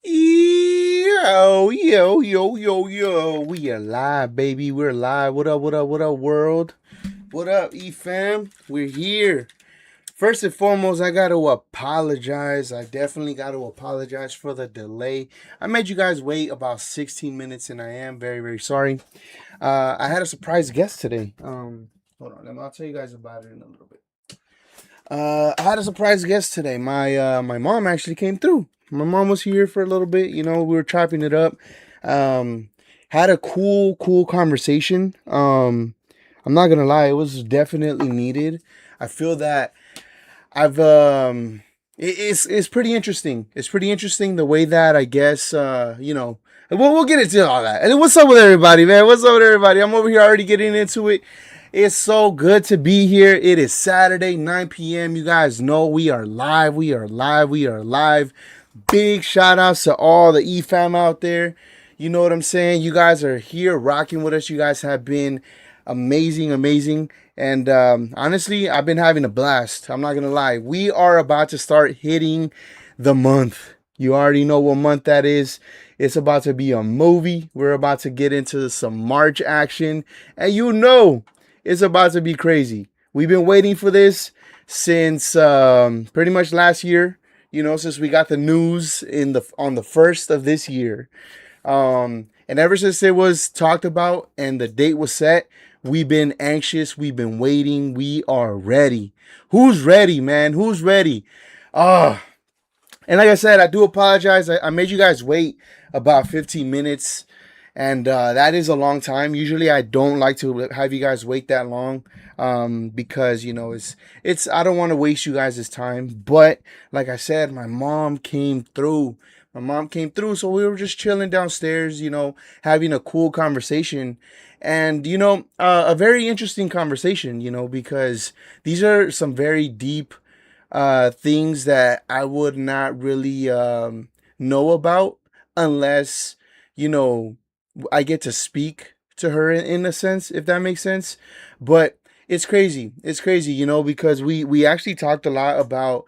Yo. We are live, baby. We're live. What up, world? What up, eFam? We're here. First and foremost, I got to apologize. I definitely got to apologize for the delay. I made you guys wait about 16 minutes, and I am very, very sorry. I had a surprise guest today. Hold on. I'll tell you guys about it in a little bit. I had a surprise guest today. My mom actually came through. My mom was here for a little bit. We were chopping it up. Um, had a cool conversation. I'm not gonna lie, it was definitely needed. I feel that I've it's pretty interesting. It's pretty interesting the way that I guess we'll get into all that. And what's up with everybody, man? What's up with everybody? I'm over here already getting into it. It's so good to be here. It is Saturday, 9 p.m. You guys know we are live. We are live. We are live. Big shout outs to all the eFam out there. You know what I'm saying? You guys are here rocking with us. You guys have been amazing. And honestly, I've been having a blast. I'm not going to lie. We are about to start hitting the month. You already know what month that is. It's about to be a movie. We're about to get into some March action. And it's about to be crazy. We've been waiting for this since pretty much last year. Since we got the news on the first of this year. And ever since it was talked about and the date was set, we've been anxious. We've been waiting. We are ready. Who's ready, man? Who's ready? Ah, and like I said, I do apologize. I made you guys wait about 15 minutes, and that is a long time. Usually, I don't like to have you guys wait that long, because it's I don't want to waste you guys' time. But like I said, my mom came through. So we were just chilling downstairs, having a cool conversation. And, a very interesting conversation, because these are some very deep things that I would not really know about unless, you know, I get to speak to her in a sense, if that makes sense. But it's crazy. It's crazy, because we actually talked a lot about,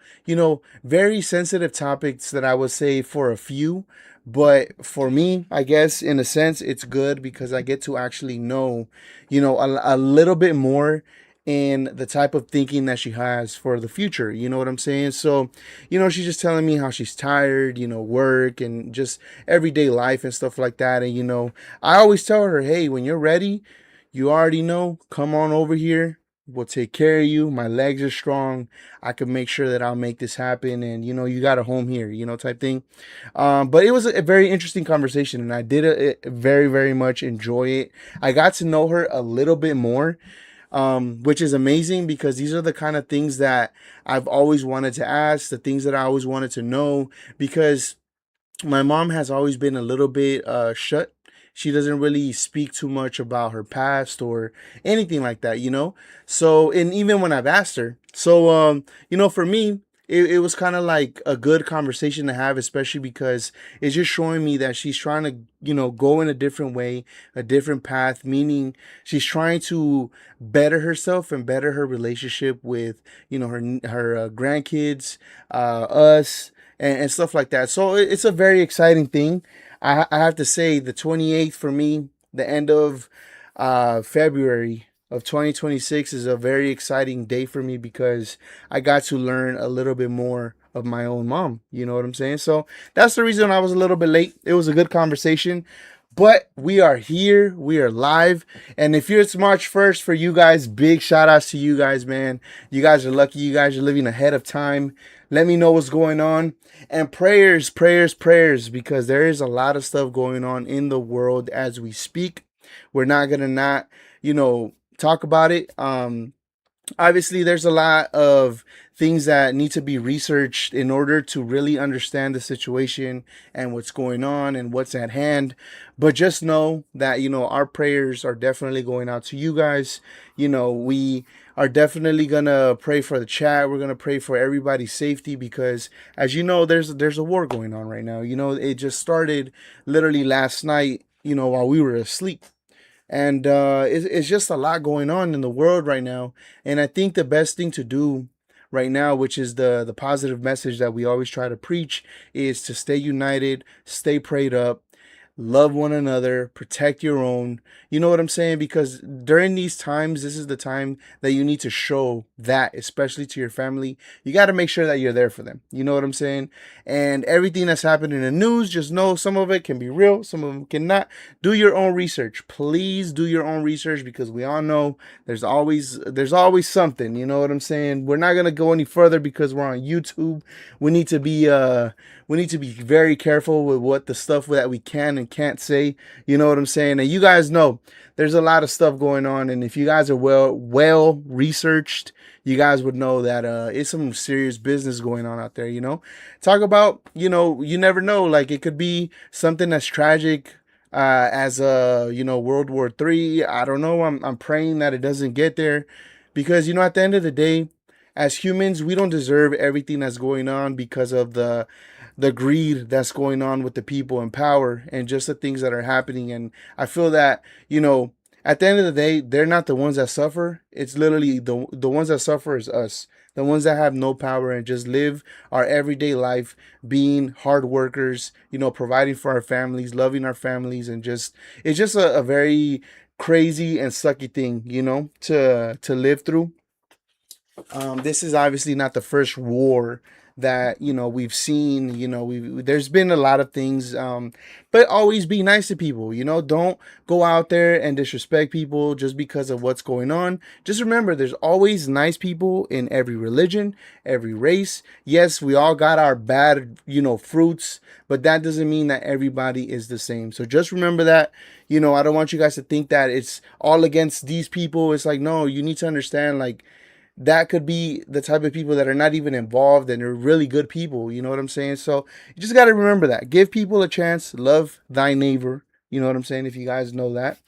very sensitive topics that I would say for a few. But for me, I guess in a sense, it's good because I get to actually know, a little bit more in the type of thinking that she has for the future. You know what I'm saying? So, she's just telling me how she's tired, work and just everyday life and stuff like that. And, I always tell her, hey, when you're ready, you already know, come on over here. We'll take care of you. My legs are strong. I can make sure that I'll make this happen. And, you got a home here, type thing. But it was a very interesting conversation and I did very, very much enjoy it. I got to know her a little bit more, which is amazing because these are the kind of things that I've always wanted to ask, the things that I always wanted to know, because my mom has always been a little bit shut. She doesn't really speak too much about her past or anything like that. So, and even when I've asked her, so for me, it was kind of like a good conversation to have, especially because it's just showing me that she's trying to, go in a different way, a different path, meaning she's trying to better herself and better her relationship with, her grandkids, us, and stuff like that. So it's a very exciting thing. I have to say, the 28th for me, the end of February of 2026 is a very exciting day for me because I got to learn a little bit more of my own mom. You know what I'm saying? So that's the reason I was a little bit late. It was a good conversation. But we are here, we are live, and if it's March 1st for you guys, big shout outs to you guys, man. You guys are lucky, you guys are living ahead of time. Let me know what's going on. And prayers, because there is a lot of stuff going on in the world as we speak. We're not gonna not, talk about it. Obviously there's a lot of things that need to be researched in order to really understand the situation and what's going on and what's at hand. But just know that our prayers are definitely going out to you guys. We are definitely gonna pray for the chat. We're gonna pray for everybody's safety because, as you know, there's a war going on right now. It just started literally last night, while we were asleep. And it's just a lot going on in the world right now. And I think the best thing to do right now, which is the positive message that we always try to preach, is to stay united, stay prayed up, love one another, protect your own. You know what I'm saying? Because during these times, this is the time that you need to show that, especially to your family. You got to make sure that you're there for them. You know what I'm saying? And everything that's happened in the news, just know some of it can be real, some of them cannot. Do your own research. Please do your own research, because we all know there's always something. You know what I'm saying? We're not gonna go any further because we're on YouTube. We need to be very careful with what the stuff that we can and can't say. You know what I'm saying? And you guys know there's a lot of stuff going on, and if you guys are well researched, you guys would know that it's some serious business going on out there. Talk about, you never know, like it could be something that's tragic, as World War III. I don't know. I'm praying that it doesn't get there, because at the end of the day, as humans, we don't deserve everything that's going on because of the greed that's going on with the people in power and just the things that are happening. And I feel that, at the end of the day, they're not the ones that suffer. It's literally the ones that suffer is us. The ones that have no power and just live our everyday life, being hard workers, providing for our families, loving our families, and it's just a very crazy and sucky thing, to live through. This is obviously not the first war that we've seen. There's been a lot of things, but always be nice to people. Don't go out there and disrespect people just because of what's going on. Just remember, there's always nice people in every religion, every race. Yes, we all got our bad fruits, but that doesn't mean that everybody is the same. So just remember that. I don't want you guys to think that it's all against these people. It's like, no, you need to understand, like, that could be the type of people that are not even involved and they're really good people. You know what I'm saying? So you just got to remember that. Give people a chance. Love thy neighbor. You know what I'm saying? If you guys know that,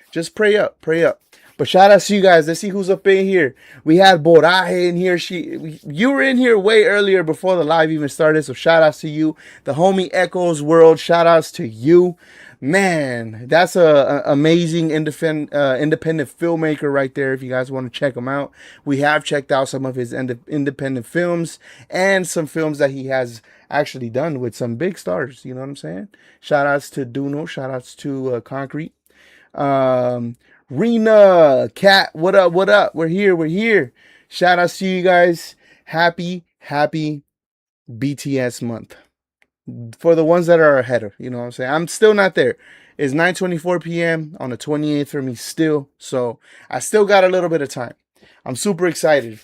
just pray up, pray up. But shout out to you guys. Let's see who's up in here. We had Boraje in here. You were in here way earlier before the live even started. So shout outs to you. The homie Echoes World. Shout outs to you. Man, that's a amazing independent filmmaker right there. If you guys want to check him out, we have checked out some of his independent films and some films that he has actually done with some big stars. You know what I'm saying? Shout outs to Duno. Shout outs to Concrete. Rena, Cat, what up? What up? We're here. We're here. Shout outs to you guys. Happy BTS month. For the ones that are ahead of, you know what I'm saying? I'm still not there. It's 9:24 p.m. on the 28th for me still. So I still got a little bit of time. I'm super excited.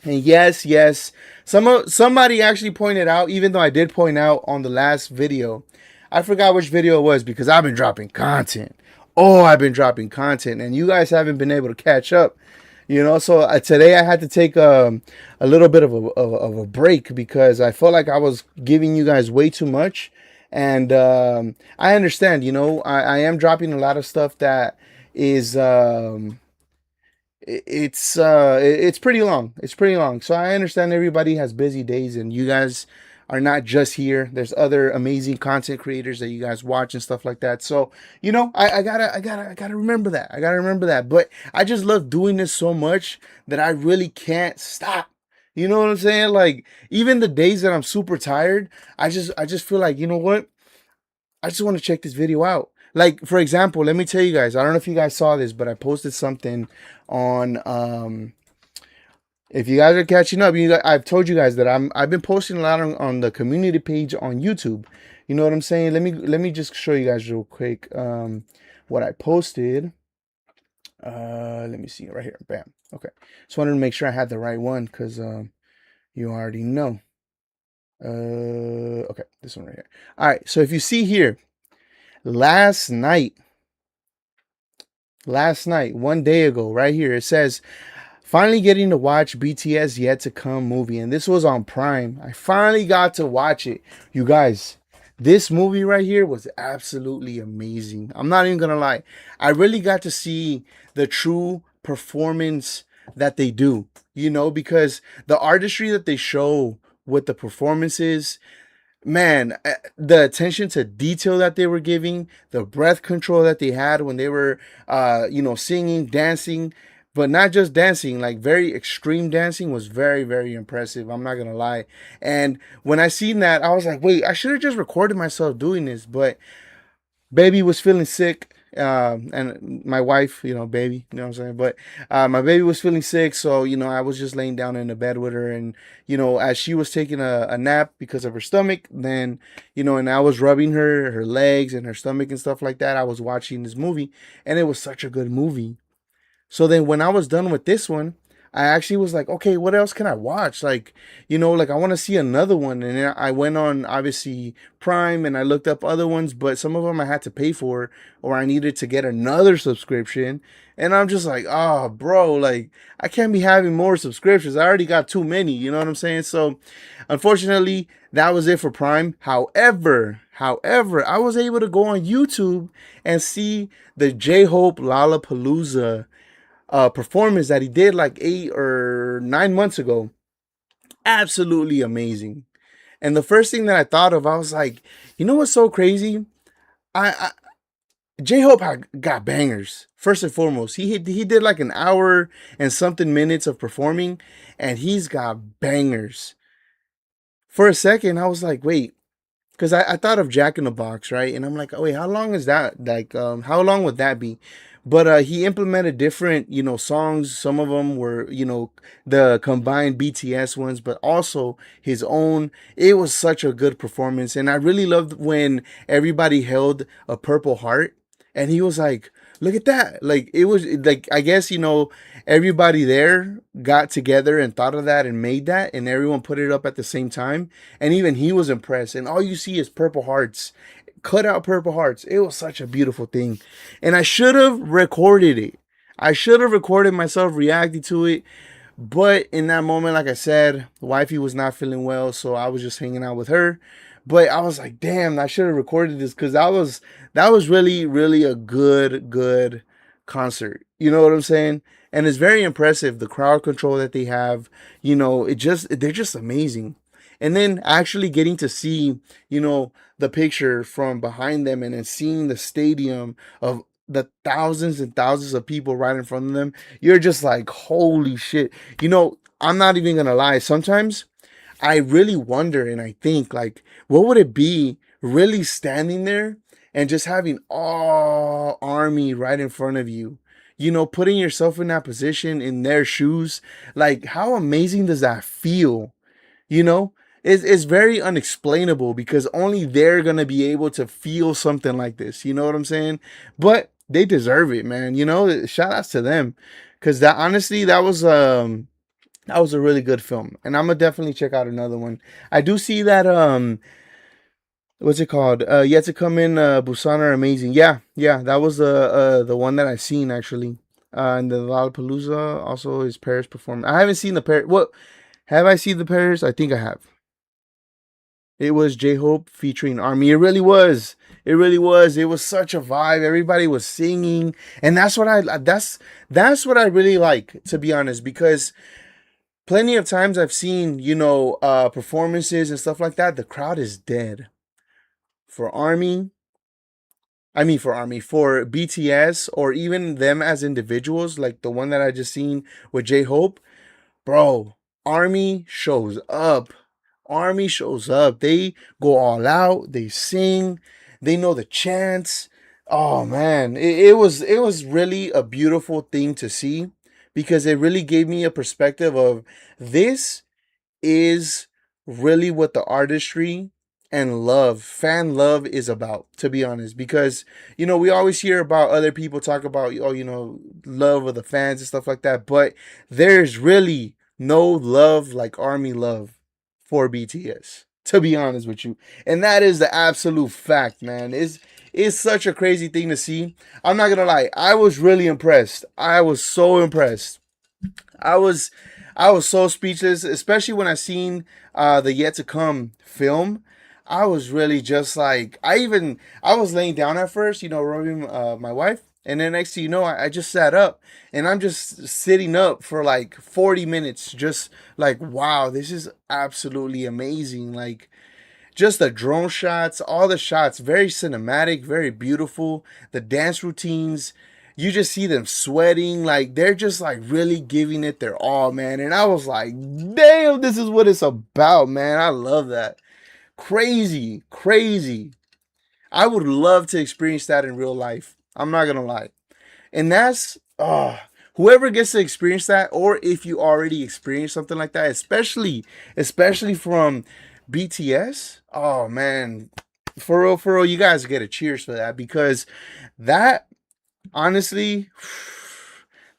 And yes, somebody actually pointed out, even though I did point out on the last video, I forgot which video it was because I've been dropping content. Oh, I've been dropping content, and you guys haven't been able to catch up. So today I had to take a little bit of a break because I felt like I was giving you guys way too much. And I understand, I am dropping a lot of stuff that is it's pretty long. It's pretty long. So I understand everybody has busy days and you guys are not just here. There's other amazing content creators that you guys watch and stuff like that. So, I gotta remember that. I gotta remember that. But I just love doing this so much that I really can't stop. You know what I'm saying? Like, even the days that I'm super tired, I just feel like, you know what? I just want to check this video out. Like, for example, let me tell you guys, I don't know if you guys saw this, but I posted something on if you guys are catching up, I've told you guys that I've been posting a lot on the community page on YouTube. You know what I'm saying? Let me just show you guys real quick what I posted. Let me see right here. Bam. Okay. Just wanted to make sure I had the right one because you already know. Okay, this one right here. All right, so if you see here, last night, 1 day ago, right here, it says, finally getting to watch BTS Yet to Come movie. And this was on Prime. I finally got to watch it. You guys, this movie right here was absolutely amazing. I'm not even going to lie. I really got to see the true performance that they do, because the artistry that they show with the performances, man, the attention to detail that they were giving, the breath control that they had when they were, singing, dancing, but not just dancing, like very extreme dancing was very, very impressive. I'm not gonna lie. And when I seen that, I was like, wait, I should have just recorded myself doing this. But baby was feeling sick. And my wife, baby, you know what I'm saying? But my baby was feeling sick, so I was just laying down in the bed with her, and as she was taking a nap because of her stomach, then and I was rubbing her legs and her stomach and stuff like that. I was watching this movie, and it was such a good movie. So then when I was done with this one, I actually was like, okay, what else can I watch? Like, like I want to see another one. And then I went on obviously Prime and I looked up other ones, but some of them I had to pay for or I needed to get another subscription. And I'm just like, oh, bro, like I can't be having more subscriptions. I already got too many. You know what I'm saying? So unfortunately, that was it for Prime. However, I was able to go on YouTube and see the J Hope Lollapalooza performance that he did like 8 or 9 months ago. Absolutely amazing. And the first thing that I thought of, I was like, you know what's so crazy? I J Hope got bangers. First and foremost, he did like an hour and something minutes of performing, and he's got bangers. For a second, I was like, wait, because I thought of Jack in the Box, right? And I'm like, oh wait, how long is that? Like, how long would that be? But he implemented different, songs. Some of them were, the combined BTS ones, but also his own. It was such a good performance, and I really loved when everybody held a Purple Heart, and he was like, "Look at that!" Like it was like I guess everybody there got together and thought of that and made that, and everyone put it up at the same time, and even he was impressed. And all you see is purple hearts, cut out purple hearts. It was such a beautiful thing, and I should have recorded it. I should have recorded myself reacting to it, but in that moment, like I said, wifey was not feeling well, so I was just hanging out with her. But I was like, damn, I should have recorded this because that was really, really a good concert. You know what I'm saying? And it's very impressive the crowd control that they have. They're just amazing. And then actually getting to see, the picture from behind them and then seeing the stadium of the thousands and thousands of people right in front of them, you're just like, holy shit. I'm not even gonna lie. Sometimes I really wonder and I think like, what would it be really standing there and just having all army right in front of you? Putting yourself in that position in their shoes. Like, how amazing does that feel? You know, it's very unexplainable because only they're gonna be able to feel something like this. You know what I'm saying? But they deserve it, man. Shout outs to them, because that honestly that was a really good film, and I'm gonna definitely check out another one. I do see that what's it called? Yet to come in Busan are amazing. Yeah, yeah, that was the one that I seen actually. And the Lollapalooza also is Paris performance. I haven't seen the Paris. What have I seen the Paris? I think I have. It was J Hope featuring Army. It really was. It really was. It was such a vibe. Everybody was singing, and that's what I really like, to be honest, because plenty of times I've seen, performances and stuff like that. The crowd is dead. For Army, for BTS or even them as individuals, like the one that I just seen with J Hope, bro, Army shows up. Army shows up. They go all out. They sing. They know the chants. Oh man, it was really a beautiful thing to see because it really gave me a perspective of this is really what the artistry and fan love is about, to be honest. Because, we always hear about other people talk about, oh, love of the fans and stuff like that. But there's really no love like Army love for BTS, to be honest with you. And that is the absolute fact, man. It's such a crazy thing to see. I'm not gonna lie, I was really impressed. I was so impressed. I was I was so speechless, especially when I seen the Yet to Come film. I was really just like I was laying down at first, rubbing my wife, and then next thing you know, I just sat up and I'm just sitting up for like 40 minutes, just like wow, this is absolutely amazing. Like just the drone shots, all the shots, very cinematic, very beautiful. The dance routines, you just see them sweating, like they're just like really giving it their all, man. And I was like, damn, this is what it's about, man. I love that. Crazy, crazy. I would love to experience that in real life. I'm not gonna lie. And that's whoever gets to experience that, or if you already experienced something like that, especially from BTS. Oh man, for real, you guys get a cheers for that, because that honestly,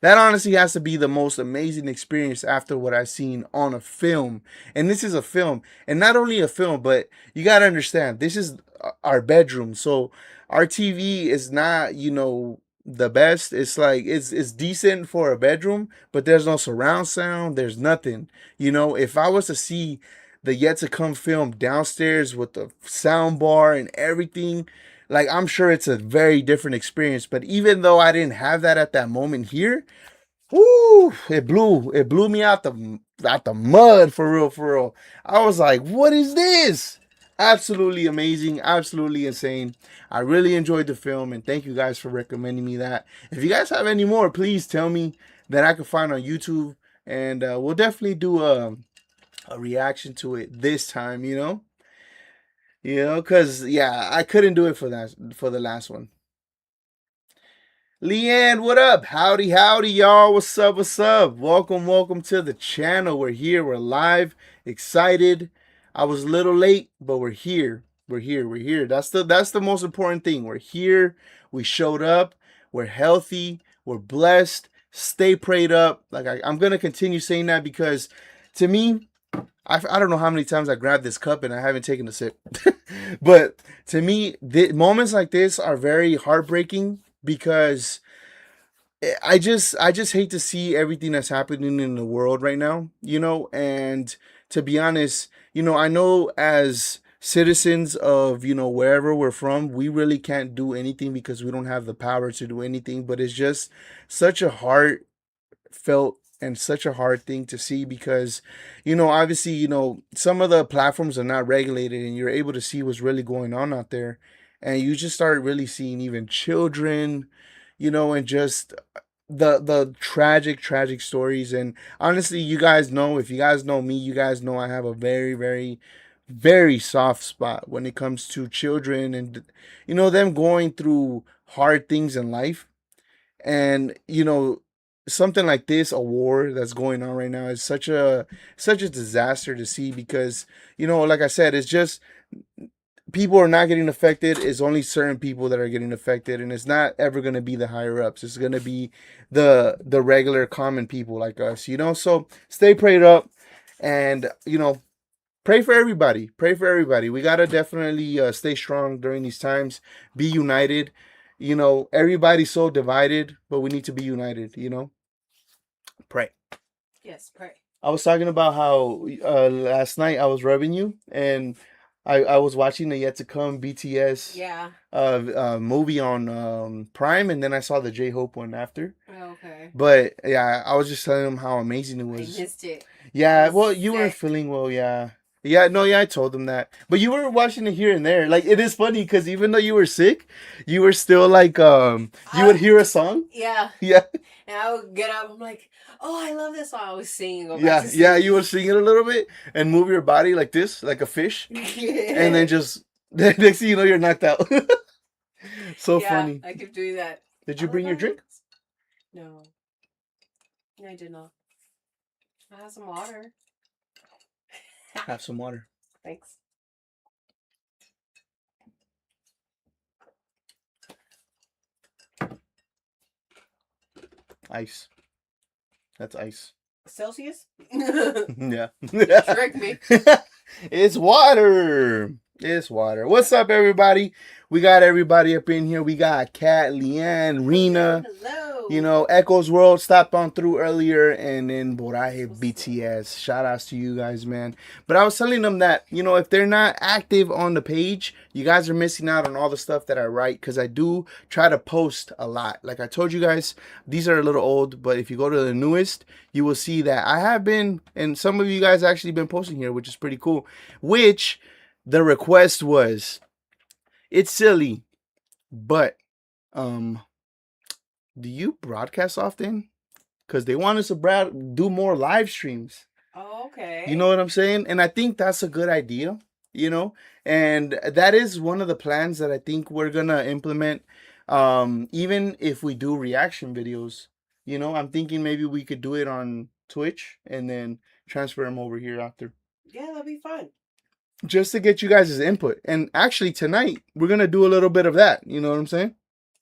that honestly has to be the most amazing experience after what I've seen on a film. And this is a film, and not only a film, but you got to understand, this is our bedroom. So our TV is not, the best. It's like it's decent for a bedroom, but there's no surround sound. There's nothing. If I was to see the yet to come film downstairs with the sound bar and everything, like, I'm sure it's a very different experience. But even though I didn't have that at that moment here, whoo, it blew me out the mud, for real, for real. I was like, what is this? Absolutely amazing, absolutely insane. I really enjoyed the film, and thank you guys for recommending me that. If you guys have any more, please tell me that I can find on YouTube, and we'll definitely do a reaction to it this time. Because yeah, I couldn't do it for the last one. Leanne, what up? Howdy, howdy, y'all. What's up? What's up? Welcome to the channel. We're here. We're live. Excited. I was a little late, but we're here. We're here. That's the most important thing. We're here. We showed up. We're healthy. We're blessed. Stay prayed up. Like, I'm gonna continue saying that, because to me, I don't know how many times I grabbed this cup and I haven't taken a sip. But to me, moments like this are very heartbreaking, because I just hate to see everything that's happening in the world right now, and to be honest, I know as citizens of, wherever we're from, we really can't do anything because we don't have the power to do anything, but it's just such a heartfelt and such a hard thing to see, because obviously, some of the platforms are not regulated, and you're able to see what's really going on out there, and you just start really seeing even children, and just the tragic stories. And honestly, you guys know, if you guys know me, you guys know I have a very, very, very soft spot when it comes to children, and them going through hard things in life. And something like this, a war that's going on right now, is such a disaster to see, because like I said, it's just people are not getting affected. It's only certain people that are getting affected, and it's not ever going to be the higher ups. It's going to be the regular common people like us. So stay prayed up, and pray for everybody. Pray for everybody. We got to definitely stay strong during these times. Be united. Everybody's so divided, but we need to be united. Pray. Yes, pray. I was talking about how last night I was rubbing you, and I was watching the yet to come BTS movie on Prime, and then I saw the J Hope one after. Oh, okay. But yeah, I was just telling him how amazing it was. I missed it. Yeah, well, you weren't feeling well, yeah. Yeah, no, yeah, I told them that. But you were watching it here and there. Like, it is funny, because even though you were sick, you were still like, you would hear a song. Yeah. Yeah. And I would get up, I'm like, oh, I love this song. I was singing. Yeah, you would sing it a little bit and move your body like this, like a fish. And then just, next thing you know, you're knocked out. So funny. I keep doing that. Did you bring your drink? No. I did not. I have some water. Have some water. Thanks. Ice. That's ice. Celsius? Yeah. Trick me. It's water. It's water. What's up, everybody? We got everybody up in here. We got Kat, Leanne, Rena. Hello. Echoes World stopped on through earlier, and then Boraje BTS. Shout outs to you guys, man. But I was telling them that, if they're not active on the page, you guys are missing out on all the stuff that I write, because I do try to post a lot. Like I told you guys, these are a little old, but if you go to the newest, you will see that I have been, and some of you guys actually been posting here, which is pretty cool. Which the request was, it's silly, but do you broadcast often? Because they want us to do more live streams. Oh, okay. You know what I'm saying? And I think that's a good idea, you know? And that is one of the plans that I think we're going to implement. Even if we do reaction videos, you know, I'm thinking maybe we could do it on Twitch and then transfer them over here after. Yeah, that'd be fun. Just to get you guys' input. And actually, tonight, we're going to do a little bit of that. You know what I'm saying?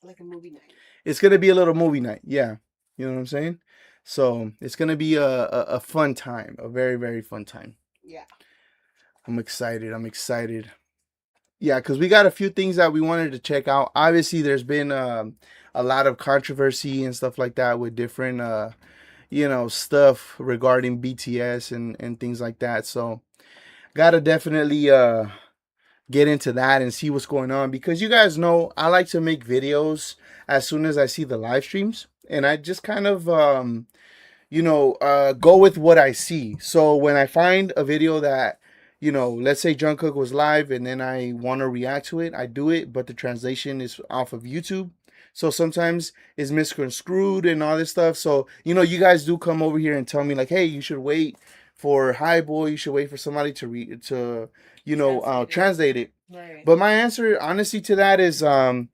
Like a movie night. It's going to be a little movie night. Yeah. You know what I'm saying? So it's going to be a fun time, a very, very fun time. Yeah. I'm excited. I'm excited. Yeah, because we got a few things that we wanted to check out. Obviously, there's been a lot of controversy and stuff like that with different, stuff regarding BTS and things like that. So, got to definitely get into that and see what's going on. Because you guys know, I like to make videos as soon as I see the live streams. And I just kind of, go with what I see. So when I find a video that, let's say Jungkook was live and then I want to react to it, I do it, but the translation is off of YouTube. So sometimes it's misconstrued and all this stuff. So, you guys do come over here and tell me like, hey, you should wait for Hi Boy, you should wait for somebody to translate it. Right. But my answer honestly to that is I'm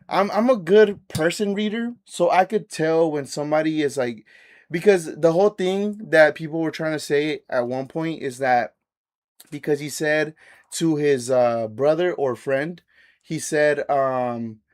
a good person reader, so I could tell when somebody is like, because the whole thing that people were trying to say at one point is that because he said to his brother or friend, he said,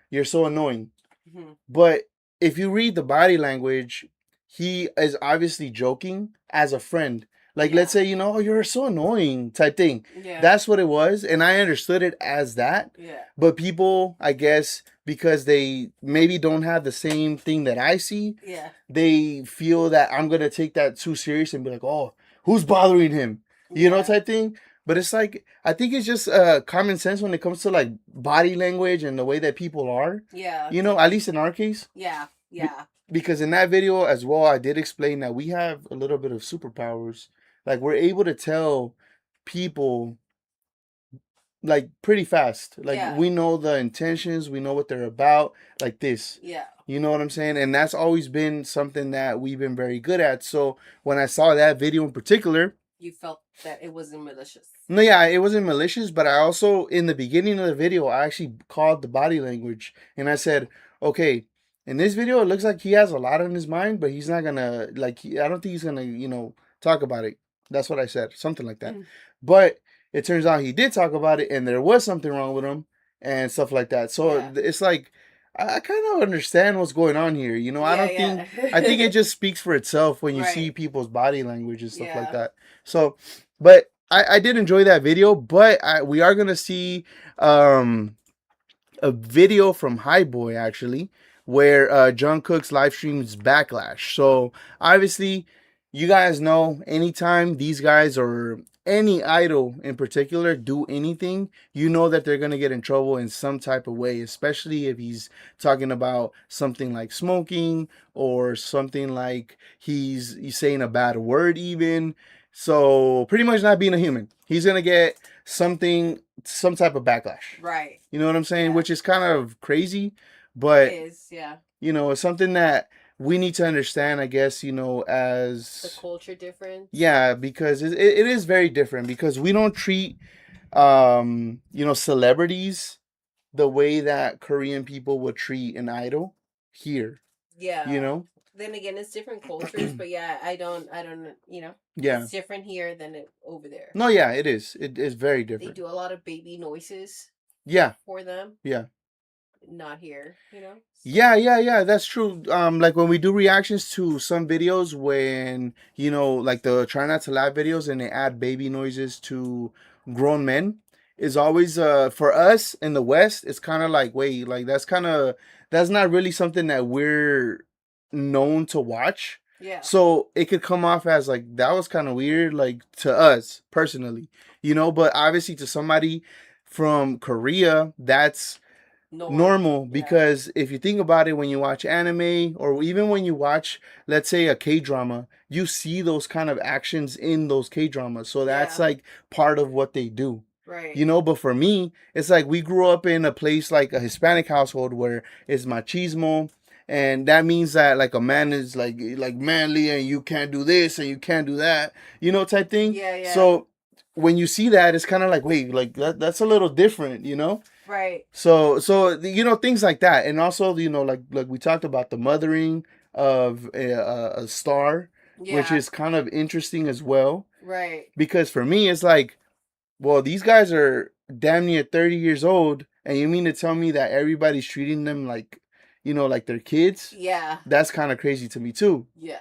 "You're so annoying." Mm-hmm. But if you read the body language, he is obviously joking as a friend. Like, let's say, oh, you're so annoying type thing. Yeah. That's what it was. And I understood it as that. Yeah. But people, I guess, because they maybe don't have the same thing that I see, yeah, they feel that I'm going to take that too serious and be like, oh, who's bothering him? You know, type thing. But it's like, I think it's just common sense when it comes to like body language and the way that people are. Yeah. You know, at least in our case. Yeah. Yeah. Because in that video as well, I did explain that we have a little bit of superpowers. Like, we're able to tell people like pretty fast. Like, we know the intentions, we know what they're about, like this. Yeah. You know what I'm saying? And that's always been something that we've been very good at. So when I saw that video in particular, you felt that it wasn't malicious. No, yeah, it wasn't malicious, but I also, in the beginning of the video, I actually called the body language and I said, okay, in this video, it looks like he has a lot on his mind, but he's not gonna, I don't think he's gonna, talk about it. That's what I said, something like that. But it turns out he did talk about it and there was something wrong with him and stuff like that. So it's like, I kind of understand what's going on here. I don't think, I think it just speaks for itself when you see people's body language and stuff like that. So, but I did enjoy that video, but we are going to see a video from High Boy, actually, where Jungkook's live streams backlash. So, obviously, you guys know anytime these guys or any idol in particular do anything, you know that they're going to get in trouble in some type of way, especially if he's talking about something like smoking or something like he's saying a bad word even. So pretty much not being a human. He's going to get some type of backlash. Right. You know what I'm saying? Yeah. Which is kind of crazy, but it is, yeah. It's something that we need to understand, I guess, as the culture difference. Yeah, because it is very different because we don't treat celebrities the way that Korean people would treat an idol here. Yeah. Then again, it's different cultures, but yeah, I don't, yeah, it's different here than over there. No, yeah, it is. It is very different. They do a lot of baby noises. Yeah. For them. Yeah. Not here, Yeah, that's true. Like when we do reactions to some videos when, like the try not to laugh videos and they add baby noises to grown men, is always for us in the West, it's kind of like, wait, like that's not really something that we're known to watch. Yeah. So it could come off as like that was kind of weird, like to us personally, but obviously to somebody from Korea, that's normal because if you think about it, when you watch anime or even when you watch, let's say, a K-drama, you see those kind of actions in those K-dramas. So that's like part of what they do. Right. But for me, it's like we grew up in a place like a Hispanic household where it's machismo and that means that like a man is like manly and you can't do this and you can't do that, type thing. Yeah, yeah. So when you see that, it's kind of like, wait, like that's a little different, Right. So things like that, and also like we talked about the mothering of a star, which Yeah. is kind of interesting as well. Right. Because for me, it's like, well, these guys are damn near 30 years old, and you mean to tell me that everybody's treating them like, like their kids? Yeah. That's kind of crazy to me too. Yeah.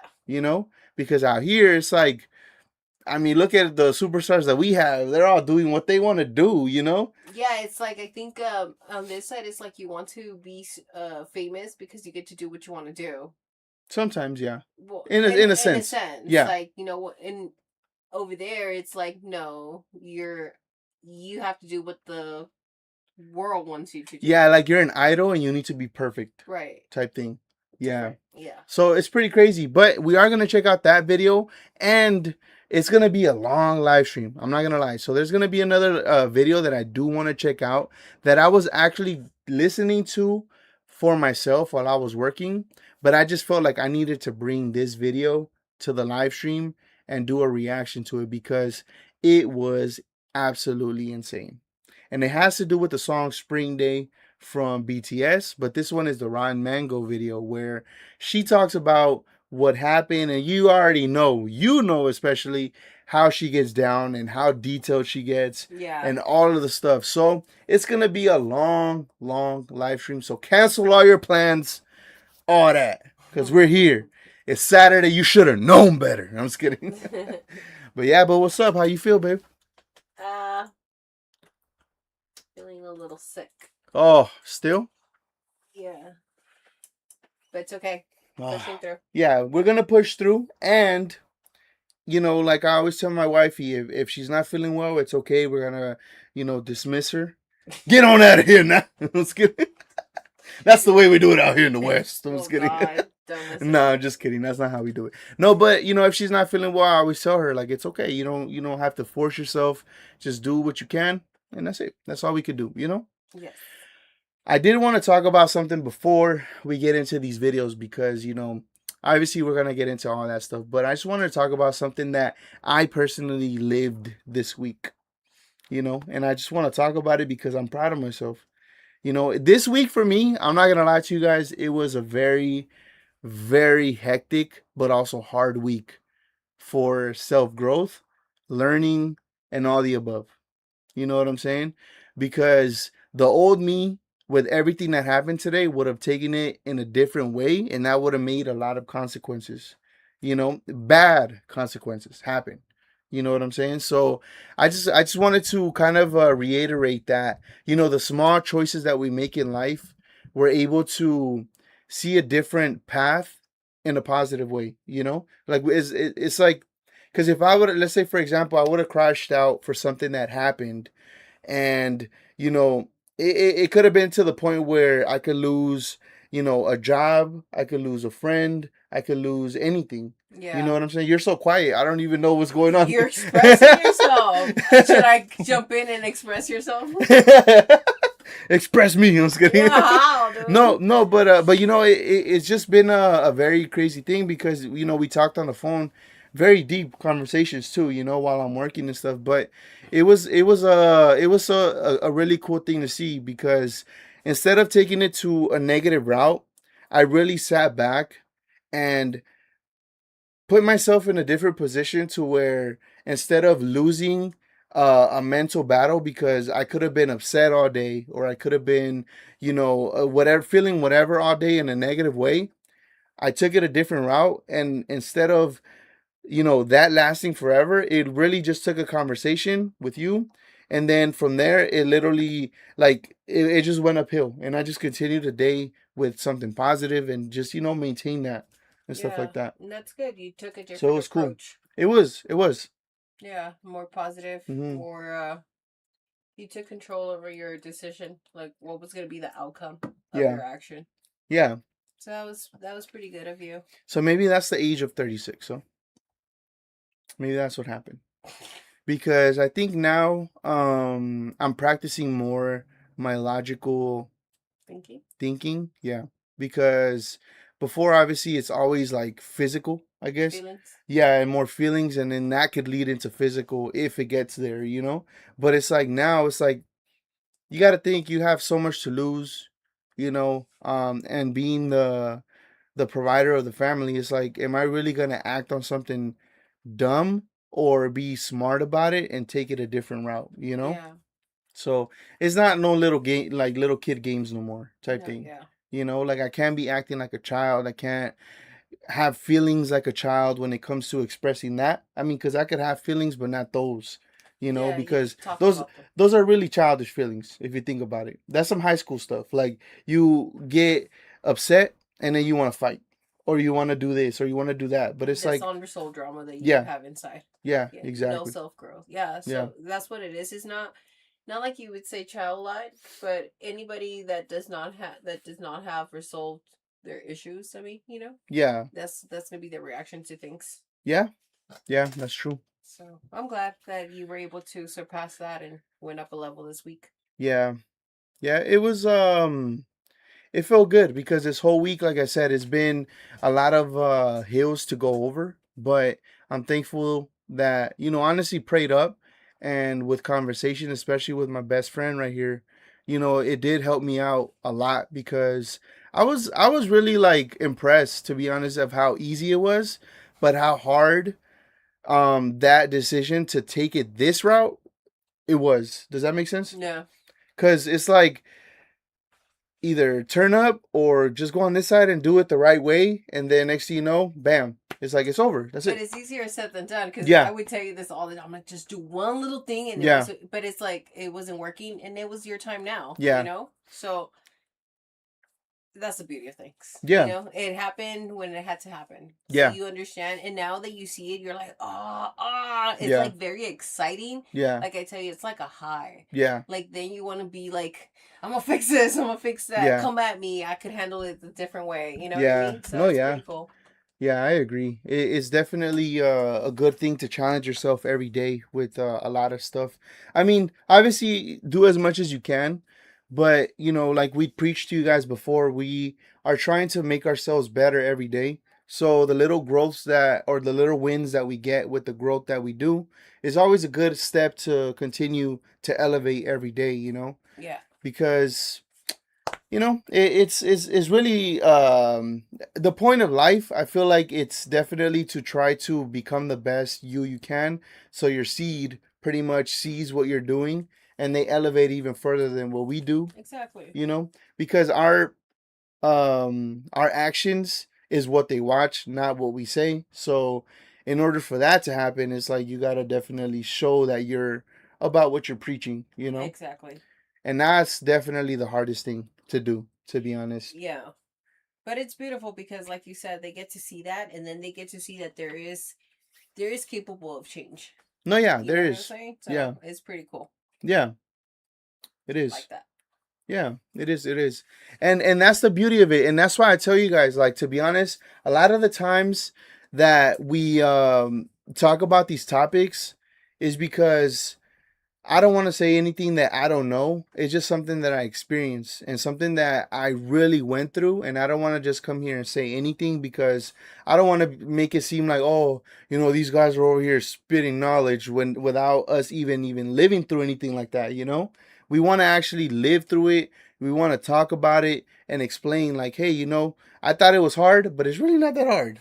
Because out here it's like, I mean, look at the superstars that we have. They're all doing what they want to do, Yeah, it's like, I think on this side it's like you want to be famous because you get to do what you want to do. Sometimes, yeah. Well, In a sense. sense, Yeah. like, and over there it's like, no, you have to do what the world wants you to do. Yeah, like you're an idol and you need to be perfect. Right. Type thing. Yeah. Different. Yeah. So it's pretty crazy, but we are gonna check out that video, and it's gonna be a long live stream. I'm not gonna lie. So there's gonna be another video that I do want to check out that I was actually listening to for myself while I was working, but I just felt like I needed to bring this video to the live stream and do a reaction to it because it was absolutely insane. And it has to do with the song Spring Day from BTS, but this one is the Ron Mango video where she talks about what happened, and you already know, especially how she gets down and how detailed she gets, and all of the stuff. So it's gonna be a long, long live stream. So cancel all your plans, all that, because we're here. It's Saturday. You should have known better. I'm just kidding. But what's up? How you feel, babe? Feeling a little sick. Oh, still? Yeah. But it's okay. Pushing through. Yeah, we're gonna push through, and like I always tell my wifey, if she's not feeling well, it's okay. We're gonna, dismiss her. Get on out of here now. I'm just kidding. That's the way we do it out here in the West. I'm just kidding. No, I'm just kidding. That's not how we do it. No, but if she's not feeling well, I always tell her like it's okay. You don't have to force yourself. Just do what you can, and that's it. That's all we could do. Yes. I did want to talk about something before we get into these videos because obviously we're gonna get into all that stuff, but I just wanted to talk about something that I personally lived this week. And I just want to talk about it because I'm proud of myself. This week for me, I'm not gonna lie to you guys, it was a very, very hectic but also hard week for self-growth, learning, and all the above. You know what I'm saying? Because the old me, with everything that happened today, would have taken it in a different way, and that would have made a lot of consequences. Bad consequences happen. You know what I'm saying? So I just wanted to kind of reiterate that the small choices that we make in life, we're able to see a different path in a positive way. Like it's like, because if I would, let's say for example, I would have crashed out for something that happened, and it could have been to the point where I could lose a job, I could lose a friend, I could lose anything. Yeah. You know what I'm saying? You're so quiet. I don't even know what's going on. You're expressing yourself. Should I jump in and express yourself? Express me. I'm just kidding. Wow, dude. No, but it's just been a very crazy thing because we talked on the phone, very deep conversations too. While I'm working and stuff. But it was a really cool thing to see because instead of taking it to a negative route, I really sat back and put myself in a different position to where instead of losing a mental battle because I could have been upset all day or I could have been, whatever, feeling whatever all day in a negative way, I took it a different route. And instead of, that lasting forever, it really just took a conversation with you. And then from there, it literally, like, it just went uphill. And I just continued the day with something positive and just, maintain that and stuff like that. And that's good. You took a different So it was approach. Cool. It was. Yeah, more positive, more you took control over your decision, like what was going to be the outcome of your action. Yeah. So that was pretty good of you. So maybe that's the age of 36, so maybe that's what happened. Because I think now I'm practicing more my logical thinking. Yeah. because before obviously it's always like physical, I guess. Feelings. Yeah, and more feelings, and then that could lead into physical if it gets there, you know. But it's like now it's like you got to think you have so much to lose, you know, and being the provider of the family, it's like, am I really gonna act on something dumb or be smart about it and take it a different route, you know? Yeah. So it's not no little game like little kid games no more type No, thing. yeah. You know, like I can't be acting like a child. I can't have feelings like a child when it comes to expressing that. I mean, because I could have feelings, but not those. You know, Yeah, you because talk those about them. those are really childish feelings if you think about it. That's some high school stuff. Like you get upset and then you want to fight, or you want to do this, or you want to do that. But it's This like, unresolved drama that you yeah, have inside. yeah, Yeah, no exactly, self growth. Yeah, yeah, so that's what it is. It's not like you would say childlike, but anybody that does not have resolved their issues. I mean, yeah, that's gonna be their reaction to things. yeah, yeah. That's true. So I'm glad that you were able to surpass that and went up a level this week. Yeah, yeah. It was it felt good because this whole week, like I said, it's been a lot of hills to go over. But I'm thankful that, you know, honestly prayed up and with conversation, especially with my best friend right here, you know, it did help me out a lot because I was really like impressed, to be honest, of how easy it was, but how hard that decision to take it this route it was. Does that make sense? No. Cuz it's like either turn up or just go on this side and do it the right way, and then next thing you know, bam, it's like it's over. That's But it. it's easier said than done because Yeah, I would tell you this all the time. I'm like, just do one little thing, and it yeah, was, but it's like it wasn't working, and it was your time now. yeah, So that's the beauty of things. yeah, It happened when it had to happen. So yeah, you understand, and now that you see it, you're like, ah, it's yeah, like very exciting. yeah, Like I tell you, it's like a high. yeah, Like then you want to be like, I'm gonna fix this, I'm gonna fix that. yeah, Come at me, I could handle it a different way. You know what I yeah. mean? So No, it's yeah. pretty cool. Yeah, I agree. It's definitely a good thing to challenge yourself every day with a lot of stuff. I mean, obviously, do as much as you can, but you know, like we preached to you guys before, we are trying to make ourselves better every day. So the little growths that, or the little wins that we get with the growth that we do, is always a good step to continue to elevate every day. You know, Yeah. because you know it's really the point of life. I feel like it's definitely to try to become the best you can, so your seed pretty much sees what you're doing and they elevate even further than what we do, Exactly. you know, because our actions is what they watch, not what we say. So in order for that to happen, it's like you got to definitely show that you're about what you're preaching, you know. Exactly. And that's definitely the hardest thing to do, to be honest. Yeah. But it's beautiful because like you said, they get to see that and then they get to see that there is capable of change. No, yeah, You know there what I'm is. saying? Yeah, So it's pretty cool. yeah, it Like is. that. Yeah, it is. It is. And that's the beauty of it. And that's why I tell you guys, like, to be honest, a lot of the times that we talk about these topics is because I don't want to say anything that I don't know. It's just something that I experienced and something that I really went through. And I don't want to just come here and say anything because I don't want to make it seem like, oh, you know, these guys are over here spitting knowledge when without us even living through anything like that. You know, we want to actually live through it. We want to talk about it and explain, like, hey, you know, I thought it was hard, but it's really not that hard.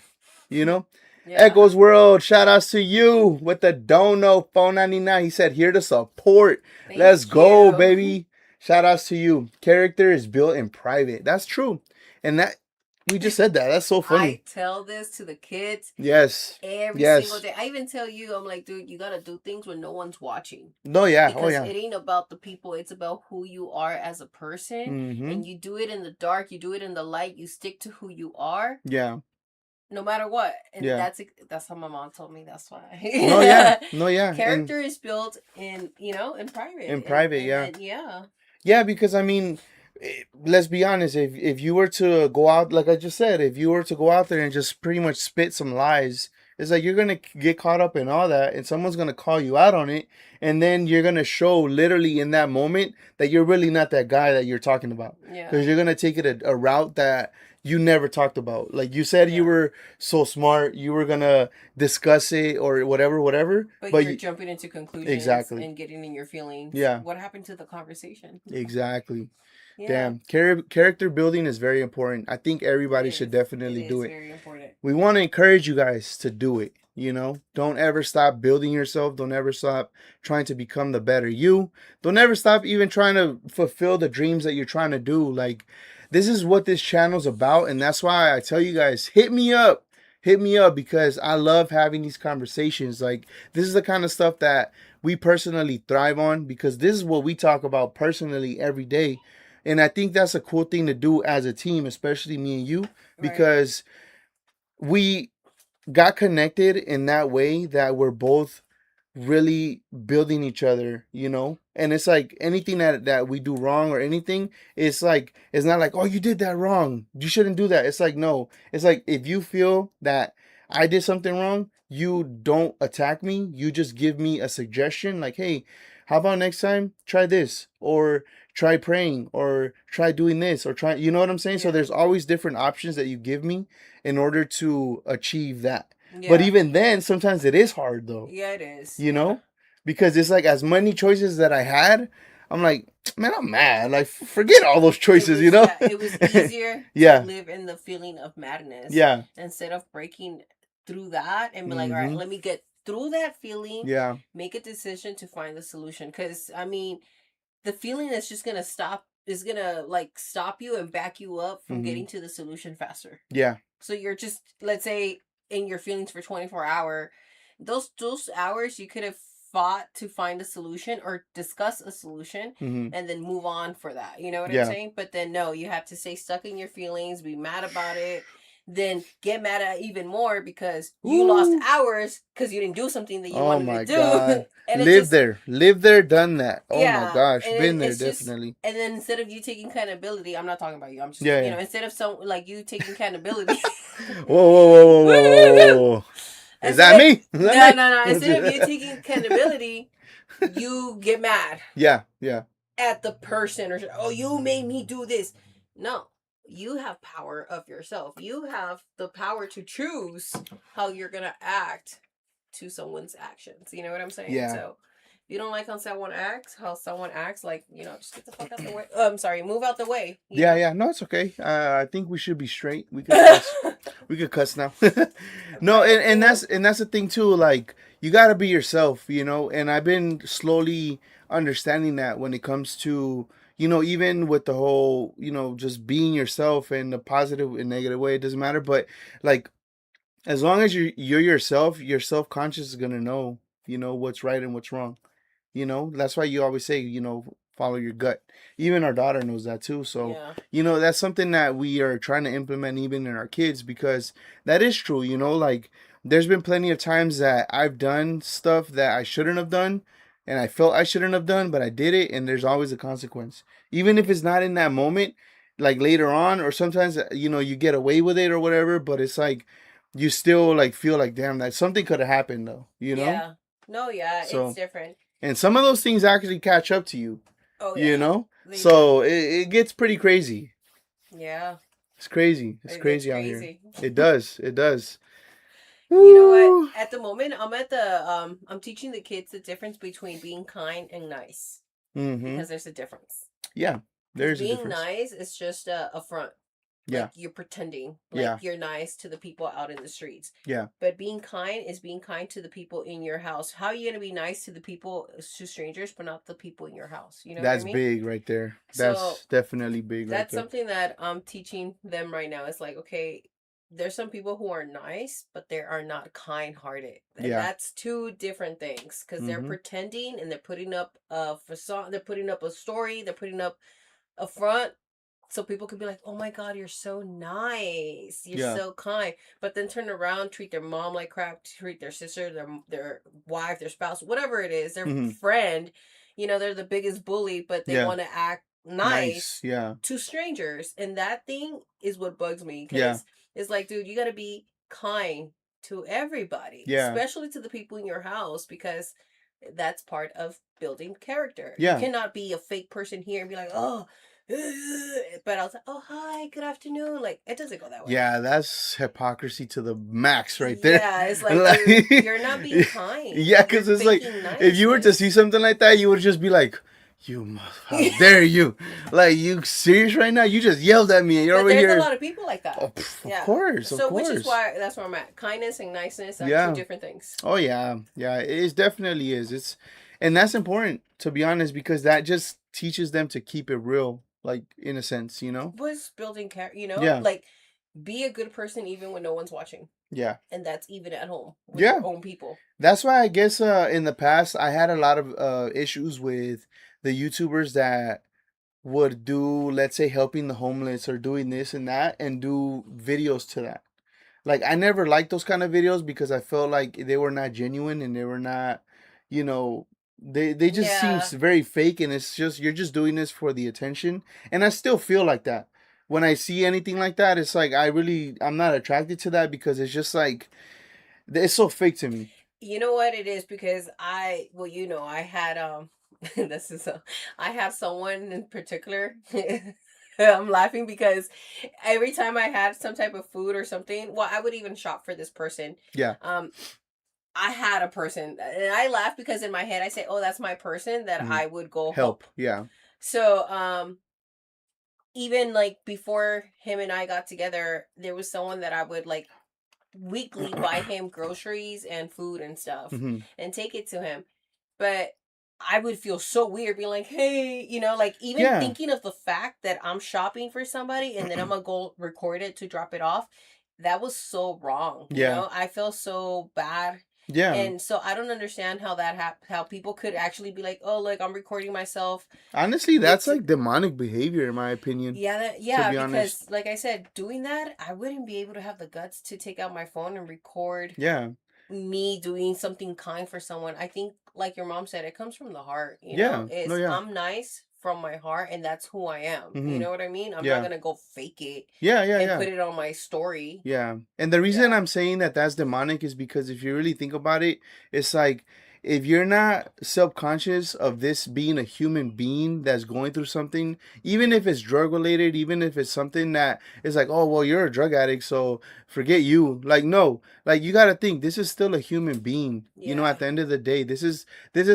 You know. Yeah. Echoes World, shout outs to you with the dono phone 99. He said here to support. Let's go, baby. Shout outs to you. Character is built in private. That's true. And that we just said that. That's so funny. I tell this to the kids Yes. every Yes. single day. I even tell you, I'm like, dude, you gotta do things when no one's watching. No, yeah. Because Oh, yeah. it ain't about the people, it's about who you are as a person. Mm-hmm. And you do it in the dark, you do it in the light, you stick to who you are. Yeah. No matter what. And Yeah. that's how my mom told me. That's why. No, yeah. No, yeah. Character is built in private. In private, yeah. Yeah. Yeah, because I mean, let's be honest. If you were to go out, like I just said, if you were to go out there and just pretty much spit some lies, It's like you're gonna get caught up in all that, and someone's gonna call you out on it, and then you're gonna show literally in that moment that you're really not that guy that you're talking about, because you're gonna take it a route that you never talked about. Like you said, you were so smart, you were gonna discuss it or whatever. But you're jumping into conclusions exactly and getting in your feelings. Yeah. What happened to the conversation? Exactly. Yeah. Damn. Character building is very important. I think everybody should definitely do it. It's very important. We want to encourage you guys to do it. You know, don't ever stop building yourself. Don't ever stop trying to become the better you. Don't ever stop even trying to fulfill the dreams that you're trying to do. Like, this is what this channel's about. And that's why I tell you guys, hit me up. Hit me up, because I love having these conversations. Like, this is the kind of stuff that we personally thrive on, because this is what we talk about personally every day. And I think that's a cool thing to do as a team, especially me and you, because we got connected in that way that we're both really building each other, you know? And it's like anything that we do wrong or anything, it's like, it's not like, oh, you did that wrong, you shouldn't do that. It's like, no, it's like, if you feel that I did something wrong, you don't attack me, you just give me a suggestion, like, hey, how about next time try this, or try praying, or try doing this, or try, you know what I'm saying? So there's always different options that you give me in order to achieve that. But even then, sometimes it is hard though. Yeah, it is. You know? Because it's like, as many choices that I had, I'm like, man, I'm mad. Like, forget all those choices, you know? It was easier to live in the feeling of madness. Yeah. Instead of breaking through that and be like, all right, let me get through that feeling. Yeah. Make a decision to find the solution. Because, I mean, the feeling is just going to stop, is going to like stop you and back you up from getting to the solution faster. Yeah. So you're just, let's say, in your feelings for 24 hours. Those hours you could have fought to find a solution or discuss a solution and then move on for that. You know what I'm saying? But then no, you have to stay stuck in your feelings, be mad about it, then get mad at even more because you lost hours because you didn't do something that you wanted to do. God. And live there, done that. Oh my gosh, been there definitely. And then instead of you taking accountability, I'm not talking about you. I'm just you know, instead of some like you taking accountability. whoa. Is that me? No. Instead of you taking accountability, you get mad. Yeah. At the person, or oh, you made me do this. No, you have power of yourself. You have the power to choose how you're gonna act to someone's actions. You know what I'm saying? Yeah. So if you don't like how someone acts, like, you know, just get the fuck out the way. I'm sorry, move out the way. Yeah. No, it's okay. I think we should be straight. We could cuss. We could cuss now. No, and that's the thing too. Like, you gotta be yourself, you know. And I've been slowly understanding that when it comes to, you know, even with the whole, you know, just being yourself in a positive and negative way, it doesn't matter. But like, as long as you're yourself, your self conscious is gonna know, you know, what's right and what's wrong. You know, that's why you always say, you know, follow your gut. Even our daughter knows that too. So, you know, that's something that we are trying to implement even in our kids, because that is true. You know, like, there's been plenty of times that I've done stuff that I shouldn't have done, and I felt I shouldn't have done, but I did it, and there's always a consequence. Even if it's not in that moment, like later on, or sometimes, you know, you get away with it or whatever, but it's like, you still like feel like, damn, that something could have happened though, you know? Yeah. No, So, it's different. And some of those things actually catch up to you. Oh, yeah. You know? So it gets pretty crazy. Yeah. It's crazy. It's crazy out here. It does. You know what? At the moment, I'm teaching the kids the difference between being kind and nice. Because there's a difference. Yeah. There's a difference. Being nice is just a front. Like, you're pretending like you're nice to the people out in the streets. Yeah. But being kind is being kind to the people in your house. How are you going to be nice to the people, to strangers, but not the people in your house? You know that's what I mean? Big right there. That's definitely big right there. That's something that I'm teaching them right now. It's like, okay, there's some people who are nice, but they are not kind-hearted. And that's two different things, because they're pretending and they're putting up a facade. They're putting up a story. They're putting up a front. So people could be like, oh my God, you're so nice. You're so kind. But then turn around, treat their mom like crap, treat their sister, their wife, their spouse, whatever it is, their friend. You know, they're the biggest bully, but they want to act nice to strangers. And that thing is what bugs me. Because it's like, dude, you got to be kind to everybody, Yeah. especially to the people in your house, because that's part of building character. You Yeah. cannot be a fake person here and be like, oh, but I was like, oh, hi, good afternoon. Like, it doesn't go that way. Yeah, that's hypocrisy to the max right there. Yeah, it's like, Like, you're not being kind. yeah, You're because it's like, faking if you were to niceness. see something like that, you would just be like, how dare you? Like, you serious right now? You just yelled at me and you're But over there's here. a lot of people like that. Oh, Yeah. of course, So, of which is course. why that's where I'm at. Kindness and niceness are two Yeah. different things. Oh yeah, yeah. It definitely is. And that's important, to be honest, because that just teaches them to keep it real, like, in a sense, you know. Was building character, Yeah. like, be a good person even when no one's watching. Yeah. And that's even at home with Yeah. your own people. That's why I guess in the past I had a lot of issues with the YouTubers that would do, let's say, helping the homeless or doing this and that and do videos to that. Like, I never liked those kind of videos because I felt like they were not genuine and they were not, you know, they just Yeah. seems very fake, and it's just, you're just doing this for the attention. And I still feel like that. When I see anything like that, it's like I'm not attracted to that because it's just like, it's so fake to me. You know what it is, because I had this is I have someone in particular. I'm laughing because every time I had some type of food or something, well, I would even shop for this person. Yeah. I had a person, and I laugh because in my head I say, "Oh, that's my person that I would go help." Yeah. So, even like before him and I got together, there was someone that I would like weekly buy him groceries and food and stuff and take it to him. But I would feel so weird being like, hey, like even thinking of the fact that I'm shopping for somebody and then I'm gonna go record it to drop it off. That was so wrong. I feel so bad. Yeah. And so I don't understand how that how people could actually be like, oh, like I'm recording myself. Honestly, that's like demonic behavior, in my opinion. Yeah, because honest, like I said, doing that, I wouldn't be able to have the guts to take out my phone and record. Yeah. Me doing something kind for someone. I think, like your mom said, it comes from the heart. I'm nice from my heart, and that's who I am. You know what I mean? I'm not gonna go fake it. And put it on my story. Yeah, and the reason I'm saying that that's demonic is because if you really think about it, it's like, if you're not self-conscious of this being a human being that's going through something, even if it's drug related, even if it's something that is like, oh, well, you're a drug addict, so forget you. Like, no, like, you got to think this is still a human being. At the end of the day, this is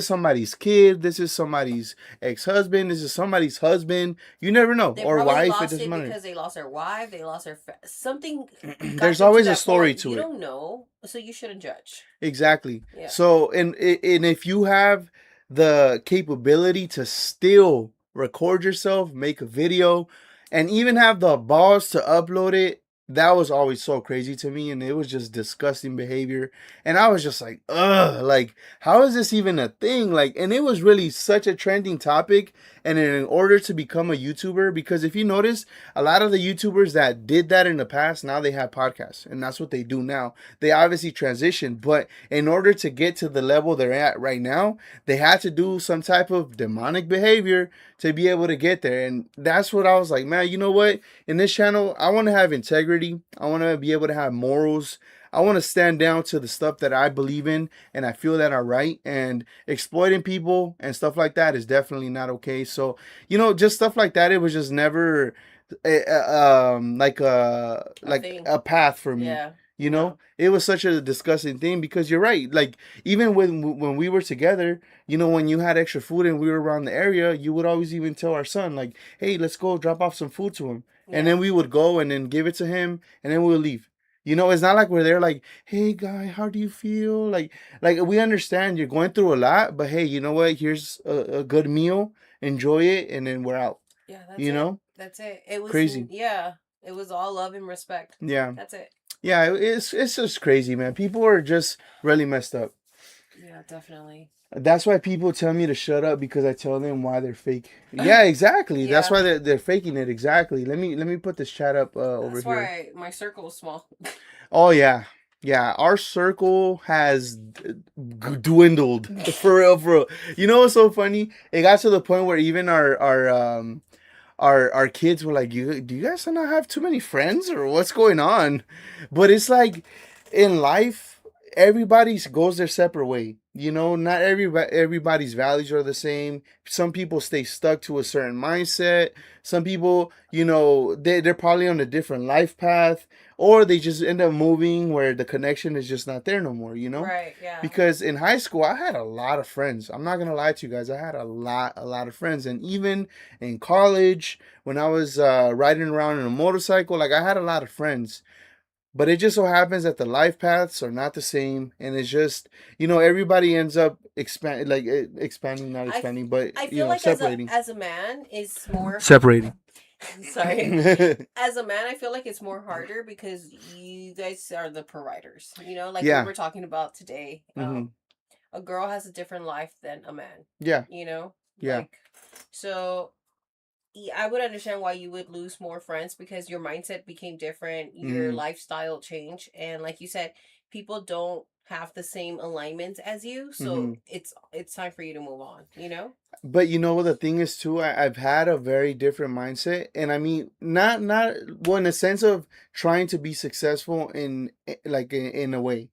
somebody's kid, this is somebody's ex-husband, this is somebody's husband. You never know. Or wife. It doesn't matter, because they lost their wife, they lost their something. There's always a story to it. You don't know, so you shouldn't judge. Exactly. Yeah. So, and if you have the capability to still record yourself, make a video, and even have the balls to upload it, that was always so crazy to me, and it was just disgusting behavior. And I was just like, ugh, like, how is this even a thing? Like, and it was really such a trending topic. And in order to become a YouTuber, because if you notice, a lot of the YouTubers that did that in the past, now they have podcasts, and that's what they do now. They obviously transitioned, but in order to get to the level they're at right now, they had to do some type of demonic behavior to be able to get there. And that's what I was like, man, you know what? In this channel, I want to have integrity. I want to be able to have morals. I want to stand down to the stuff that I believe in and I feel that are right, and exploiting people and stuff like that is definitely not okay. So, just stuff like that, it was just never like a path for me. Yeah. It was such a disgusting thing, because you're right. Like, even when we were together, when you had extra food and we were around the area, you would always even tell our son, like, hey, let's go drop off some food to him. Yeah. And then we would go and then give it to him, and then we'll leave. It's not like we're there like, hey, guy, how do you feel? Like we understand you're going through a lot, but hey, you know what? Here's a good meal. Enjoy it, and then we're out. Yeah, that's it. That's it. It was crazy. Yeah, it was all love and respect. Yeah. That's it. Yeah, it's just crazy, man. People are just really messed up. Yeah, definitely. That's why people tell me to shut up, because I tell them why they're fake. Yeah, exactly. Yeah. That's why they're faking it. Exactly. Let me put this chat up over here. That's why my circle is small. Oh yeah. Yeah, our circle has dwindled for real, for real. You know what's so funny? It got to the point where even our kids were like, do you guys not have too many friends, or what's going on? But it's like, in life, everybody goes their separate way. You know, not everybody's values are the same. Some people stay stuck to a certain mindset. Some people, you know, they're probably on a different life path, or they just end up moving where the connection is just not there no more, you know? Right, yeah. Because in high school, I had a lot of friends. I'm not gonna lie to you guys. I had a lot of friends, and even in college, when I was riding around in a motorcycle, like I had a lot of friends. But it just so happens that the life paths are not the same, and it's just, you know, everybody ends up expanding, not expanding, but I you feel know, like separating. as a man is more Separating. sorry. As a man, I feel like it's more harder because you guys are the providers. You know, like we Yeah. were talking about today. Mm-hmm. A girl has a different life than a man. Yeah. You know, Yeah. like so. I would understand why you would lose more friends because your mindset became different, your Mm-hmm. lifestyle changed, and like you said, people don't have the same alignments as you, Mm-hmm. so it's time for you to move on. You know? But you know what the thing is too, I've had a very different mindset, and I mean, not well, in the sense of trying to be successful in like in a way,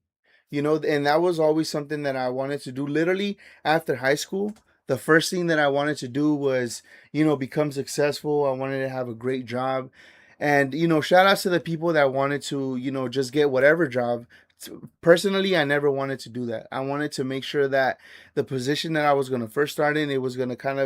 you know, and that was always something that I wanted to do. Literally after high school, the first thing that I wanted to do was, you know, become successful. I wanted to have a great job, and you know, shout outs to the people that wanted to, you know, just get whatever job. Personally, I never wanted to do that. I wanted to make sure that the position that I was going to first start in, it was going to kind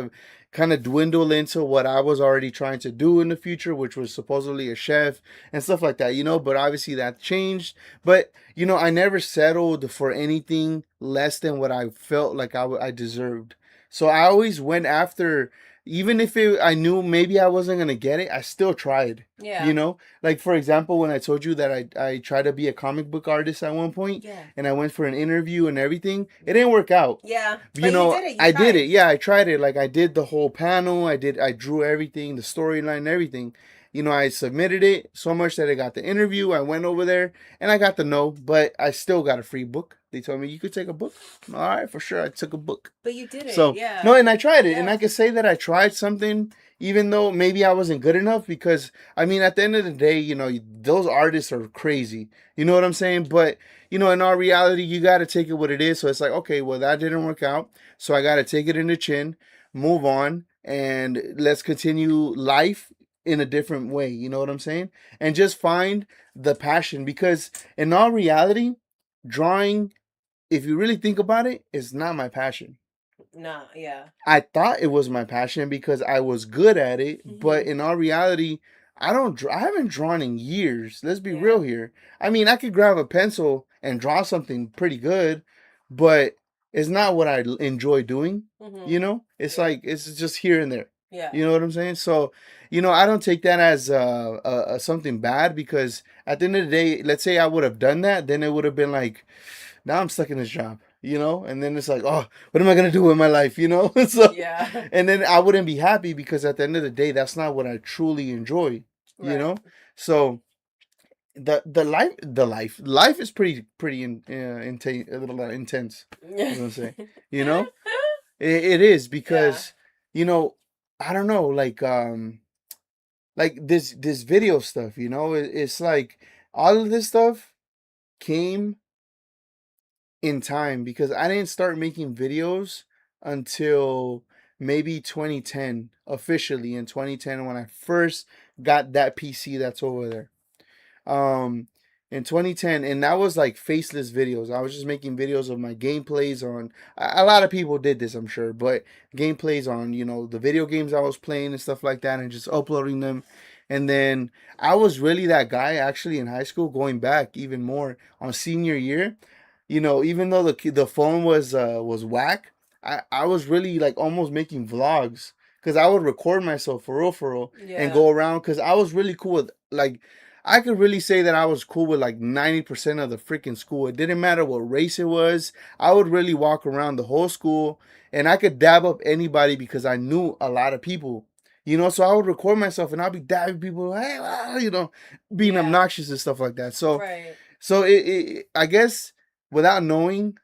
of dwindle into what I was already trying to do in the future, which was supposedly a chef and stuff like that, you know. But obviously that changed. But you know, I never settled for anything less than what I felt like I deserved. So I always went after, even if I knew maybe I wasn't gonna get it, I still tried. You Yeah. know, like for example, when I told you that I tried to be a comic book artist at one point, Yeah. and I went for an interview and everything, it didn't work out. Yeah. You But you know, did it. You I did tried. it. Yeah, I tried it. Like I did the whole panel. I drew everything, the storyline, everything. You know, I submitted it so much that I got the interview. I went over there and I got the no, but I still got a free book. They told me you could take a book. All right, for sure. I took a book. But you did it. So Yeah. no, and I tried it, and Yeah. I could say that I tried something, even though maybe I wasn't good enough. Because I mean, at the end of the day, you know, those artists are crazy. You know what I'm saying? But you know, in our reality, you got to take it what it is. So it's like, okay, well, that didn't work out, so I got to take it in the chin, move on, and let's continue life in a different way. You know what I'm saying? And just find the passion, because in our reality, drawing, if you really think about it, is not my passion. Nah. Yeah. I thought it was my passion because I was good at it, but Mm-hmm. in all reality, I don't. I haven't drawn in years. Let's be Yeah. real here. I mean, I could grab a pencil and draw something pretty good, but it's not what I enjoy doing. Mm-hmm. You know, it's Yeah. like it's just here and there. Yeah. You know what I'm saying? So, you know, I don't take that as something bad, because at the end of the day, let's say I would have done that, then it would have been like, now I'm stuck in this job, you know? And then it's like, oh, what am I gonna do with my life, you know? So, Yeah. and then I wouldn't be happy, because at the end of the day, that's not what I truly enjoy, you Right. know? So the life is pretty intense. I was gonna say, you know, it is, Yeah. because, you know, I don't know, like this video stuff, you know, it's like all of this stuff came in time, because I didn't start making videos until maybe 2010, officially in 2010, when I first got that PC that's over there. Um in 2010, and that was like faceless videos. I was just making videos of my gameplays on, a lot of people did this, I'm sure, but gameplays on, you know, the video games I was playing and stuff like that, and just uploading them. And then I was really that guy actually in high school, going back even more on senior year. You know, even though the phone was whack, I was really like almost making vlogs, because I would record myself for real, and Yeah. go around, because I was really cool with, like, I could really say that I was cool with like 90% of the freaking school. It didn't matter what race it was. I would really walk around the whole school, and I could dab up anybody because I knew a lot of people. You know, so I would record myself and I'd be dabbing people, hey, you know, being Yeah. obnoxious and stuff like that. So, Right. so I guess, without knowing,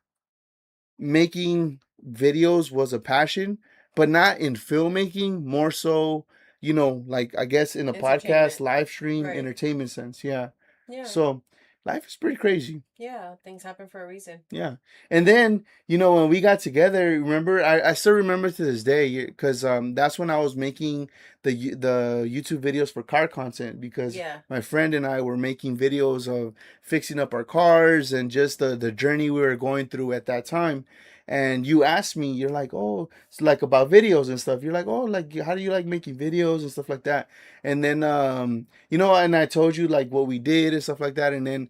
making videos was a passion, but not in filmmaking, more so, like, I guess, in a podcast, Entertainment. live stream, Right. entertainment sense. Yeah. Yeah. So, life is pretty crazy. Yeah, things happen for a reason. Yeah. And then, when we got together, remember, I still remember to this day, because that's when I was making the YouTube videos for car content, because Yeah. my friend and I were making videos of fixing up our cars and just the journey we were going through at that time. And you asked me, you're like, oh, it's like about videos and stuff. You're like, oh, like, how do you like making videos and stuff like that? And then, and I told you like what we did and stuff like that. And then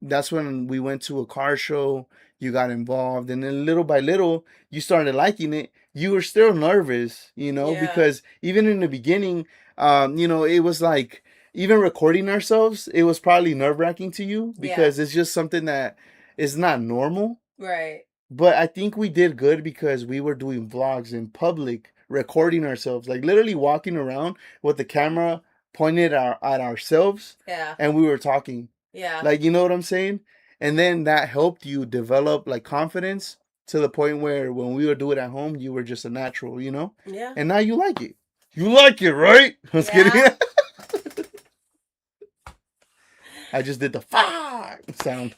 that's when we went to a car show. You got involved, and then little by little you started liking it. You were still nervous, Yeah. because even in the beginning, it was like, even recording ourselves, it was probably nerve-wracking to you, because it's just something that is not normal. Right. But I think we did good, because we were doing vlogs in public, recording ourselves, like literally walking around with the camera pointed at ourselves. Yeah. And we were talking. Yeah. Like, you know what I'm saying? And then that helped you develop like confidence, to the point where when we would do it at home, you were just a natural, Yeah. And now you like it. You like it, right? I was kidding. I just did the fuck sound.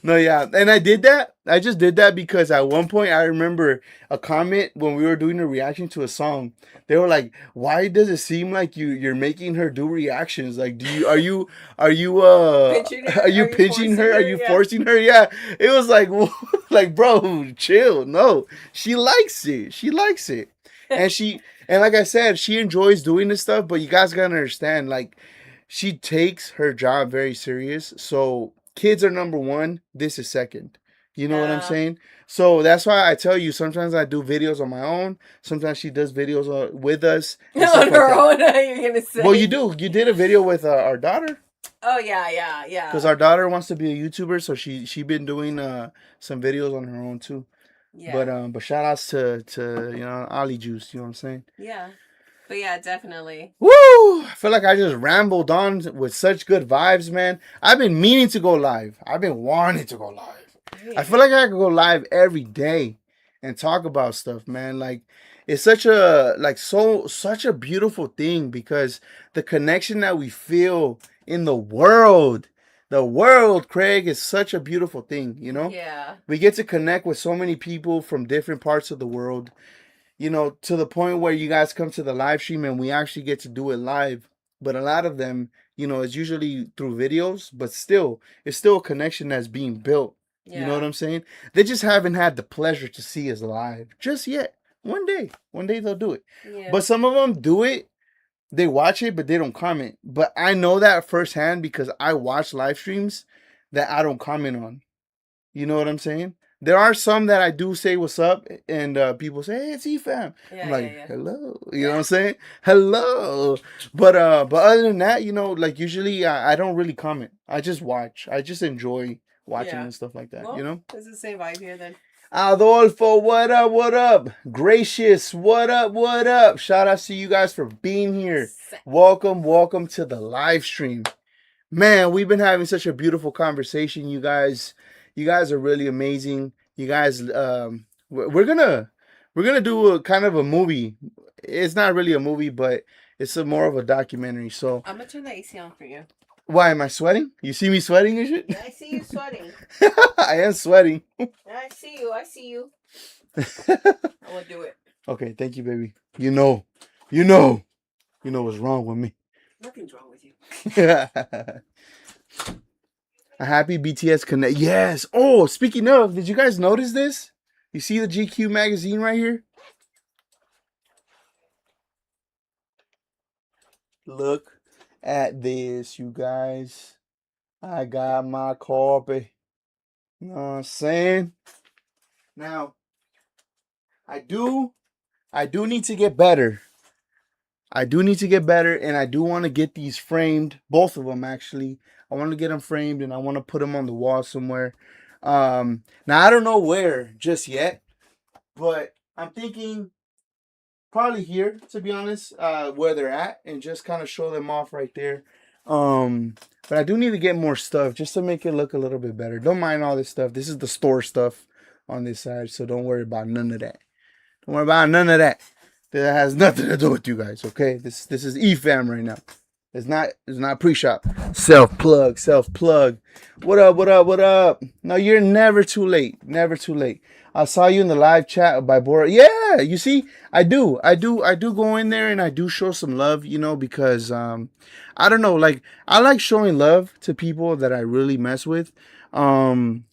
No, yeah. And I did that. I just did that because at one point I remember a comment when we were doing a reaction to a song. They were like, "Why does it seem like you're making her do reactions? Like, are you pinching her? Are you pinching her? Are you forcing her?" Yeah. It was like, like, bro, chill. No. She likes it. She likes it. And like I said, she enjoys doing this stuff, but you guys got to understand, like, she takes her job very serious. So kids are number one. This is second. You know what I'm saying? So that's why I tell you, sometimes I do videos on my own. Sometimes she does videos with us. On her own, you're going to say. Well, you do. You did a video with our daughter. Oh, yeah. Because our daughter wants to be a YouTuber, so she been doing some videos on her own too. Yeah. But shout outs to Ollie Juice. You know what I'm saying? Yeah. But yeah, definitely. Woo! I feel like I just rambled on with such good vibes, man. I've been meaning to go live. I've been wanting to go live. I feel like I could go live every day and talk about stuff, man. Like, it's such a beautiful thing, because the connection that we feel in the world, Craig, is such a beautiful thing, Yeah. We get to connect with so many people from different parts of the world, to the point where you guys come to the live stream and we actually get to do it live. But a lot of them, it's usually through videos, but still, it's still a connection that's being built. Yeah. You know what I'm saying? They just haven't had the pleasure to see us live just yet. One day they'll do it. Yeah. But some of them do it. They watch it, but they don't comment. But I know that firsthand, because I watch live streams that I don't comment on. You know what I'm saying? There are some that I do say what's up, and people say, "Hey, it's eFam." I'm like, "Hello," you know what I'm saying? Hello. But other than that, like, usually I don't really comment. I just watch. I just enjoy watching and stuff like that. Well, it's the same vibe here then. Adolfo, what up? What up? Gracious, what up? What up? Shout out to you guys for being here. Welcome to the live stream. Man, we've been having such a beautiful conversation, you guys. You guys are really amazing. You guys, we're gonna do a kind of a movie. It's not really a movie, but it's more of a documentary. So I'm gonna turn the AC on for you. Why am I sweating? You see me sweating and shit? Yeah, I see you sweating. I am sweating. I see you. I will do it. Okay, thank you, baby. You know what's wrong with me. Nothing's wrong with you. A happy BTS connect. Yes. Oh, speaking of, did you guys notice this? You see the GQ magazine right here? Look at this, you guys. I got my copy. You know what I'm saying? Now, I do need to get better. And I do want to get these framed, both of them actually. I want to get them framed, and I want to put them on the wall somewhere. Now I don't know where just yet, but I'm thinking probably here, to be honest, where they're at, and just kind of show them off right there. But I do need to get more stuff just to make it look a little bit better. Don't mind all this stuff. This is the store stuff on this side, so don't worry about none of that. Don't worry about none of that. That has nothing to do with you guys, okay? This is eFam right now. It's not pre-shop. Self plug. What up? What up? What up? No, you're never too late. Never too late. I saw you in the live chat by Bora. Yeah, you see, I do go in there and I do show some love, because I don't know, like I like showing love to people that I really mess with. Um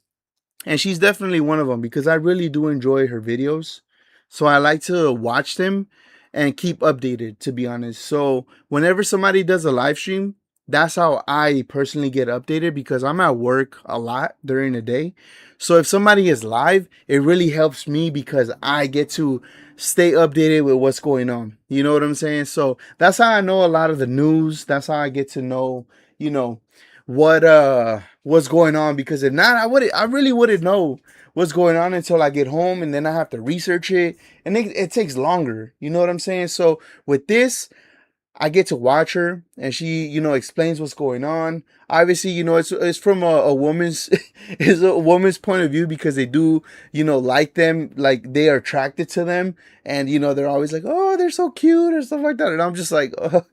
and she's definitely one of them because I really do enjoy her videos. So I like to watch them and keep updated, to be honest. So whenever somebody does a live stream, that's how I personally get updated because I'm at work a lot during the day. So if somebody is live, it really helps me because I get to stay updated with what's going on. You know what I'm saying? So that's how I know a lot of the news. That's how I get to know, you know, what's going on, because if not, I really wouldn't know what's going on until I get home, and then I have to research it, and it takes longer. You know what I'm saying? So with this, I get to watch her, and she, explains what's going on. Obviously, it's from a woman's is a woman's point of view, because they do, like them, like they are attracted to them, and they're always like, oh, they're so cute or stuff like that, and I'm just like, oh,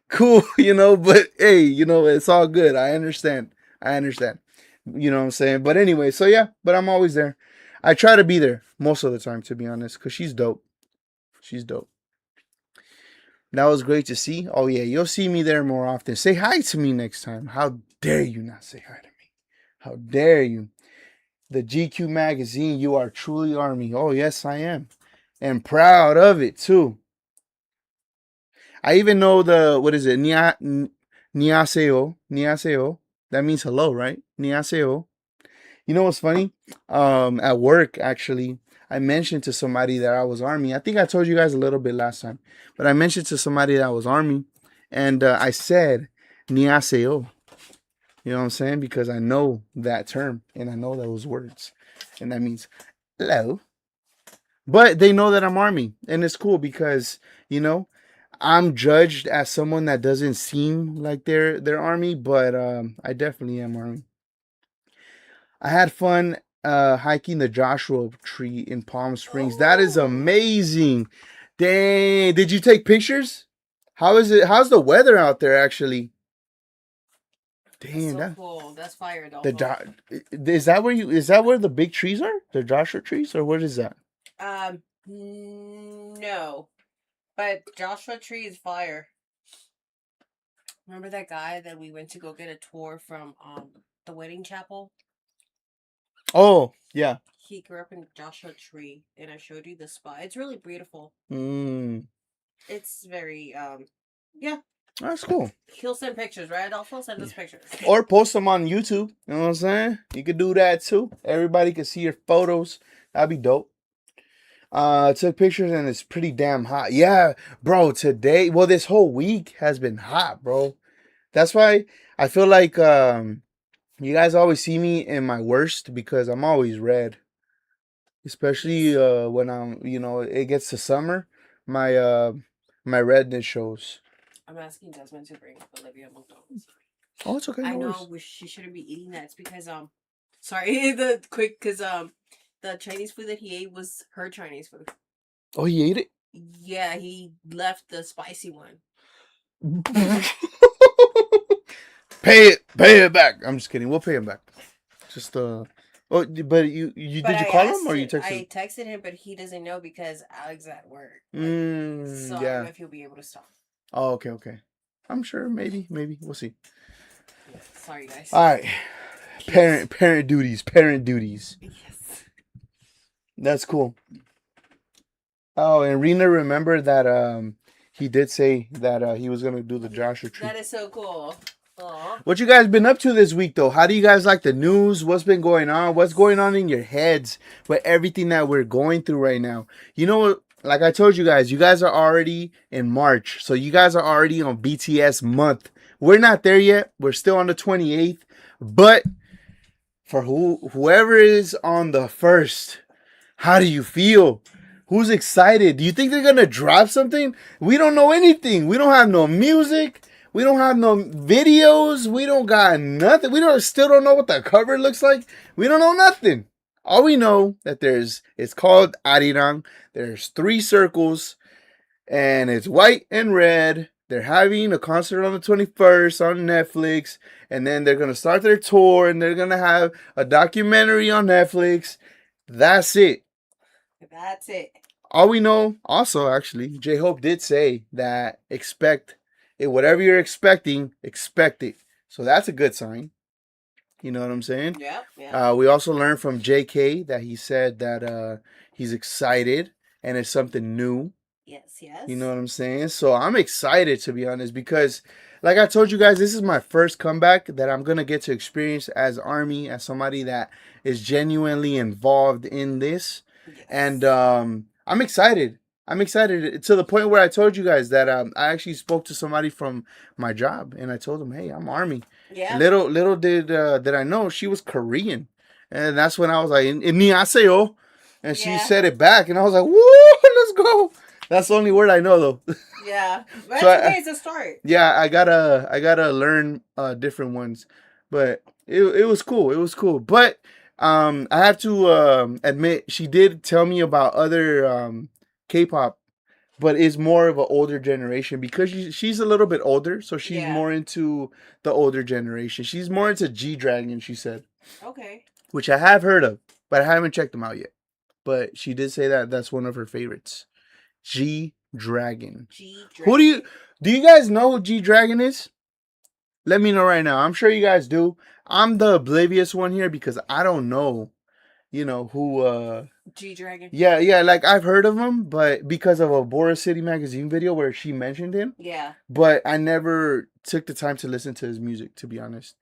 cool, but hey, it's all good. I understand. I understand. You know what I'm saying? But anyway, so yeah, but I'm always there. I try to be there most of the time, to be honest, because she's dope. She's dope. That was great to see. Oh, yeah, you'll see me there more often. Say hi to me next time. How dare you not say hi to me? How dare you? The GQ magazine, you are truly Army. Oh, yes, I am. And proud of it, too. I even know what is it? Niaseo. Niaseo. That means hello, right? Niaseo. You know what's funny? At work, actually, I mentioned to somebody that I was Army. I think I told you guys a little bit last time, but I mentioned to somebody that I was Army, and I said "niaseo." You know what I'm saying? Because I know that term and I know those words, and that means hello. But they know that I'm Army, and it's cool because I'm judged as someone that doesn't seem like they're Army, but I definitely am Army. I had fun hiking the Joshua tree in Palm Springs. That is amazing. Dang. Did you take pictures? How is it? How's the weather out there actually? Damn, That's so cool. That's fire, is that where the big trees are? The Joshua trees, or what is that? No. But Joshua Tree is fire. Remember that guy that we went to go get a tour from the wedding chapel? Oh, yeah. He grew up in Joshua Tree, and I showed you the spot. It's really beautiful. It's very yeah. That's cool. He'll send pictures, right? Also send us pictures. Or post them on YouTube. You know what I'm saying? You could do that too. Everybody can see your photos. That'd be dope. Took pictures and it's pretty damn hot. Yeah, bro, today, well, this whole week has been hot, bro. That's why I feel like you guys always see me in my worst because I'm always red. Especially when it gets to summer, my my redness shows. I'm asking Desmond to bring Olivia McDonald's. Oh, it's okay. I No know worries. wish she shouldn't be eating that. It's because sorry, the quick because the Chinese food that he ate was her Chinese food. Oh, he ate it? Yeah, he left the spicy one. Pay it back. I'm just kidding. We'll pay him back. Just oh, but did you call him or you texted him? I texted him, but he doesn't know because Alex at work. So I don't know if he'll be able to stop. Oh, okay. I'm sure. Maybe. We'll see. Yeah, sorry, guys. All right. Parent duties. Yes. That's cool. Oh, and Rena remembered that he did say that he was gonna do the Joshua tree. That is so cool. Aww. What you guys been up to this week though? How do you guys like the news? What's been going on? What's going on in your heads with everything that we're going through right now? You know what? Like I told you guys are already in March. So you guys are already on BTS month. We're not there yet. We're still on the 28th. But for whoever is on the 1st, how do you feel? Who's excited? Do you think they're gonna drop something? We don't know anything. We don't have no music. We don't have no videos. We don't got nothing. Still don't know what the cover looks like. We don't know nothing. All we know that it's called Arirang. There's 3 circles, and it's white and red, They're having a concert on the 21st on Netflix, and then they're going to start their tour, and they're going to have a documentary on Netflix. That's it. That's it. All we know, also, actually, J Hope did say that expect it, whatever you're expecting, expect it. So that's a good sign. You know what I'm saying? Yeah, yeah. We also learned from JK that he said that he's excited and it's something new. Yes, yes. You know what I'm saying? So I'm excited, to be honest, because like I told you guys, this is my first comeback that I'm gonna get to experience as Army, as somebody that is genuinely involved in this. Yes. And I'm excited. I'm excited to the point where I told you guys that I actually spoke to somebody from my job, and I told them, "Hey, I'm Army." Yeah. Little did I know she was Korean, and that's when I was like, "안녕하세요," and she said it back, and I was like, "Woo, let's go!" That's the only word I know, though. Yeah, but So okay, it's a start. Yeah, I gotta learn different ones, but it was cool. It was cool, but I have to admit she did tell me about other K-pop, but it's more of an older generation because she's a little bit older, so she's more into the older generation. She's more into G Dragon, she said. Okay. Which I have heard of, but I haven't checked them out yet. But she did say that that's one of her favorites. G Dragon. Who do you guys know who G Dragon is? Let me know right now. I'm sure you guys do. I'm the oblivious one here because I don't know, who G Dragon. Yeah, like I've heard of him, but because of a Boris City magazine video where she mentioned him. Yeah. But I never took the time to listen to his music, to be honest.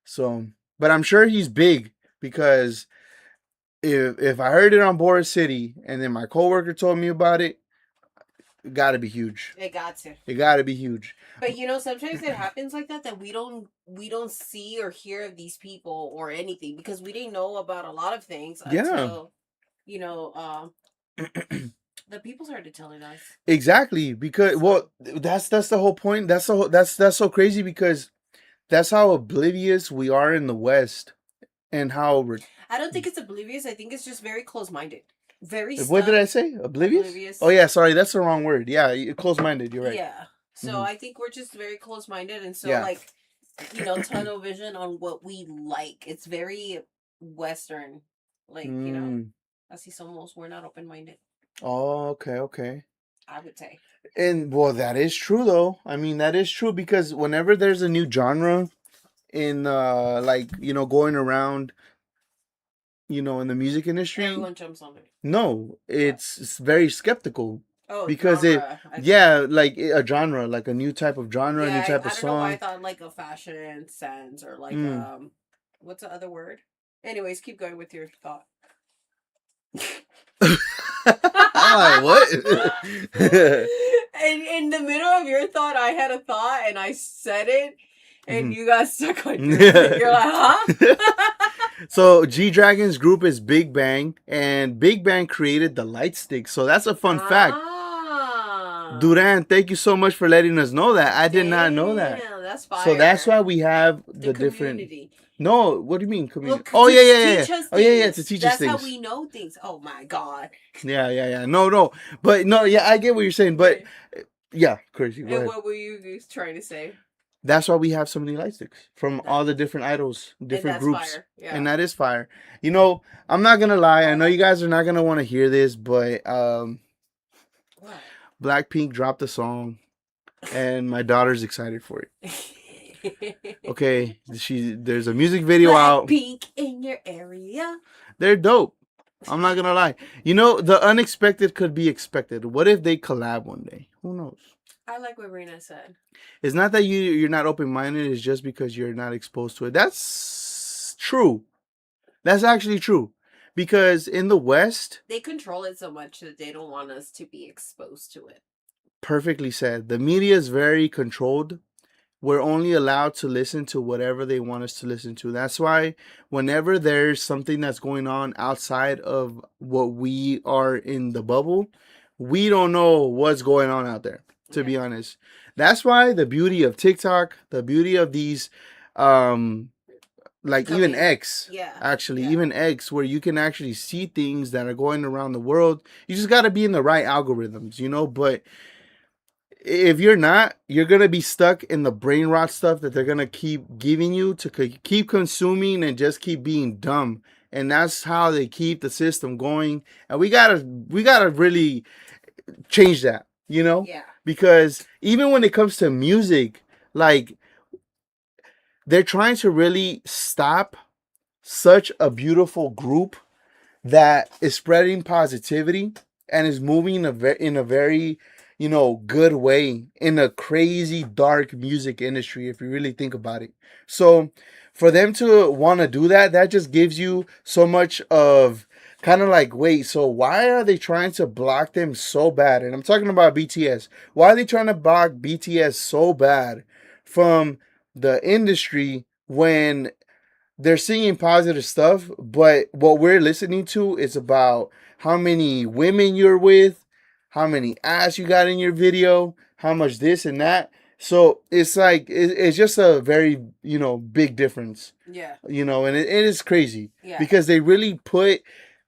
So, but I'm sure he's big because if I heard it on Boris City and then my coworker told me about it, it gotta be huge. It got to. It gotta be huge. But sometimes it happens like that we don't see or hear of these people or anything because we didn't know about a lot of things until the people started telling us. Exactly, because that's the whole point. That's so crazy because that's how oblivious we are in the West, and how I don't think it's oblivious. I think it's just very close-minded. Very. What did I say? Oblivious? Oh yeah, sorry, that's the wrong word. Yeah, close-minded. You're right. Yeah. So I think we're just very close-minded, and so tunnel vision on what we like. It's very Western, así somos. We're not open-minded. Oh, okay. I would say. And well, that is true though. I mean, that is true because whenever there's a new genre in going around, in the music industry, everyone jumps on it. No, it's very skeptical. Oh, because genre, like a genre, like a new type of genre, a new type of song. I don't know why I thought like a fashion sense or like what's the other word? Anyways, keep going with your thought. I'm like, what? And in the middle of your thought, I had a thought and I said it, and you got stuck on your You're like, huh? So G Dragon's group is Big Bang, and Big Bang created the light stick. So that's a fun fact. Duran, thank you so much for letting us know that. I did not know that. That's fire. So that's why we have the different. No, what do you mean community? Look, oh yeah. Oh yeah, to teach us things. That's how we know things. Oh my god. Yeah. No, but no, yeah, I get what you're saying, but yeah, crazy. And what were you trying to say? That's why we have so many light sticks from all the different idols, different groups. Fire. Yeah. And that is fire. I'm not gonna lie. I know you guys are not gonna want to hear this, but what? Blackpink dropped a song, and my daughter's excited for it. Okay, there's a music video out. Blackpink in your area. They're dope. I'm not gonna lie. The unexpected could be expected. What if they collab one day? Who knows? I like what Rena said. It's not that you're not open-minded. It's just because you're not exposed to it. That's true. That's actually true. Because in the West, they control it so much that they don't want us to be exposed to it. Perfectly said. The media is very controlled. We're only allowed to listen to whatever they want us to listen to. That's why whenever there's something that's going on outside of what we are in the bubble, we don't know what's going on out there, to be honest. That's why the beauty of TikTok, the beauty of these even X, even X, where you can actually see things that are going around the world. You just got to be in the right algorithms, but if you're not, you're gonna be stuck in the brain rot stuff that they're gonna keep giving you to keep consuming and just keep being dumb. And that's how they keep the system going. And we gotta really change that, you know? Yeah. Because even when it comes to music, like they're trying to really stop such a beautiful group that is spreading positivity and is moving in a very, good way in a crazy dark music industry if you really think about it. So for them to want to do that, that just gives you so much of kind of like, wait, so why are they trying to block them so bad? And I'm talking about BTS. Why are they trying to block BTS so bad from the industry when they're singing positive stuff, but what we're listening to is about how many women you're with, how many ass you got in your video, how much this and that. So it's like it's just a very big difference. Yeah. And it is crazy. Yeah. Because they really put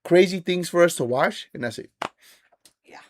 crazy things for us to watch, and that's it. Yeah.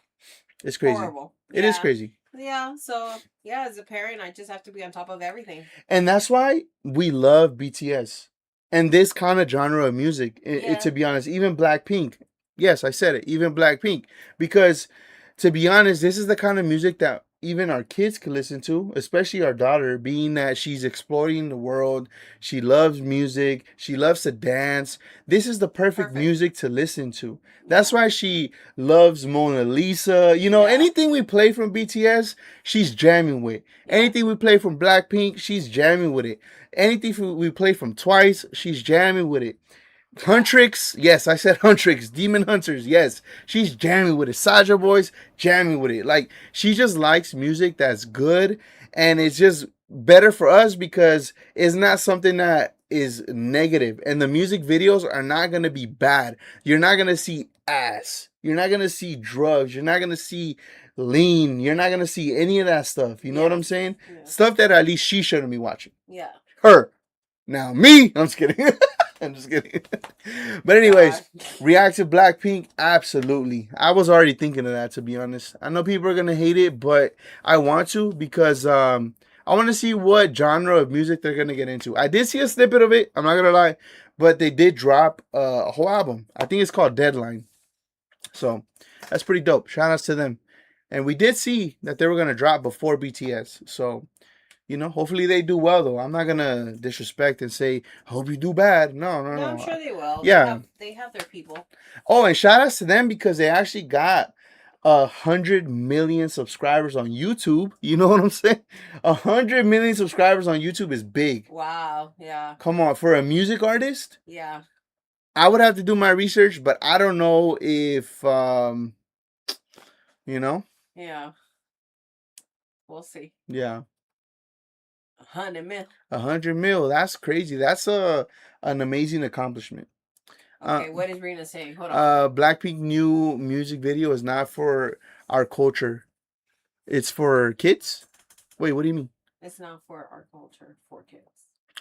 It's crazy. Horrible. It is crazy. Yeah. So yeah, as a parent, I just have to be on top of everything. And that's why we love BTS and this kind of genre of music. To be honest, even Blackpink. Yes, I said it. Even Blackpink, because to be honest, this is the kind of music that even our kids can listen to, especially our daughter, being that she's exploring the world. She loves music. She loves to dance. This is the perfect music to listen to. That's why she loves Mona Lisa. Anything we play from BTS, she's jamming with. Anything we play from Blackpink, she's jamming with it. Anything we play from Twice, she's jamming with it. Huntrix, yes, I said Huntrix. Demon Hunters, yes, she's jamming with it. Saja Boys, jamming with it. Like, she just likes music that's good, and it's just better for us because it's not something that is negative, and the music videos are not gonna be bad. You're not gonna see ass. You're not gonna see drugs. You're not gonna see lean. You're not gonna see any of that stuff. You know what I'm saying? Yeah. Stuff that at least she shouldn't be watching. Yeah. Her. Now me, I'm just kidding. I'm just kidding. But anyways, react to Blackpink? Absolutely. I was already thinking of that, to be honest. I know people are gonna hate it, but I want to because I want to see what genre of music they're gonna get into. I did see a snippet of it. I'm not gonna lie, but they did drop a whole album. I think it's called Deadline. So that's pretty dope. Shout outs to them. And we did see that they were gonna drop before BTS. So hopefully they do well, though. I'm not gonna disrespect and say, I hope you do bad. No. I'm sure they will. Yeah. They have their people. Oh, and shout outs to them because they actually got 100 million subscribers on YouTube. You know what I'm saying? 100 million subscribers on YouTube is big. Wow. Yeah. Come on, for a music artist? Yeah. I would have to do my research, but I don't know if Yeah. We'll see. Yeah. 100 mil. 100 mil. That's crazy. That's an amazing accomplishment. Okay, what is Rena saying? Hold on. Blackpink new music video is not for our culture. It's for kids? Wait, what do you mean? It's not for our culture, for kids.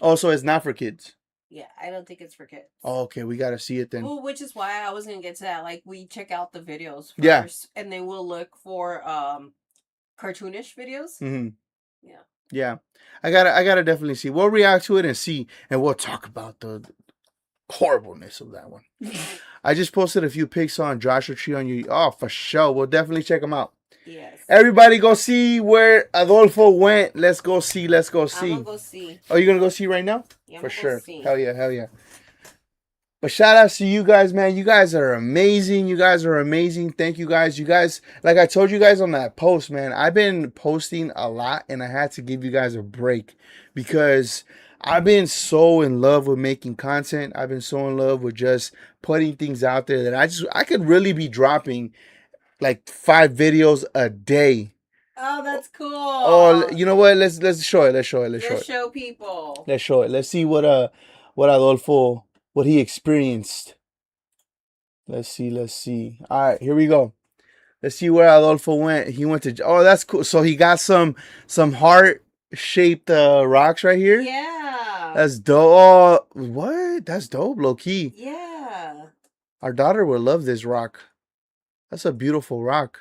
Oh, so it's not for kids? Yeah, I don't think it's for kids. Oh, okay, we gotta see it then. Well, which is why I was gonna get to that. Like, we check out the videos first, yeah, and then we'll look for cartoonish videos. Mm-hmm. Yeah. Yeah, I gotta definitely see. We'll react to it and see, and we'll talk about the horribleness of that one. I just posted a few pics on Joshua Tree on you. Oh, for sure. We'll definitely check them out. Yes. Everybody go see where Adolfo went. Let's go see. I'm gonna go see. Oh, you're gonna go see right now? Yeah, for sure. Hell yeah. But shout outs to you guys, man. You guys are amazing. Thank you guys. You guys, like I told you guys on that post, man, I've been posting a lot and I had to give you guys a break because I've been so in love with making content. I've been so in love with just putting things out there that I could really be dropping like 5 videos a day. Oh, that's cool. Oh, you know what? Let's show it. Let's show people. Let's show it. Let's see what Adolfo, what he experienced. Let's see. All right, here we go. Let's see where Adolfo went. He went to. Oh, that's cool. So he got some heart-shaped rocks right here. Yeah. That's dope. Oh, what? That's dope, low key. Yeah. Our daughter will love this rock. That's a beautiful rock.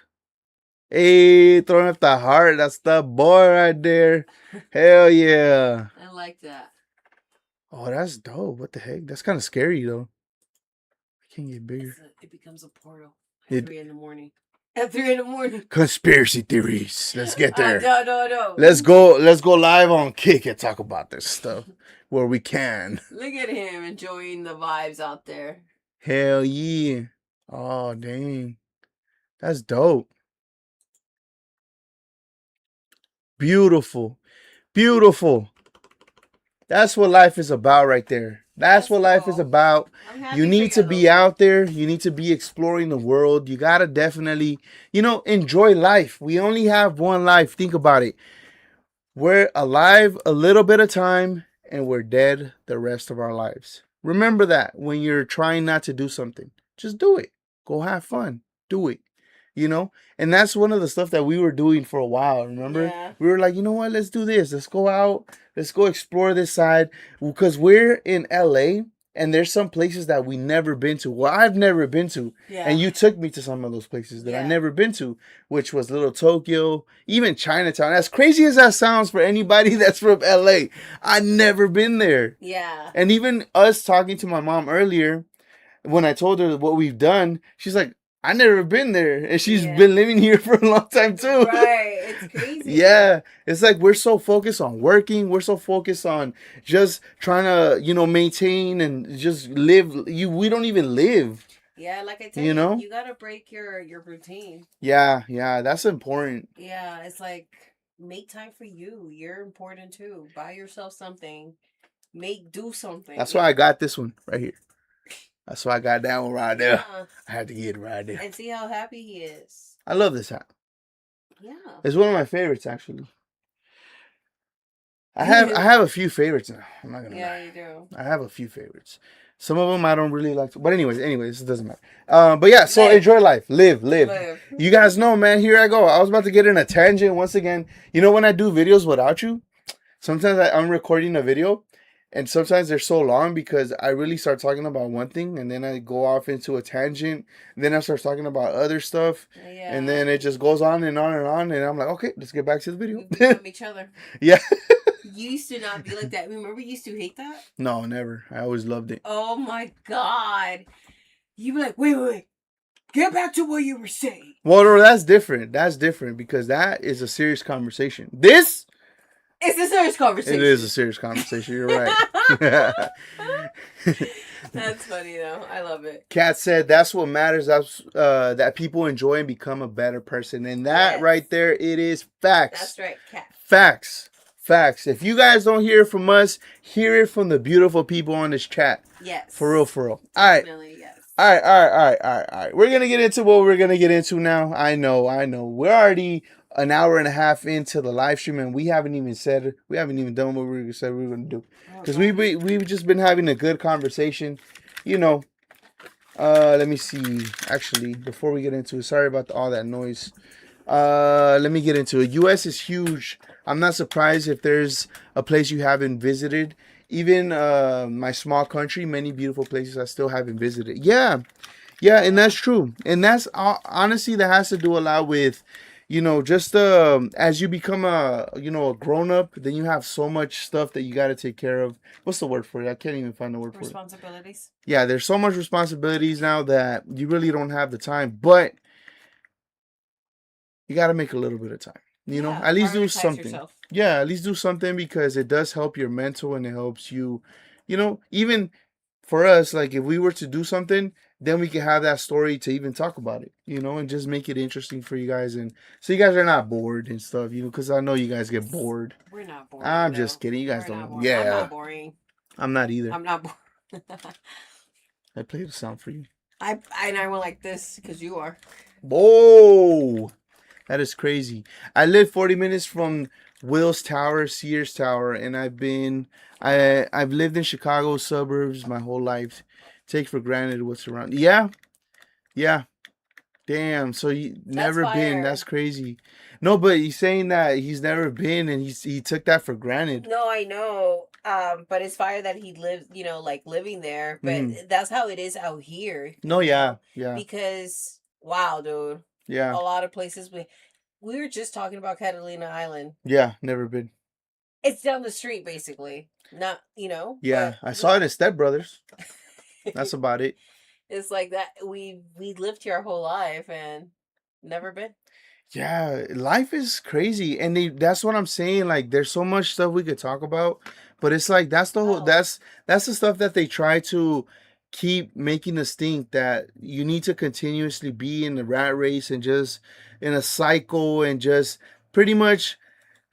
Hey, throwing up the heart. That's the boy right there. Hell yeah. I like that. Oh, that's dope. What the heck? That's kind of scary, though. I can't get bigger. It becomes a portal at 3 in the morning. At 3 in the morning. Conspiracy theories. Let's get there. No. Let's go live on Kick and talk about this stuff where we can. Look at him enjoying the vibes out there. Hell yeah. Oh, dang. That's dope. Beautiful. Beautiful. That's what life is about right there. That's what life is about. You need to be out there. You need to be exploring the world. You got to definitely, enjoy life. We only have one life. Think about it. We're alive a little bit of time and we're dead the rest of our lives. Remember that when you're trying not to do something. Just do it. Go have fun. Do it. And that's one of the stuff that we were doing for a while. Remember? Yeah. We were like, you know what? Let's do this. Let's go out. Let's go explore this side. Because we're in LA and there's some places that we never been to. Well, I've never been to. Yeah. And you took me to some of those places that I never been to, which was Little Tokyo, even Chinatown. As crazy as that sounds for anybody that's from LA, I never been there. Yeah. And even us talking to my mom earlier, when I told her what we've done, she's like, I never been there. And she's been living here for a long time too. Right. It's crazy. Yeah. It's like we're so focused on working. We're so focused on just trying to, maintain and just live. We don't even live. Yeah, like I tell you, you gotta break your routine. Yeah, that's important. Yeah, it's like make time for you. You're important too. Buy yourself something. Do something. That's why I got this one right here. That's why I got that one right there. Yeah. I had to get it right there. And see how happy he is. I love this hat. Yeah. It's one of my favorites, actually. I have a few favorites now. I'm not gonna lie. Yeah, you do. I have a few favorites. Some of them I don't really like. But anyways, it doesn't matter. But yeah, so enjoy life. Live. You guys know, man, here I go. I was about to get in a tangent once again. When I do videos without you, sometimes I'm recording a video. And sometimes they're so long because I really start talking about one thing and then I go off into a tangent. And then I start talking about other stuff. Yeah. And then it just goes on and on and on. And I'm like, okay, let's get back to the video. We become each other. Yeah. You used to not be like that. Remember you used to hate that? No, never. I always loved it. Oh my God. You be like, wait. Get back to what you were saying. Well, no, that's different. That's different because that is a serious conversation. This... It's a serious conversation. It is a serious conversation. You're right. That's funny though. I love it. Kat said that's what matters. That's that people enjoy and become a better person. And that right there, it is facts. That's right, Kat. Facts. If you guys don't hear it from us, hear it from the beautiful people on this chat. Yes. For real. All right. Definitely, yes. All right. We're going to get into what we're going to get into now. I know. We're already an hour and a half into the live stream and we haven't even done what we said we were going to do. Because we've just been having a good conversation. Let me see. Actually, before we get into it, sorry about all that noise. Let me get into it. US is huge. I'm not surprised if there's a place you haven't visited. Even my small country, many beautiful places I still haven't visited. Yeah, and that's true. And that's honestly, that has to do a lot with, just as you become a grown up, then you have so much stuff that you got to take care of. What's the word for it? I can't even find the word for it. Responsibilities. Yeah, there's so much responsibilities now that you really don't have the time, but you got to make a little bit of time. At least do something. Yourself. Yeah, at least do something because it does help your mental and it helps you, even for us, like if we were to do something, then we can have that story to even talk about it, and just make it interesting for you guys. And so you guys are not bored and stuff, because I know you guys get bored. We're not bored. I'm just kidding. You guys don't. Yeah. I'm not boring. I'm not either. I'm not bored. I played a sound for you. I went like this because you are. Whoa. That is crazy. I live 40 minutes from Wills Tower, Sears Tower, and I've lived in Chicago suburbs my whole life. Take for granted what's around. Yeah. Damn. So you never been? That's crazy. No, but he's saying that he's never been, and he took that for granted. No, I know. But it's fire that he lives, like living there. But that's how it is out here. No, yeah. Because wow, dude. Yeah. A lot of places we were just talking about Catalina Island. Yeah, never been. It's down the street, basically. Not, you know. Yeah, but I saw it in Step Brothers. That's about it. It's like that. We lived here our whole life and never been. Yeah, life is crazy, and that's what I'm saying. Like, there's so much stuff we could talk about, but it's like that's the whole Oh. that's the stuff that they try to keep making us think that you need to continuously be in the rat race and just in a cycle and just pretty much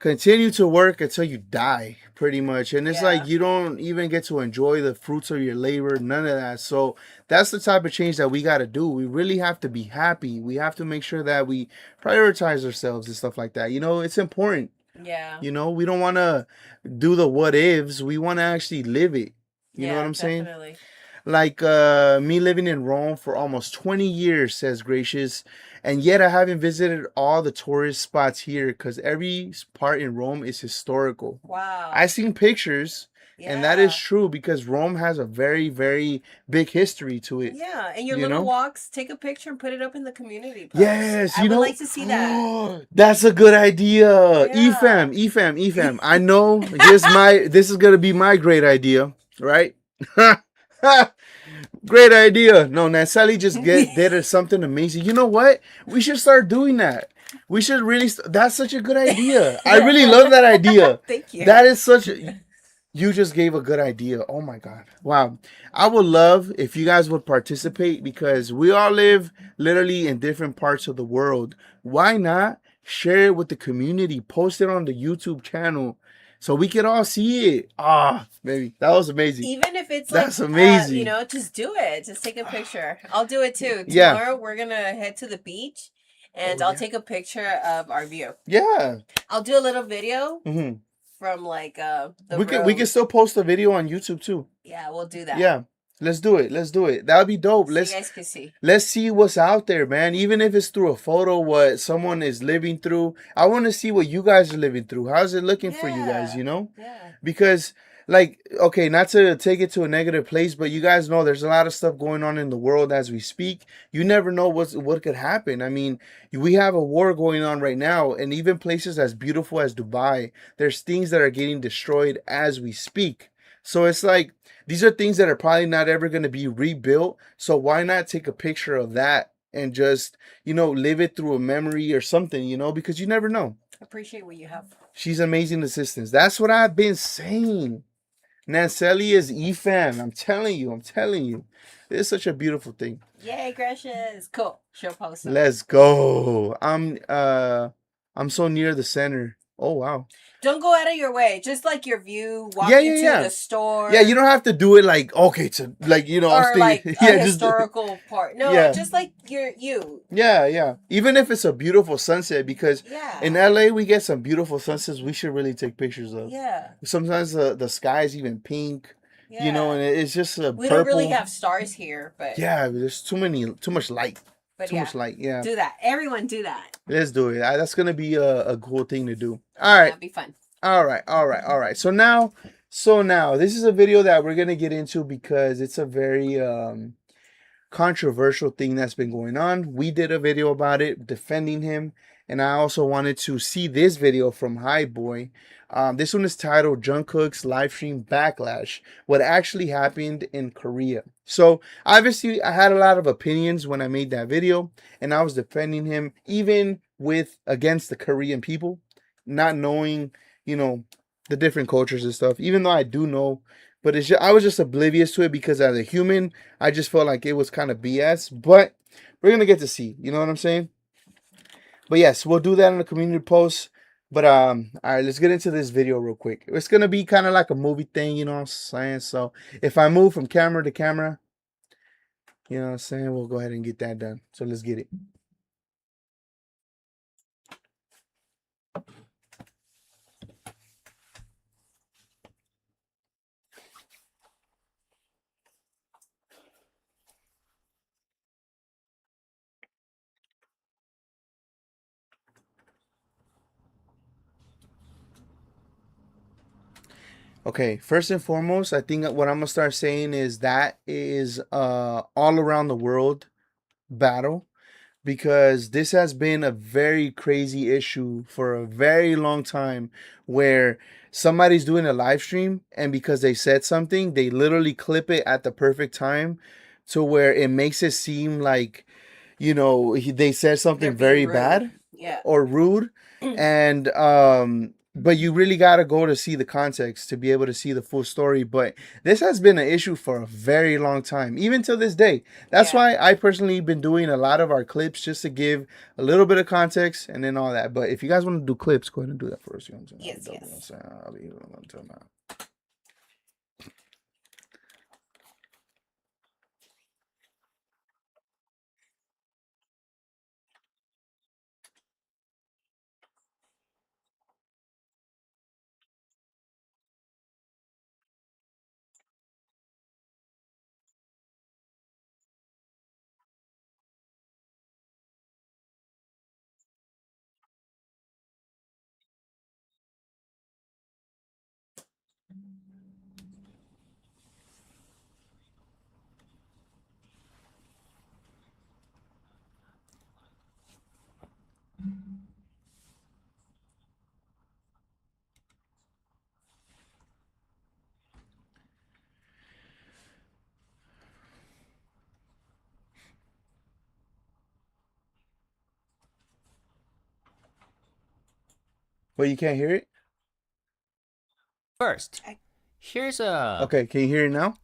continue to work until you die, pretty much. And it's Yeah. like you don't even get to enjoy the fruits of your labor, none of that. So that's the type of change that we got to do. We really have to be happy. We have to make sure that we prioritize ourselves and stuff like that. You know, it's important. Yeah. You know, we don't want to do the what ifs. We want to actually live it. You know what I'm saying? Definitely. Like me living in Rome for almost 20 years, says Gracious, and yet I haven't visited all the tourist spots here because every part in Rome is historical. Wow. I've seen pictures, Yeah. and that is true because Rome has a very, very big history to it. Yeah, and your You little know? walks, take a picture and put it up in the community post. Yes, I you would know, like to see that. that's a good idea. Yeah. eFam. I know this is gonna be my great idea, right? Great idea. No, Nanselly just did something amazing. You know what? We should start doing that. We should really. That's such a good idea. I really love that idea. Thank you. That is such a. You just gave a good idea. Oh my God. Wow. I would love if you guys would participate because we all live literally in different parts of the world. Why not share it with the community? Post it on the YouTube channel so we can all see it. Ah, baby. That was amazing. Even if it's That's like, amazing. you know, just do it. Just take a picture. I'll do it too. Yeah. Tomorrow we're going to head to the beach and I'll take a picture of our view. Yeah. I'll do a little video Mm-hmm. from like the we can still post a video on YouTube too. Yeah, we'll do that. Yeah. Let's do it. Let's do it. That would be dope. So you guys can see. Let's see what's out there, man. Even if it's through a photo, what someone is living through. I want to see what you guys are living through. How's it looking for you guys, you know? Yeah. Because, like, okay, not to take it to a negative place, but you guys know there's a lot of stuff going on in the world as we speak. You never know what could happen. I mean, we have a war going on right now, and even places as beautiful as Dubai, there's things that are getting destroyed as we speak. So it's like, these are things that are probably not ever going to be rebuilt. So why not take a picture of that and just, you know, live it through a memory or something, you know, because you never know. Appreciate what you have. She's amazing assistance. That's what I've been saying. Nanselly is eFam. I'm telling you. It's such a beautiful thing. Yay, Gracious. Cool. She'll post them. Let's go. I'm so near the center. Oh wow. Don't go out of your way. Just like your view, walking to the store. Yeah, you don't have to do it like, okay, to like, you know, or like a historical part. No, just like you. Yeah. Even if it's a beautiful sunset, because in LA we get some beautiful sunsets we should really take pictures of. Yeah. Sometimes the sky is even pink. Yeah. You know, and it's just a we purple. don't really have stars here, but yeah, there's too much light. But too much light. Yeah. Do that. Everyone do that. Let's do it. That's gonna be a cool thing to do. All right. That'd be fun. All right. So now, this is a video that we're gonna get into because it's a very controversial thing that's been going on. We did a video about it, defending him, and I also wanted to see this video from Hi Boy. This one is titled "Jungkook's live stream backlash: What actually happened in Korea." So obviously, I had a lot of opinions when I made that video, and I was defending him even against the Korean people, not knowing, you know, the different cultures and stuff, even though I do know, but I was just oblivious to it because as a human, I just felt like it was kind of BS, but we're going to get to see, you know what I'm saying? But yes, we'll do that in the community post. But, all right, let's get into this video real quick. It's going to be kind of like a movie thing, you know what I'm saying? So if I move from camera to camera, you know what I'm saying, we'll go ahead and get that done. So let's get it. Okay, first and foremost, I think what I'm gonna start saying is that is all around the world battle. because this has been a very crazy issue for a very long time where somebody's doing a live stream and because they said something, they literally clip it at the perfect time to where it makes it seem like, they said They're something being very rude. bad Yeah. or rude, and but you really got to go to see the context to be able to see the full story. But this has been an issue for a very long time, even till this day. That's Yeah. why I personally been doing a lot of our clips just to give a little bit of context and then all that. But if you guys want to do clips, go ahead and do that for us. You know what I'm saying? Yes, I'll be double, you know what I'm yes. saying? I'll be here until now. But you can't hear it? First, here's a Okay, can you hear it now?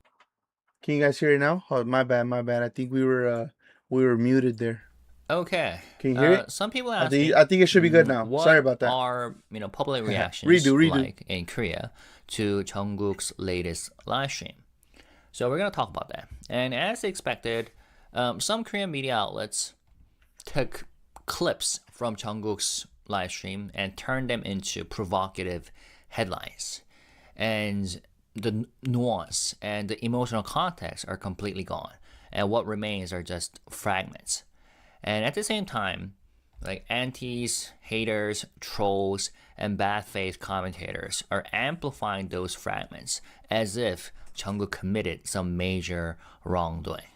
Can you guys hear it now? Oh, my bad, my bad. I think we were muted there. okay. Can you hear it? Some people I ask think me, I think it should be good now. Sorry what about that. are public reactions Redo. like in Korea to Jungkook's latest live stream? So we're gonna talk about that. And as expected, some Korean media outlets took clips from Jungkook's live stream and turned them into provocative headlines. And the nuance and the emotional context are completely gone. And what remains are just fragments. And at the same time, like antis, haters, trolls, and bad faith commentators are amplifying those fragments as if Jungkook committed some major wrongdoing.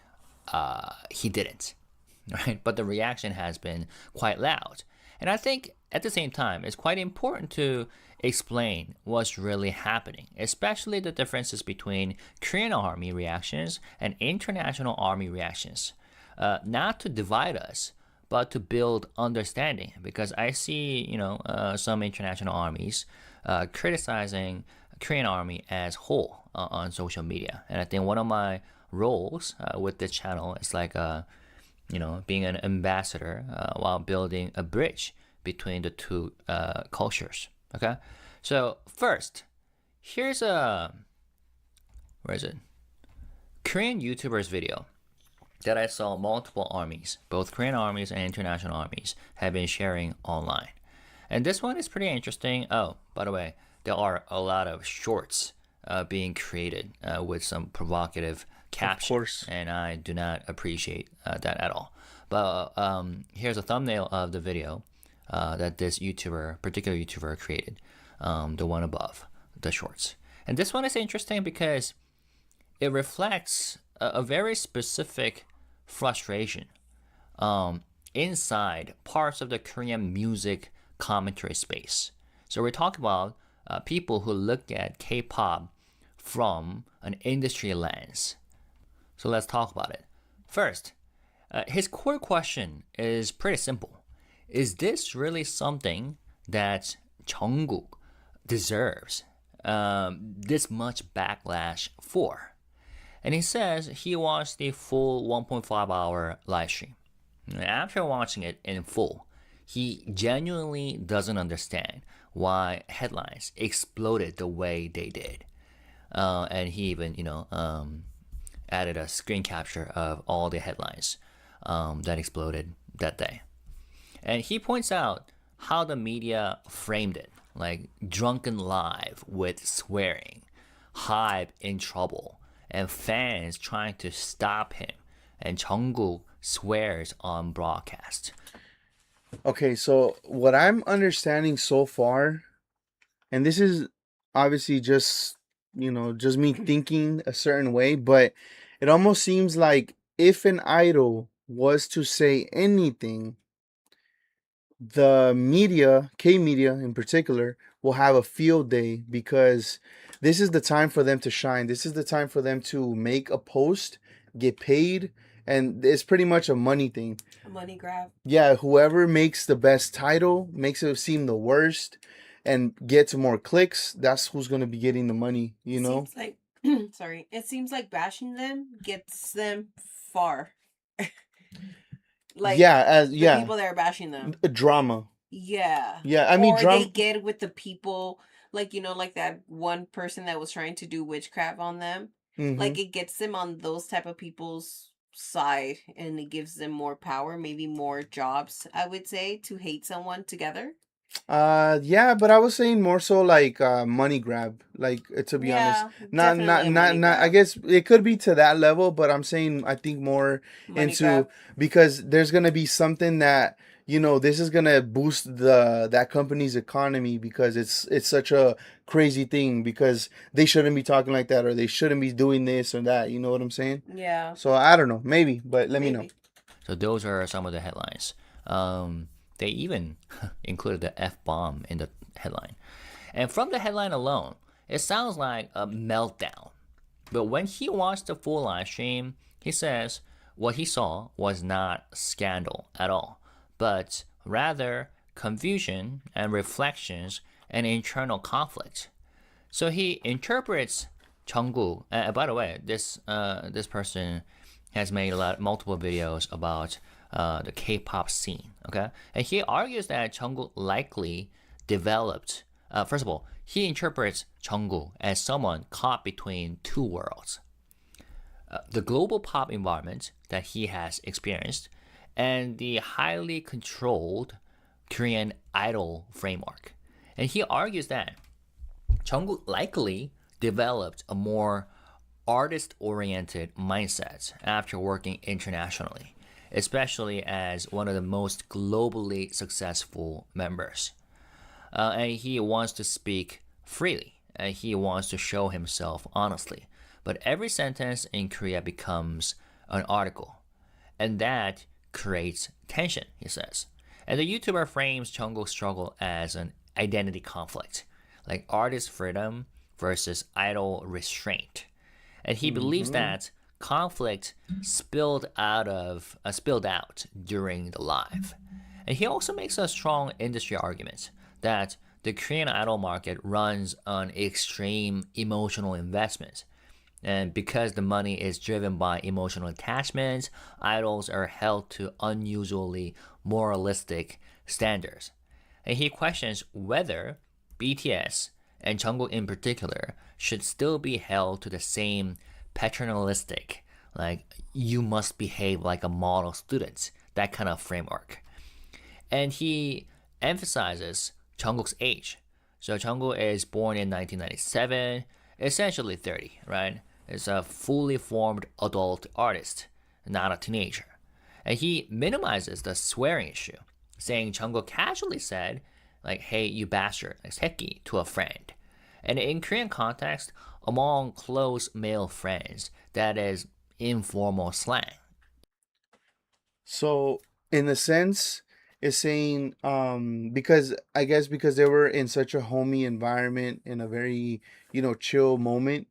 He didn't, right? But the reaction has been quite loud. And I think at the same time, it's quite important to explain what's really happening, especially the differences between Korean army reactions and international army reactions. Not to divide us, but to build understanding. Because I see, some international armies criticizing Korean army as whole on social media, and I think one of my roles with this channel is like being an ambassador while building a bridge between the two cultures. Okay, so first, here's a where is it? Korean YouTuber's video that I saw multiple armies, both Korean armies and international armies, have been sharing online. And this one is pretty interesting. Oh, by the way, there are a lot of shorts being created with some provocative captions. Of course. And I do not appreciate that at all. But here's a thumbnail of the video that this particular YouTuber created, the one above, the shorts. And this one is interesting because it reflects a very specific frustration inside parts of the Korean music commentary space. So we're talking about people who look at K-pop from an industry lens. So let's talk about it. First, his core question is pretty simple. Is this really something that Jungkook deserves this much backlash for? And he says he watched the full 1.5-hour live stream. After watching it in full, he genuinely doesn't understand why headlines exploded the way they did. And he even, added a screen capture of all the headlines that exploded that day. And he points out how the media framed it, like drunken live with swearing, Hype in trouble, and fans trying to stop him, and Jungkook swears on broadcast. Okay, so what I'm understanding so far, and this is obviously just me thinking a certain way, but it almost seems like if an idol was to say anything, the media, K media in particular, will have a field day, because this is the time for them to shine. This is the time for them to make a post, get paid, and it's pretty much a money thing. A money grab. Yeah, whoever makes the best title, makes it seem the worst, and gets more clicks, that's who's going to be getting the money, you know? Seems like sorry. It seems like bashing them gets them far. Like, yeah, the people that are bashing them. Drama. Yeah. Yeah, I mean, or drama. they get with the people, like, like that one person that was trying to do witchcraft on them. Like, it gets them on those type of people's side, and it gives them more power, maybe more jobs, I would say, to hate someone together. Yeah, but I was saying more so like money grab, like to be honest. Not definitely a money I grab. guess it could be to that level, but I'm saying I think more Money into grab. because there's gonna be something that, this is gonna boost that company's economy, because it's such a crazy thing, because they shouldn't be talking like that, or they shouldn't be doing this or that, you know what I'm saying? Yeah. So I don't know, maybe, but let me know. So those are some of the headlines. They even included the F-bomb in the headline. And from the headline alone, it sounds like a meltdown. But when he watched the full live stream, he says what he saw was not scandal at all, but rather confusion and reflections and internal conflict. So he interprets Jungkook. By the way, this person has made multiple videos about the K-pop scene. Okay, and he argues that Jungkook likely developed. First of all, he interprets Jungkook as someone caught between two worlds: the global pop environment that he has experienced, and the highly controlled Korean idol framework. And he argues that Jungkook likely developed a more artist-oriented mindset after working internationally, especially as one of the most globally successful members. And he wants to speak freely, and he wants to show himself honestly. But every sentence in Korea becomes an article, and that creates tension, he says. And the YouTuber frames Jungkook's struggle as an identity conflict, like artist freedom versus idol restraint. And he believes that conflict spilled out during the live. And he also makes a strong industry argument that the Korean idol market runs on extreme emotional investment. And because the money is driven by emotional attachment, idols are held to unusually moralistic standards. And he questions whether BTS and Jungkook in particular should still be held to the same paternalistic, like you must behave like a model student, that kind of framework. And he emphasizes Jungkook's age. So Jungkook is born in 1997, essentially 30, right? Is a fully formed adult artist, not a teenager. And he minimizes the swearing issue, saying Jungkook casually said, like, hey, you bastard, like, 새끼, to a friend. And in Korean context, among close male friends, that is informal slang. So, in a sense, it's saying because I guess because they were in such a homey environment, in a very, chill moment.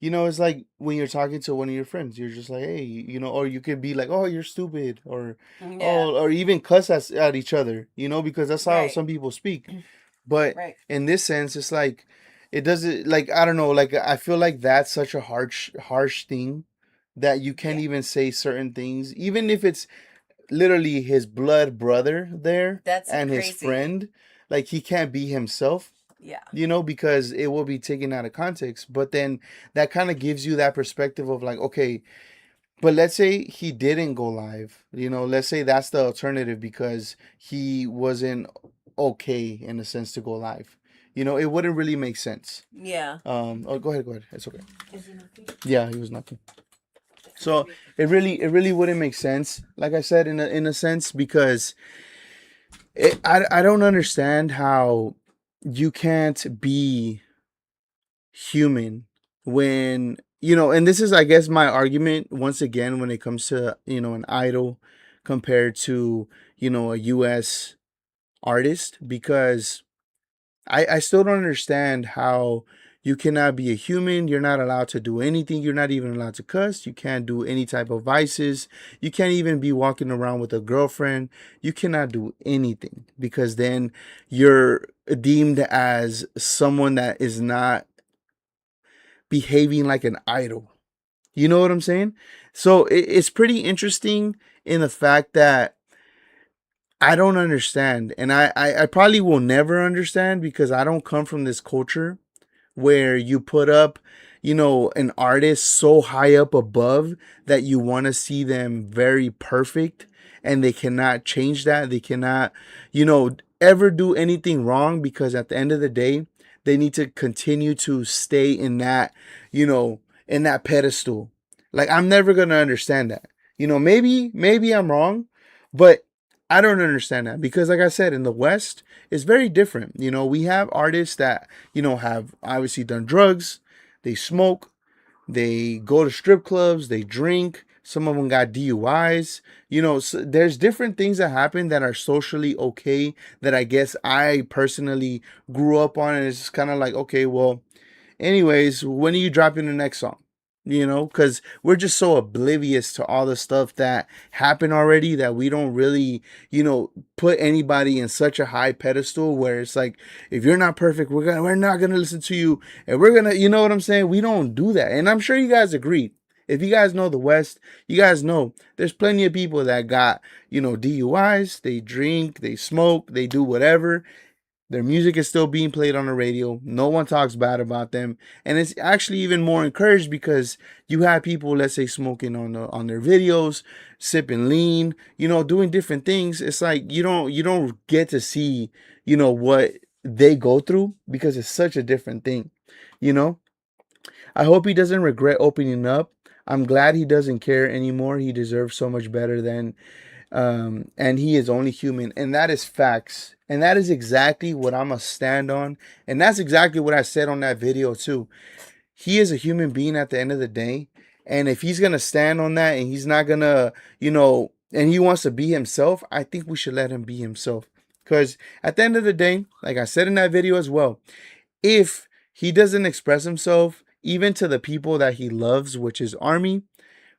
It's like when you're talking to one of your friends, you're just like, hey, or you could be like, oh, you're stupid, or Yeah. or even cuss at each other, because that's how Right. some people speak. But Right. in this sense, it's like it doesn't, like, I don't know, like I feel like that's such a harsh thing that you can't Yeah. even say certain things, even if it's literally his blood brother there That's and his crazy. friend. Like, he can't be himself, Yeah. because it will be taken out of context. But then that kind of gives you that perspective of like, okay, but let's say he didn't go live, let's say that's the alternative, because he wasn't okay in a sense to go live. It wouldn't really make sense. Yeah. Oh, go ahead, it's okay. Is he knocking? Yeah, he was knocking. So it really wouldn't make sense, like I said, in a sense, because I don't understand how you can't be human when, and this is, I guess, my argument once again when it comes to, an idol, compared to, a US artist, because I still don't understand how you cannot be a human. You're not allowed to do anything. You're not even allowed to cuss. You can't do any type of vices. You can't even be walking around with a girlfriend. You cannot do anything, because then you're deemed as someone that is not behaving like an idol. You know what I'm saying? So it's pretty interesting in the fact that I don't understand. And I probably will never understand, because I don't come from this culture where you put up, an artist so high up above that you want to see them very perfect, and they cannot change that. They cannot, ever do anything wrong, because at the end of the day, they need to continue to stay in that, in that pedestal. Like, I'm never going to understand that. Maybe I'm wrong, but I don't understand that, because like I said, in the West, it's very different. We have artists that, have obviously done drugs, they smoke, they go to strip clubs, they drink. Some of them got DUIs. So there's different things that happen that are socially okay, that I guess I personally grew up on. And it's kind of like, okay, well, anyways, when are you dropping the next song? Because we're just so oblivious to all the stuff that happened already, that we don't really, put anybody in such a high pedestal where it's like, if you're not perfect, we're not gonna listen to you, and we're gonna, you know what I'm saying? We don't do that, and I'm sure you guys agree. If you guys know the West, you guys know there's plenty of people that got, DUIs, they drink, they smoke, they do whatever. Their music is still being played on the radio. No one talks bad about them, and it's actually even more encouraged, because you have people, let's say, smoking on their videos, sipping lean, doing different things. It's like you don't get to see, what they go through, because it's such a different thing. You know, I hope he doesn't regret opening up. I'm glad he doesn't care anymore. He deserves so much better than and he is only human, and that is facts, and that is exactly what I'm gonna stand on, and that's exactly what I said on that video too. He is a human being at the end of the day, and if he's gonna stand on that, and he's not gonna, and he wants to be himself, I think we should let him be himself, because at the end of the day, like I said in that video as well, if he doesn't express himself even to the people that he loves, which is Army,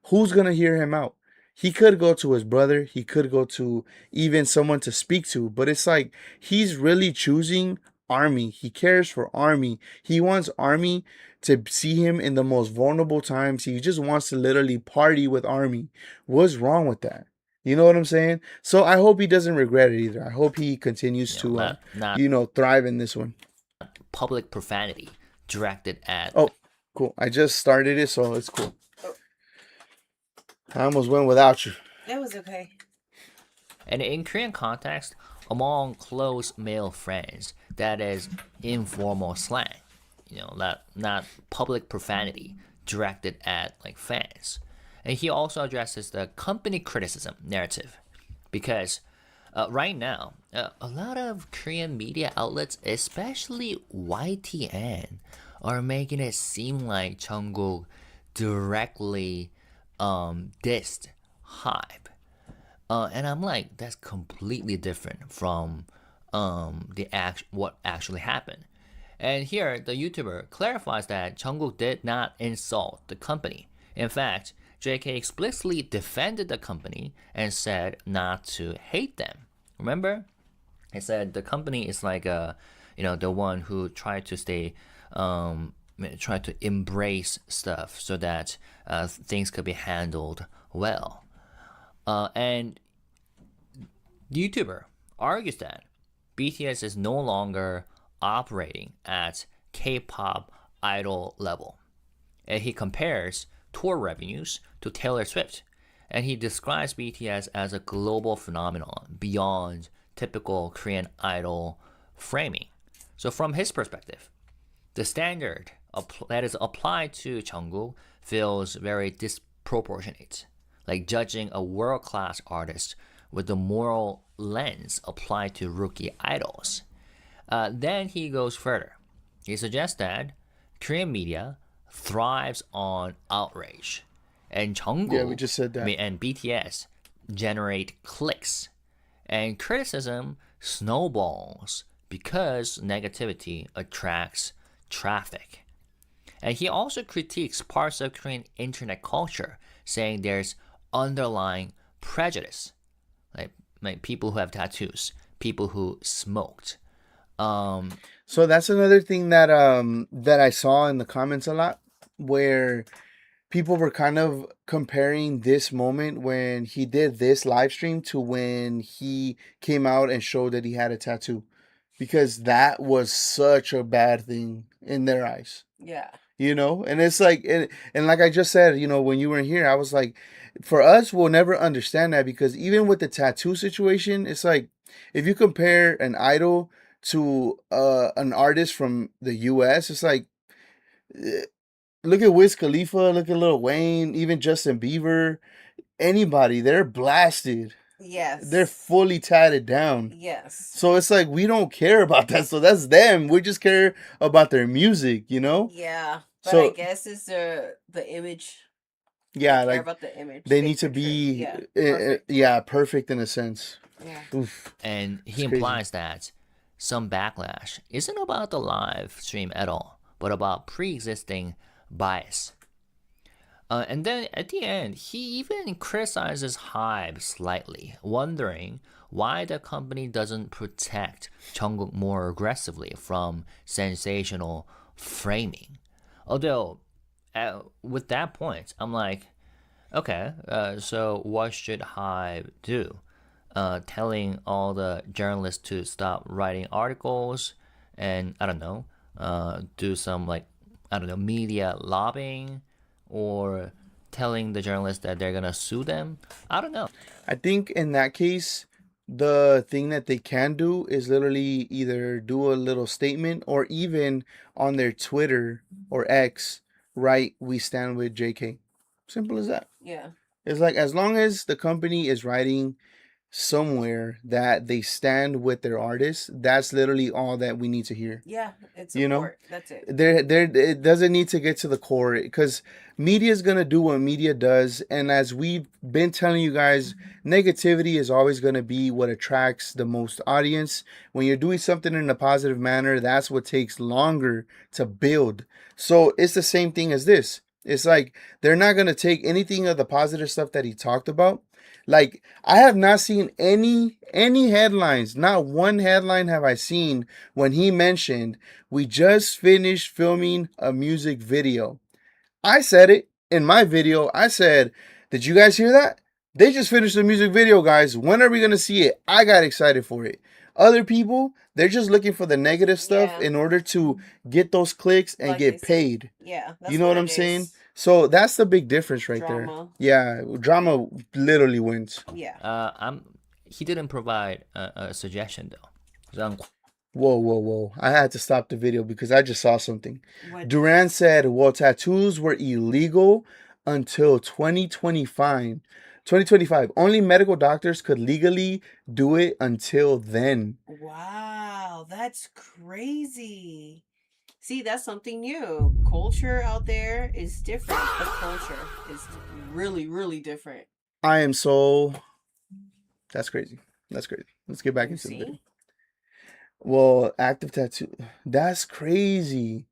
who's going to hear him out? He could go to his brother. He could go to even someone to speak to. But it's like he's really choosing Army. He cares for Army. He wants Army to see him in the most vulnerable times. He just wants to literally party with Army. What's wrong with that? You know what I'm saying? So I hope he doesn't regret it either. I hope he continues to, not thrive in this one. public profanity directed at. Oh, cool. I just started it, so it's cool. I almost went without you. That was okay. And in Korean context, among close male friends, that is informal slang. Not public profanity directed at like fans. And he also addresses the company criticism narrative, because right now, a lot of Korean media outlets, especially YTN, are making it seem like Jungkook directly dissed Hype. And I'm like, that's completely different from what actually happened. And here, the YouTuber clarifies that Jungkook did not insult the company. In fact, JK explicitly defended the company and said not to hate them. Remember? He said the company is like the one who tried to try to embrace stuff so that things could be handled well. And the YouTuber argues that BTS is no longer operating at K-pop idol level. And he compares tour revenues to Taylor Swift. And he describes BTS as a global phenomenon beyond typical Korean idol framing. So from his perspective, the standard that is applied to Jungkook feels very disproportionate, like judging a world-class artist with the moral lens applied to rookie idols. Then he goes further. He suggests that Korean media thrives on outrage, and Jungkook, Yeah, we just said that. and BTS generate clicks, and criticism snowballs because negativity attracts traffic. And he also critiques parts of Korean internet culture, saying there's underlying prejudice, like people who have tattoos, people who smoked. So that's another thing that I saw in the comments a lot, where people were kind of comparing this moment when he did this live stream to when he came out and showed that he had a tattoo, because that was such a bad thing in their eyes. Yeah. And it's like, and like I just said, when you were in here, I was like, for us, we'll never understand that, because even with the tattoo situation, it's like, if you compare an idol to an artist from the US, it's like, look at Wiz Khalifa, look at Lil Wayne, even Justin Bieber, anybody, they're blasted. Yes. They're fully tatted down. Yes. So it's like, we don't care about that. So that's them. We just care about their music, Yeah. But So I guess it's the image. Yeah, They care like about the image. they need to be perfect. perfect in a sense. Yeah. Oof. And he It's implies that some backlash isn't about the live stream at all, but about pre-existing bias. And then at the end, he even criticizes Hybe slightly, wondering why the company doesn't protect Jungkook more aggressively from sensational framing. Although, with that point, I'm like, okay, so what should Hybe do? Telling all the journalists to stop writing articles and, I don't know, do some, like, I don't know, media lobbying, or telling the journalists that they're gonna sue them. I don't know. I think in that case, the thing that they can do is literally either do a little statement, or even on their Twitter or X, write, "We stand with JK." Simple as that. Yeah. It's like, as long as the company is writing somewhere that they stand with their artists, that's literally all that we need to hear. Yeah, it's You know? support. That's it. There it doesn't need to get to the core, because media is gonna do what media does, and as we've been telling you guys, negativity is always gonna be what attracts the most audience. When you're doing something in a positive manner, that's what takes longer to build. So it's the same thing as this. It's like, they're not gonna take anything of the positive stuff that he talked about. Like, I have not seen any headlines. Not one headline have I seen when he mentioned, "We just finished filming a music video." I said it in my video. I said, "Did you guys hear that? They just finished the music video, guys. When are we going to see it?" I got excited for it. Other people, they're just looking for the negative stuff in order to get those clicks and get paid. Yeah. You know what I'm saying? So that's the big difference right there. Yeah, drama literally wins. Yeah. He didn't provide a suggestion though. So Whoa. I had to stop the video because I just saw something. What? Duran said, well, tattoos were illegal until 2025. 2025. Only medical doctors could legally do it until then. Wow, that's crazy. See, that's something new. Culture out there is different. The culture is really, really different. I am so... That's crazy. That's crazy. Let's get back into the video. Well, active tattoo. That's crazy.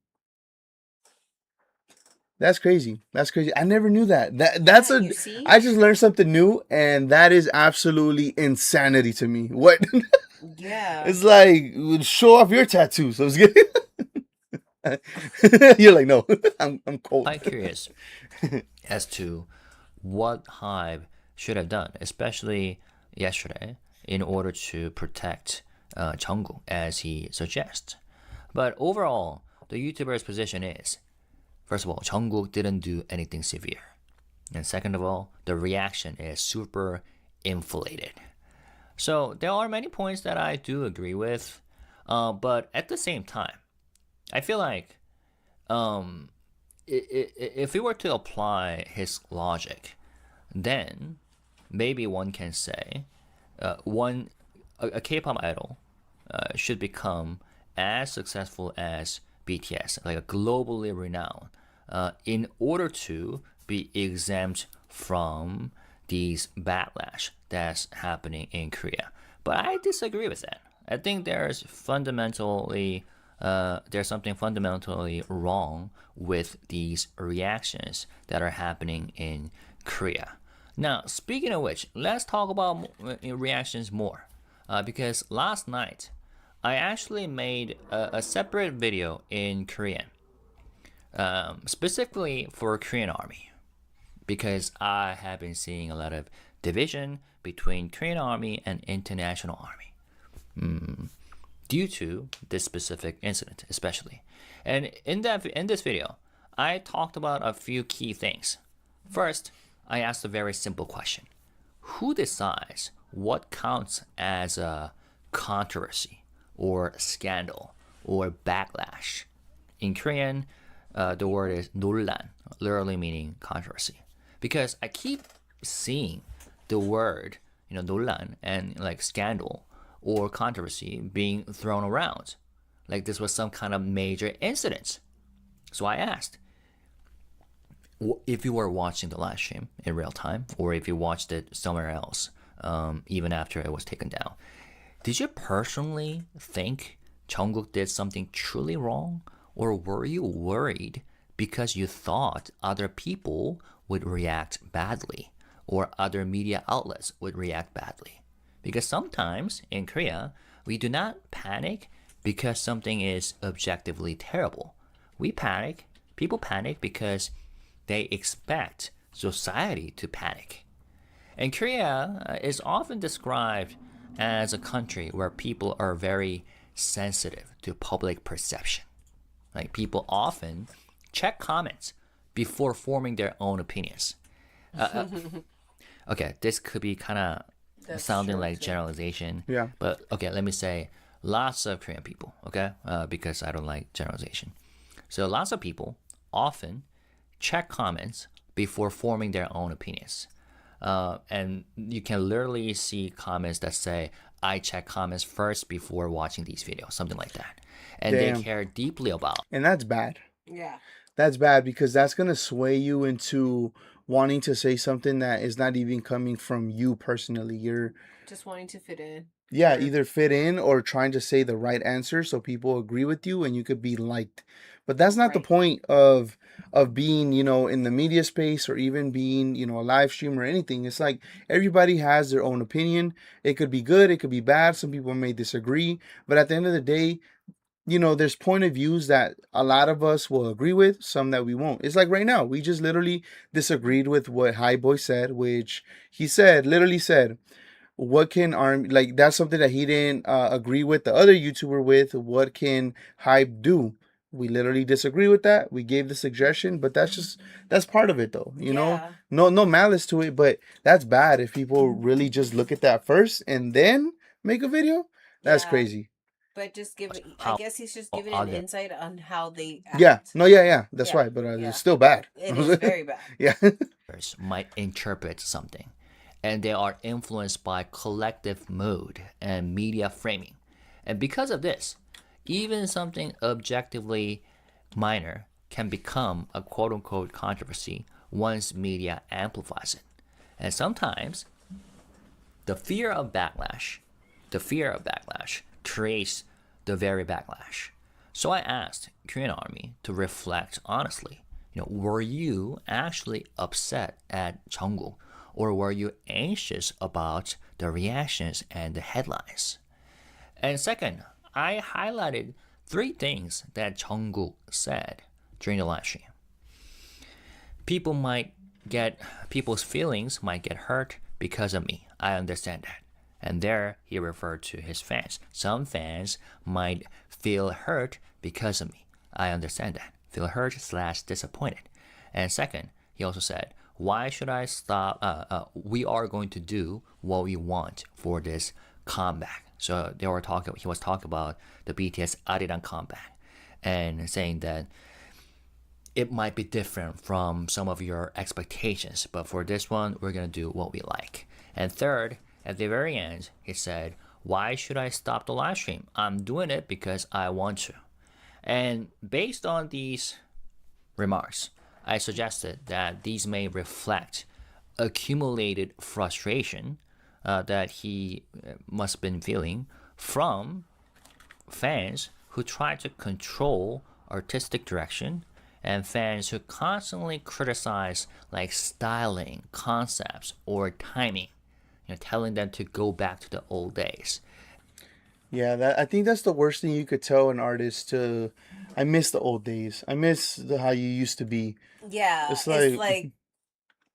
That's crazy. That's crazy. I never knew that. That's you see? I just learned something new, and that is absolutely insanity to me. What? Yeah. It's like, show off your tattoos. I was kidding. You're like, no, I'm cold. I'm curious as to what Hybe should have done, especially yesterday, in order to protect Jungkook, as he suggests. But overall, the YouTuber's position is, first of all, Jungkook didn't do anything severe. And second of all, the reaction is super inflated. So there are many points that I do agree with, but at the same time, I feel like if we were to apply his logic, then maybe one can say a K-pop idol should become as successful as BTS, like a globally renowned, in order to be exempt from these backlash that's happening in Korea. But I disagree with that. I think there's something fundamentally wrong with these reactions that are happening in Korea. Now, speaking of which, let's talk about reactions more. Because last night, I actually made a separate video in Korean, specifically for Korean Army, because I have been seeing a lot of division between Korean Army and International Army, due to this specific incident, especially. And in this video, I talked about a few key things. First, I asked a very simple question: who decides what counts as a controversy or scandal or backlash? In Korean, the word is 논란, literally meaning controversy. Because I keep seeing the word, 논란 and like scandal or controversy being thrown around, like this was some kind of major incident. So I asked, if you were watching the live stream in real time, or if you watched it somewhere else, even after it was taken down, did you personally think Jungkook did something truly wrong? Or were you worried because you thought other people would react badly, or other media outlets would react badly? Because sometimes in Korea, we do not panic because something is objectively terrible. People panic because they expect society to panic. And Korea is often described as a country where people are very sensitive to public perception. Like, people often check comments before forming their own opinions. Okay, this could be kind of sounding like generalization. Yeah. But okay, let me say lots of Korean people, okay? Because I don't like generalization. So lots of people often check comments before forming their own opinions. And you can literally see comments that say, I check comments first before watching these videos, something like that. And Damn. they care deeply about. And that's bad. Yeah. That's bad, because that's going to sway you into wanting to say something that is not even coming from you personally. You're just wanting to fit in. Yeah, either fit in or trying to say the right answer so people agree with you and you could be liked. But that's not the Right. point of being, in the media space, or even being, a live stream or anything. It's like everybody has their own opinion. It could be good, it could be bad. Some people may disagree, but at the end of the day, there's point of views that a lot of us will agree with, some that we won't. It's like right now, we just literally disagreed with what High Boy said, which he literally said, what can army, like, that's something that he didn't agree with the other YouTuber with. What can Hype do? We literally disagree with that. We gave the suggestion, but that's part of it, though. Yeah. No malice to it, but that's bad if people really just look at that first and then make a video. That's Yeah. crazy. But just I guess he's just giving an insight on how they act. Yeah. No. Yeah. That's Yeah, right. But yeah. it's still bad. It is very bad. Yeah. Might interpret something, and they are influenced by collective mood and media framing. And because of this, even something objectively minor can become a quote-unquote controversy once media amplifies it. And sometimes the fear of backlash creates the very backlash. So I asked Korean Army to reflect honestly. Were you actually upset at Jungkook, or were you anxious about the reactions and the headlines? And second, I highlighted 3 things that Jungkook said during the live stream. People's feelings might get hurt because of me. I understand that. And there he referred to his fans. Some fans might feel hurt because of me. I understand that. Feel hurt / disappointed. And second, he also said, why should I stop? We are going to do what we want for this comeback. So he was talking about the BTS Ariran comeback, and saying that it might be different from some of your expectations, but for this one, we're going to do what we like. And third, at the very end, he said, why should I stop the live stream? I'm doing it because I want to. And based on these remarks, I suggested that these may reflect accumulated frustration that he must have been feeling from fans who try to control artistic direction and fans who constantly criticize like styling, concepts, or timing, telling them to go back to the old days. Yeah, I think that's the worst thing you could tell an artist to. I miss the old days. I miss how you used to be. Yeah, It's it's like, like,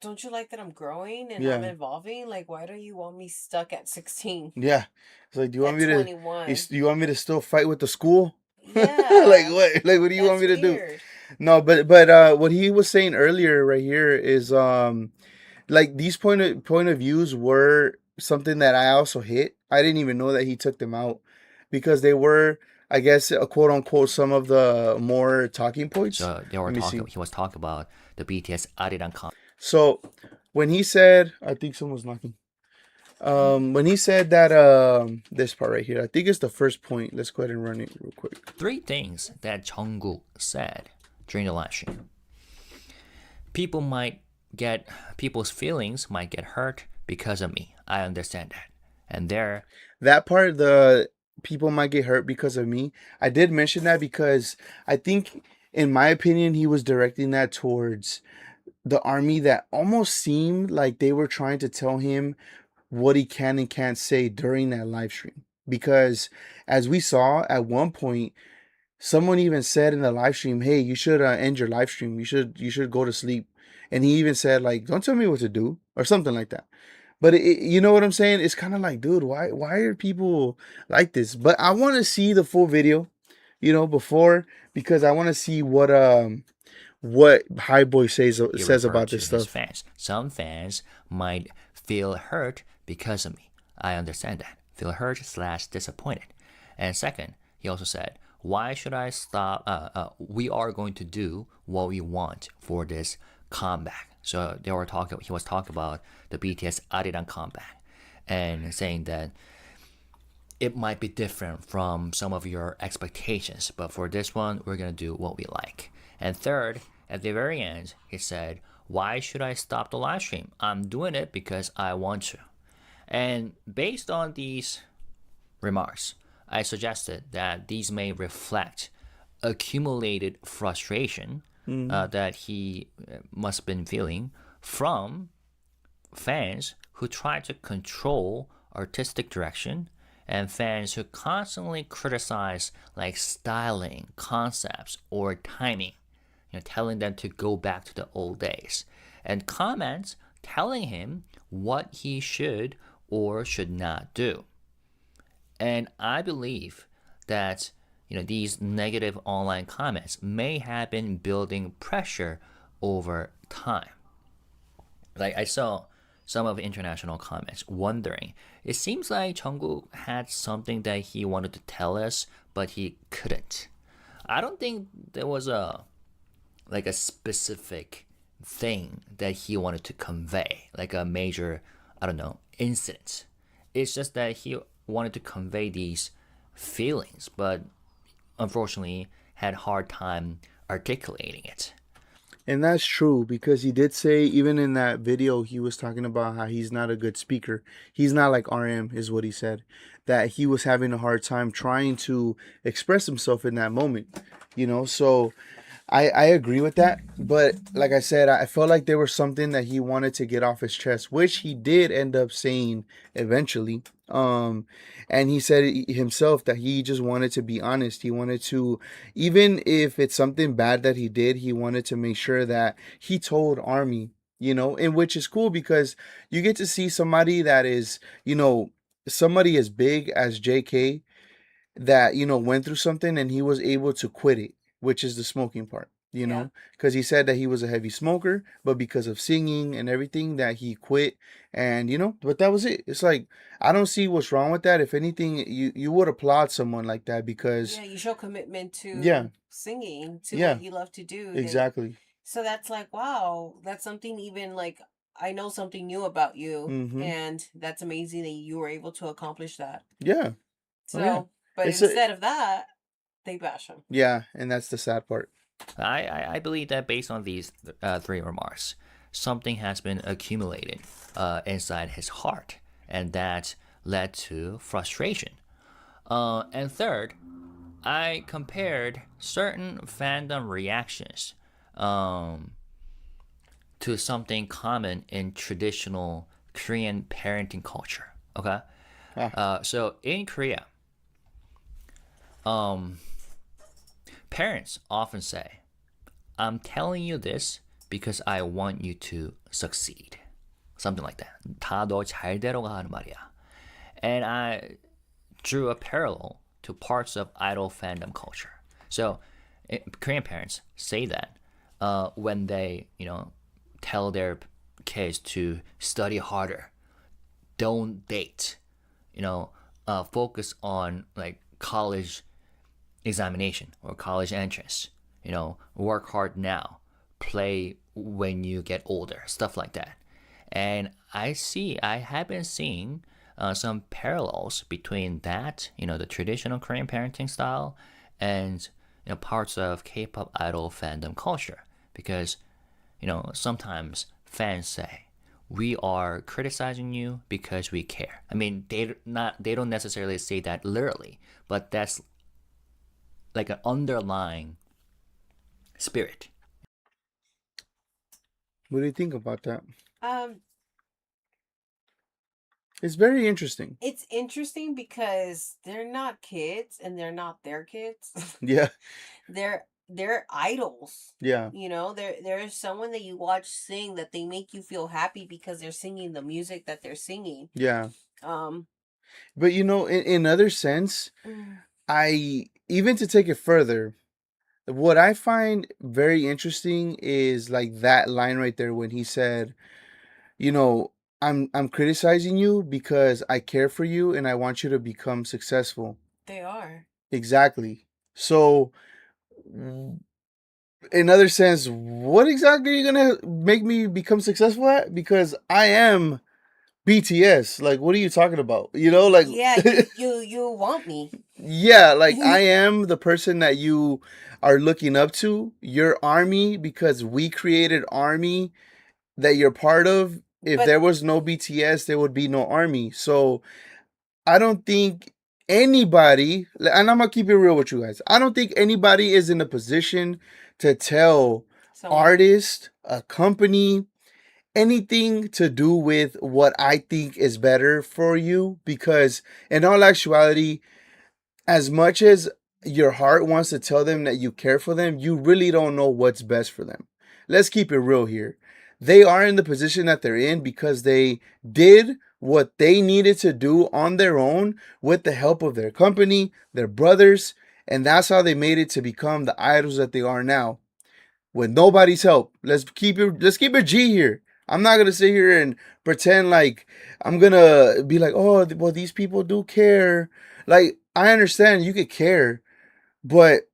don't you like that I'm growing and I'm yeah, evolving? Like, why do you want me stuck at 16, yeah. It's like, do you want at me to? 21? You want me to still fight with the school? Like Yeah, what? Like what do you want that's me to do? weird. No, but what he was saying earlier right here is like these point of views were something that I also hit. I didn't even know that he took them out because they were, I guess, a quote unquote, some of the more talking points. So Let me see. he was talking about the BTS Ariran So when he said, I think someone's knocking. When he said that this part right here, I think it's the first point. Let's go ahead and run it real quick. 3 things that Jungkook said during the live stream. People's feelings might get hurt because of me. I understand that. And that part, the people might get hurt because of me. I did mention that because I think, in my opinion, he was directing that towards the army that almost seemed like they were trying to tell him what he can and can't say during that live stream. Because as we saw at one point, someone even said in the live stream, "Hey, you should end your live stream. You should go to sleep." And he even said like, "Don't tell me what to do," or something like that. But you know what I'm saying? It's kind of like, dude, why are people like this? But I want to see the full video, before, because I want to see what High Boy says about this his stuff. fans. Some fans might feel hurt because of me. I understand that. Feel hurt / disappointed. And second, he also said, why should I stop? We are going to do what we want for this comeback. So he was talking about the BTS Ariran comeback and saying that it might be different from some of your expectations, but for this one, we're going to do what we like. And third, at the very end, he said, why should I stop the live stream? I'm doing it because I want to. And based on these remarks, I suggested that these may reflect accumulated frustration that he must have been feeling from fans who try to control artistic direction and fans who constantly criticize like styling, concepts, or timing, telling them to go back to the old days, and comments telling him what he should or should not do. And I believe that these negative online comments may have been building pressure over time. Like I saw some of the international comments wondering, it seems like Jungkook had something that he wanted to tell us, but he couldn't. I don't think there was a specific thing that he wanted to convey, like a major, I don't know, incident. It's just that he wanted to convey these feelings, but unfortunately had hard time articulating it. And that's true, because he did say, even in that video, he was talking about how he's not a good speaker. He's not like RM, is what he said. That he was having a hard time trying to express himself in that moment. So I agree with that. But like I said, I felt like there was something that he wanted to get off his chest, which he did end up saying eventually. And he said himself that he just wanted to be honest. He wanted to, even if it's something bad that he did, he wanted to make sure that he told Army, and which is cool because you get to see somebody that is, somebody as big as JK that, went through something and he was able to quit it, which is the smoking part. Because he said that he was a heavy smoker, but because of singing and everything that he quit. And but that was it. It's like, I don't see what's wrong with that. If anything, you would applaud someone like that, because you show commitment to singing, to what you love to do. Exactly. So that's like, wow, that's something, even like, I know something new about you, and that's amazing that you were able to accomplish that. So but instead of that, they bash him. And that's the sad part. I believe that based on these 3 remarks, something has been accumulated inside his heart, and that led to frustration. And third, I compared certain fandom reactions to something common in traditional Korean parenting culture. Okay, so in Korea, parents often say, "I'm telling you this because I want you to succeed." Something like that. 다 너 잘 되라고 하는 말이야. And I drew a parallel to parts of idol fandom culture. So, Korean parents say that when they, tell their kids to study harder, don't date, focus on like college examination or college entrance, work hard now, play when you get older, stuff like that. And I have been seeing some parallels between that, the traditional Korean parenting style, and parts of K-pop idol fandom culture. Because, sometimes fans say, we are criticizing you because we care. I mean, they don't necessarily say that literally, but that's like an underlying spirit. What do you think about that? Um, It's very interesting. It's interesting because they're not kids and they're not their kids. Yeah. They're idols. Yeah. There's someone that you watch sing that they make you feel happy because they're singing the music that they're singing. Yeah. Um But in other sense, I even to take it further, what I find very interesting is like that line right there when he said, I'm criticizing you because I care for you and I want you to become successful. They are. Exactly. So in other sense, what exactly are you gonna make me become successful at? Because I am BTS. Like, what are you talking about? Like yeah, you want me. Yeah, like I am the person that you are looking up to. Your army, because we created army that you're part of. If But there was no BTS, there would be no army. So I don't think anybody, and I'm gonna keep it real with you guys. I don't think anybody is in a position to tell artist, a company, anything to do with what I think is better for you. Because in all actuality, as much as your heart wants to tell them that you care for them, you really don't know what's best for them. Let's keep it real here. They are in the position that they're in because they did what they needed to do on their own with the help of their company, their brothers, and that's how they made it to become the idols that they are now. With nobody's help. Let's keep it G here. I'm not gonna sit here and pretend like I'm gonna be like, oh, well, these people do care. Like, I understand you could care, but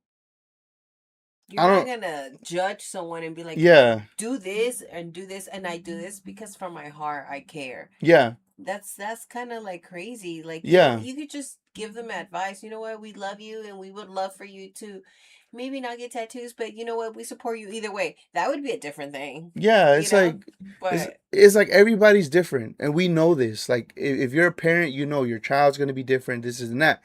you're not gonna judge someone and be like, yeah, do this and do this and I do this because from my heart I care. yeah, That's kind of like crazy. Like, yeah, you could just give them advice. You know what? We love you and we would love for you to maybe not get tattoos, but you know what? We support you either way. That would be a different thing. yeah. It's like But it's like everybody's different, and we know this. Like, if you're a parent, your child's gonna be different. This is and that.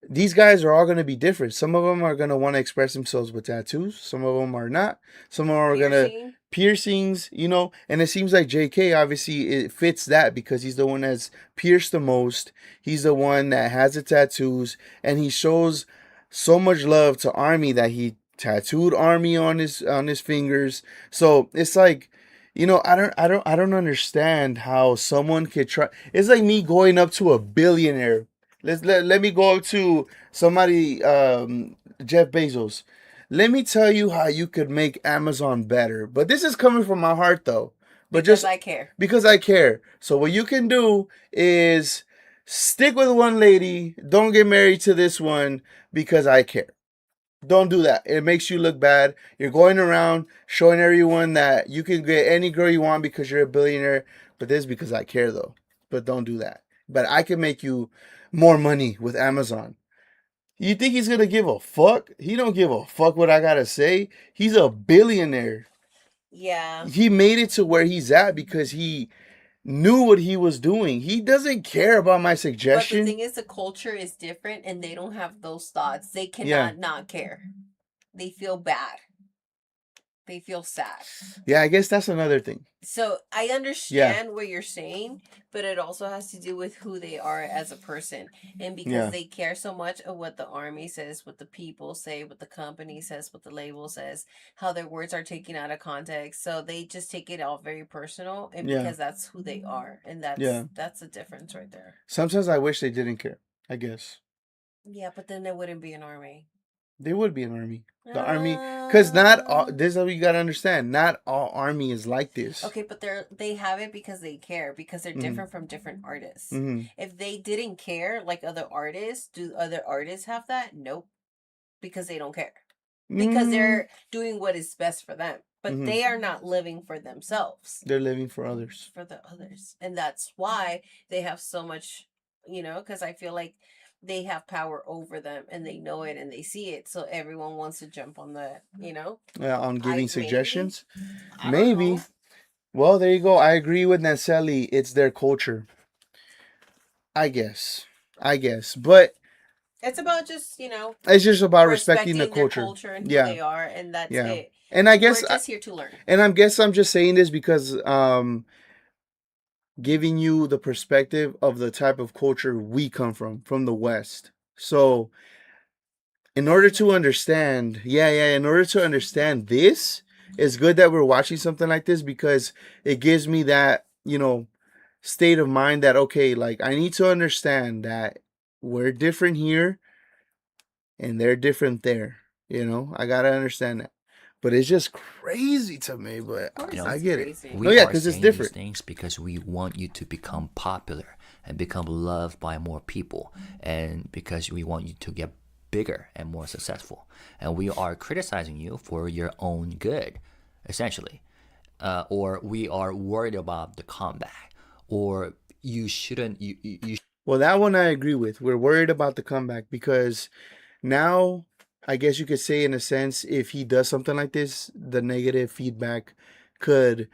These guys are all going to be different. Some of them are going to want to express themselves with tattoos. Some of them are not. Some of them are going to piercings, and it seems like JK, obviously, it fits that because he's the one that's pierced the most. He's the one that has the tattoos, and he shows so much love to Army that he tattooed Army on his fingers. So it's like, I don't understand how someone could try. It's like me going up to a billionaire. Let me go up to somebody, Jeff Bezos. Let me tell you how you could make Amazon better. But this is coming from my heart, though. But because I care. Because I care. So what you can do is stick with one lady. Don't get married to this one because I care. Don't do that. It makes you look bad. You're going around showing everyone that you can get any girl you want because you're a billionaire. But this is because I care, though. But don't do that. But I can make you more money with Amazon. You think he's gonna give a fuck? He don't give a fuck what I gotta say. He's a billionaire. Yeah. He made it to where he's at because he knew what he was doing. He doesn't care about my But the suggestion. thing is, the culture is different, and they don't have those thoughts. They Yeah. cannot not care. They feel bad. They feel sad. Yeah, I guess that's another thing. So I understand what you're saying, but it also has to do with who they are as a person. And because Yeah. they care so much of what the army says, what the people say, what the company says, what the label says, how their words are taken out of context. So they just take it all very personal, and Yeah. because that's who they are. And Yeah. that's a difference right there. Sometimes I wish they didn't care, I guess. Yeah, but then there wouldn't be an army. They would be an army. The army, because not all, this is what you gotta understand. Not all army is like this. Okay, but they have it because they care, because they're different from different artists. If they didn't care like other artists, do other artists have that? Nope, because they don't care. Because they're doing what is best for them, but they are not living for themselves. They're living for others. For the others, and that's why they have so much. Because I feel like they have power over them, and they know it, and they see it, so everyone wants to jump on the on giving suggestions. Maybe. Well, there you go. I agree with Nanselly. It's their culture. I guess, but it's about just it's just about respecting the culture. And who they are, and that's it. And I guess we're just here to learn. And I guess I'm just saying this because giving you the perspective of the type of culture we come from the West. So in order to understand, in order to understand this, it's good that we're watching something like this, because it gives me that, state of mind that, okay, like I need to understand that we're different here and they're different there. I gotta understand that. But it's just crazy to me, but I get crazy. it. Because it's different. These things because we want you to become popular and become loved by more people, and because we want you to get bigger and more successful. And we are criticizing you for your own good, essentially. Or we are worried about the comeback. Or you shouldn't... Well, that one I agree with. We're worried about the comeback because now, I guess you could say, in a sense, if he does something like this, the negative feedback could,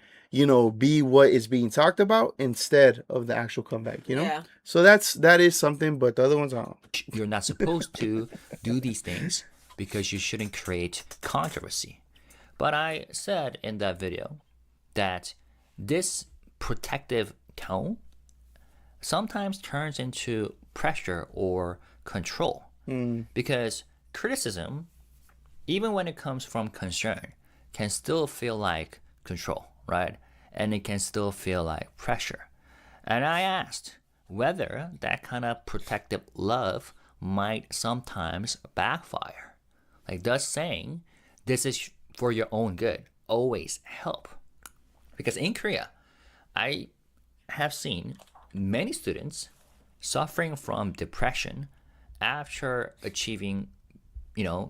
be what is being talked about instead of the actual comeback, Yeah. So that is something, but the other ones aren't. You're not supposed to do these things because you shouldn't create controversy. But I said in that video that this protective tone sometimes turns into pressure or control. Because criticism, even when it comes from concern, can still feel like control, right? And it can still feel like pressure. And I asked whether that kind of protective love might sometimes backfire. Like, does saying this is for your own good always help? Because in Korea, I have seen many students suffering from depression after achieving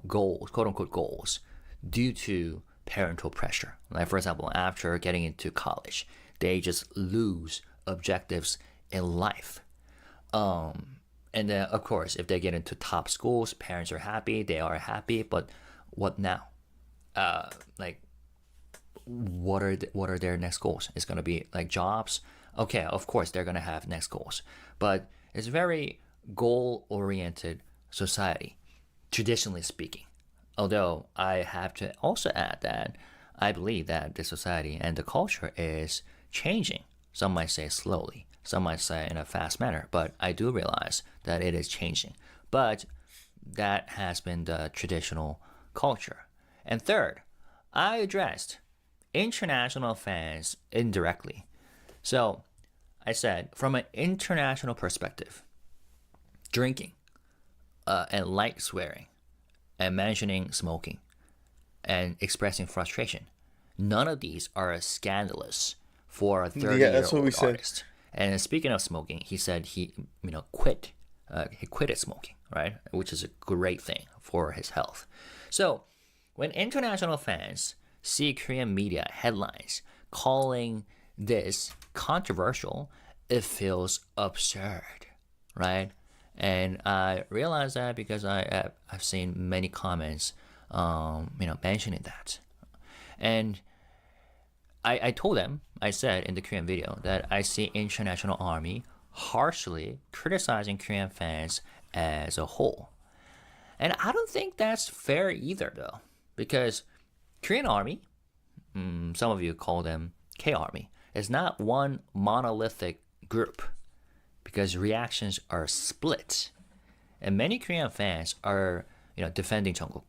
goals, quote unquote goals, due to parental pressure. Like, for example, after getting into college, they just lose objectives in life. And then, of course, if they get into top schools, parents are happy, they are happy, but what now? What are their next goals? It's gonna be like jobs. Okay, of course they're gonna have next goals, but it's very goal-oriented society, traditionally speaking. Although I have to also add that I believe that the society and the culture is changing. Some might say slowly, some might say in a fast manner, but I do realize that it is changing. But that has been the traditional culture. And third, I addressed international fans indirectly. So I said, from an international perspective, drinking and light swearing and mentioning smoking and expressing frustration, none of these are as scandalous for a 30-year-old artist. And speaking of smoking, he said he quit. He quitted smoking, right? Which is a great thing for his health. So when international fans see Korean media headlines calling this controversial, it feels absurd, right? And I realize that because I've seen many comments, mentioning that. And I told them, I said in the Korean video that I see international army harshly criticizing Korean fans as a whole. And I don't think that's fair either, though, because Korean army, some of you call them K army, is not one monolithic group because reactions are split. And many Korean fans are, defending Jungkook.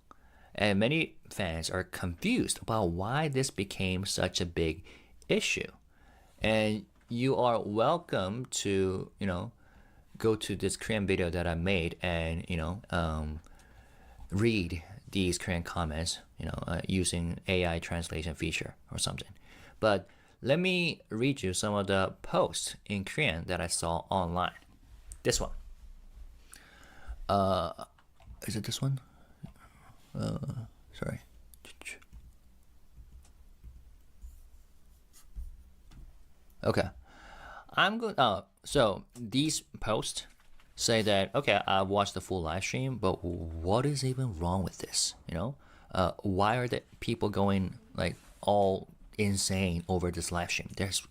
And many fans are confused about why this became such a big issue. And you are welcome to, go to this Korean video that I made and, read these Korean comments, using AI translation feature or something. But let me read you some of the posts in Korean that I saw online. This one. Is it this one? Sorry. Okay. I'm going. So these posts say that okay, I watched the full live stream, but what is even wrong with this? Why are the people going like all insane over this live stream?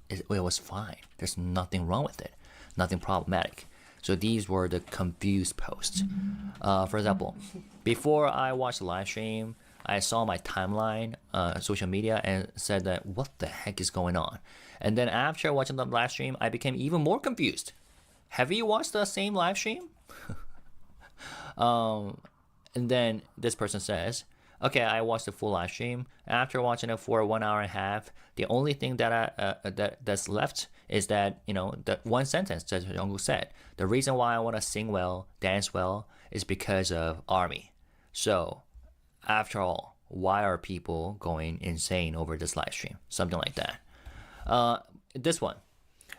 It was fine. There's nothing wrong with it. Nothing problematic. So these were the confused posts. For example, before I watched the live stream, I saw my timeline, social media, and said that what the heck is going on? And then after watching the live stream, I became even more confused. Have you watched the same live stream? And then this person says, okay, I watched the full live stream. After watching it for 1 hour and a half, the only thing that's left is that, the one sentence that Jungkook said, the reason why I want to sing well, dance well, is because of ARMY. So, after all, why are people going insane over this live stream? Something like that. This one.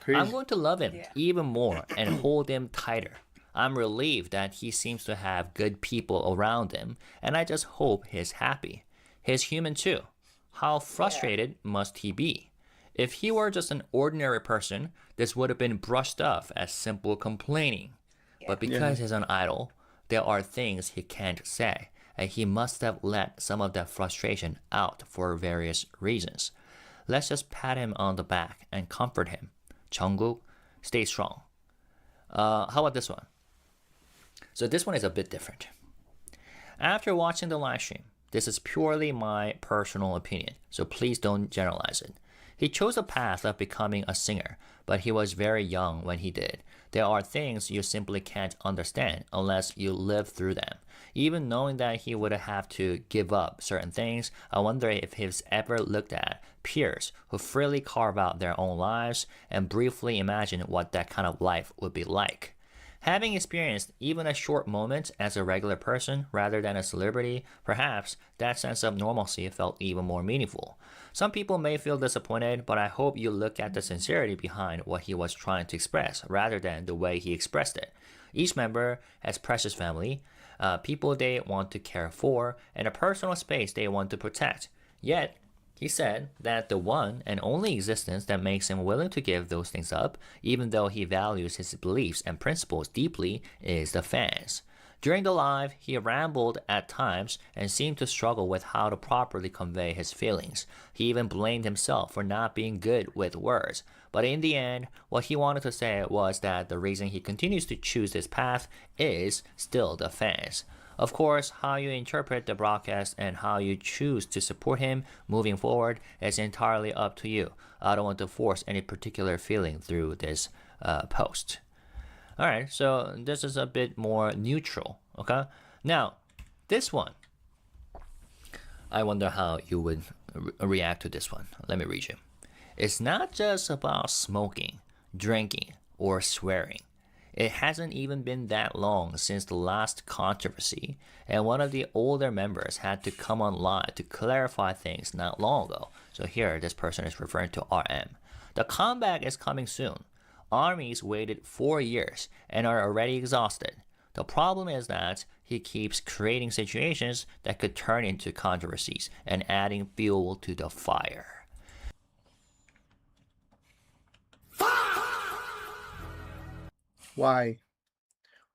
Crazy. I'm going to love him even more and hold him tighter. I'm relieved that he seems to have good people around him, and I just hope he's happy. He's human too. How frustrated must he be? If he were just an ordinary person, this would have been brushed off as simple complaining. But because he's an idol, there are things he can't say, and he must have let some of that frustration out for various reasons. Let's just pat him on the back and comfort him. Jungkook, stay strong. How about this one? So this one is a bit different. After watching the live stream, this is purely my personal opinion, so please don't generalize it. He chose a path of becoming a singer, but he was very young when he did. There are things you simply can't understand unless you live through them. Even knowing that he would have to give up certain things, I wonder if he's ever looked at peers who freely carve out their own lives and briefly imagine what that kind of life would be like. Having experienced even a short moment as a regular person rather than a celebrity, perhaps that sense of normalcy felt even more meaningful. Some people may feel disappointed, but I hope you look at the sincerity behind what he was trying to express rather than the way he expressed it. Each member has precious family, people they want to care for, and a personal space they want to protect. Yet, he said that the one and only existence that makes him willing to give those things up, even though he values his beliefs and principles deeply, is the fans. During the live, he rambled at times and seemed to struggle with how to properly convey his feelings. He even blamed himself for not being good with words. But in the end, what he wanted to say was that the reason he continues to choose this path is still the fans. Of course, how you interpret the broadcast and how you choose to support him moving forward is entirely up to you. I don't want to force any particular feeling through this post. Alright, so this is a bit more neutral, okay? Now, this one, I wonder how you would react to this one. Let me read you. It's not just about smoking, drinking, or swearing. It hasn't even been that long since the last controversy, and one of the older members had to come on live to clarify things not long ago. So here, this person is referring to RM. The comeback is coming soon. Armies waited 4 years and are already exhausted. The problem is that he keeps creating situations that could turn into controversies and adding fuel to the fire. Why?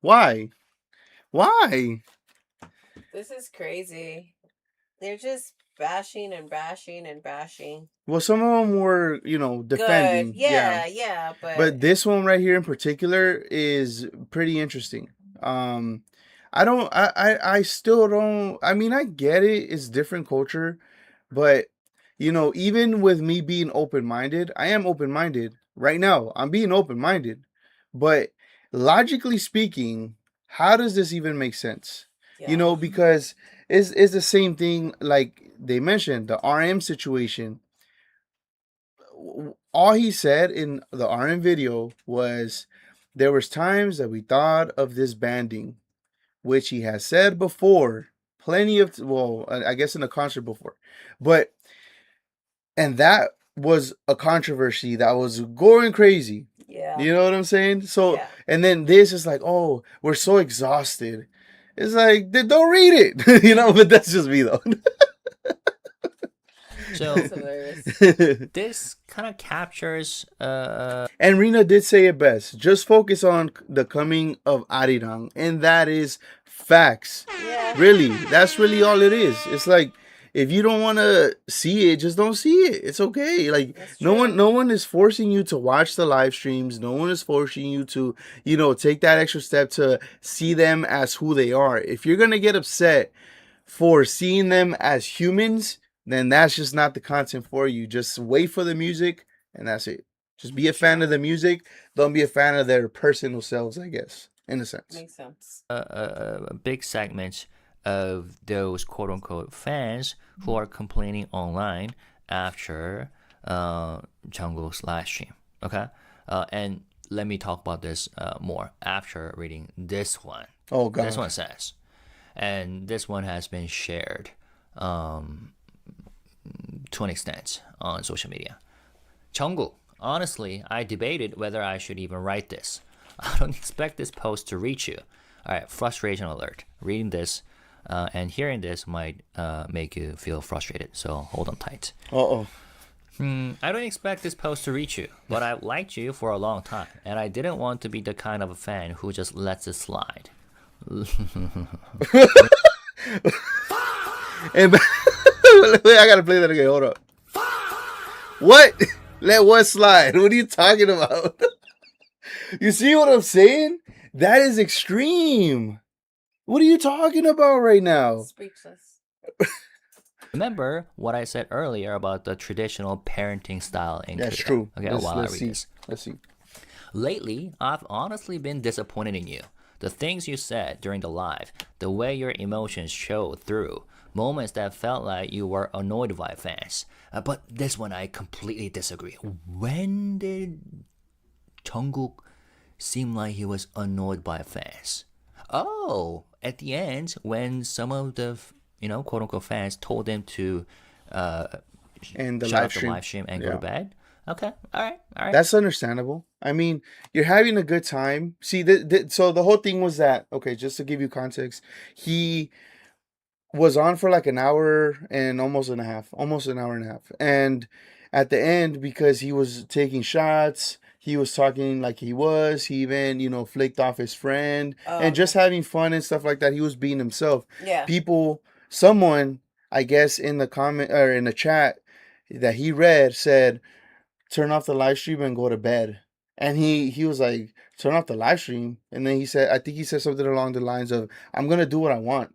Why? Why? This is crazy. They're just bashing and bashing and bashing. Well, some of them were, defending. Good. Yeah, But but this one right here in particular is pretty interesting. Um, I still don't. I mean, I get it. It's different culture, but even with me being open minded, I am open minded right now. I'm being open minded, but logically speaking, how does this even make sense? yeah. Because it's the same thing like they mentioned the RM situation. All he said in the RM video was there was times that we thought of this banding, which he has said before, plenty of well, I guess in a concert before, but and that was a controversy that was going crazy. Yeah. You know what I'm saying? So Yeah. and then this is like, oh, we're so exhausted. It's like, then don't read it, but that's just me though. So That's hilarious. this kind of captures And Rina did say it best. Just focus on the coming of Arirang, and that is facts. Yeah. Really, that's really all it is. It's like if you don't want to see it, just don't see it. It's okay. Like That's no true. no one is forcing you to watch the live streams. No one is forcing you to, take that extra step to see them as who they are. If you're gonna get upset for seeing them as humans, then that's just not the content for you. Just wait for the music, and that's it. Just be a fan of the music. Don't be a fan of their personal selves, I guess, in a sense. Makes sense. a big segment of those quote unquote fans who are complaining online after Jungkook's live stream. Okay, and let me talk about this more after reading this one. Oh God. This one says, and this one has been shared to an extent on social media. Jungkook, honestly, I debated whether I should even write this. I don't expect this post to reach you. All right, frustration alert. Reading this and hearing this might make you feel frustrated, so hold on tight. Uh-oh. I don't expect this post to reach you, but I've liked you for a long time, and I didn't want to be the kind of a fan who just lets it slide. And wait, I gotta play that again. Hold up. What? Let what slide? What are you talking about? You see what I'm saying? That is extreme. What are you talking about right now? Speechless. Remember what I said earlier about the traditional parenting style in That's Korea? true. Okay, while I read this. Let's see. Lately, I've honestly been disappointed in you. The things you said during the live, the way your emotions showed through, moments that felt like you were annoyed by fans. But this one I completely disagree. When did Jungkook seem like he was annoyed by fans? Oh, at the end when some of the quote unquote fans told him to And the shut live up the stream. live stream and go to bed. Okay, all right. That's understandable. I mean, you're having a good time. See, so the whole thing was that, okay, just to give you context, he was on for like an hour and almost an hour and a half. And at the end, because he was taking shots, he was talking like he even, flicked off his friend and just having fun and stuff like that. He was being himself. Yeah. Someone, I guess in the comment or in the chat that he read said, turn off the live stream and go to bed. And he was like, turn off the live stream. And then I think he said something along the lines of, I'm going to do what I want.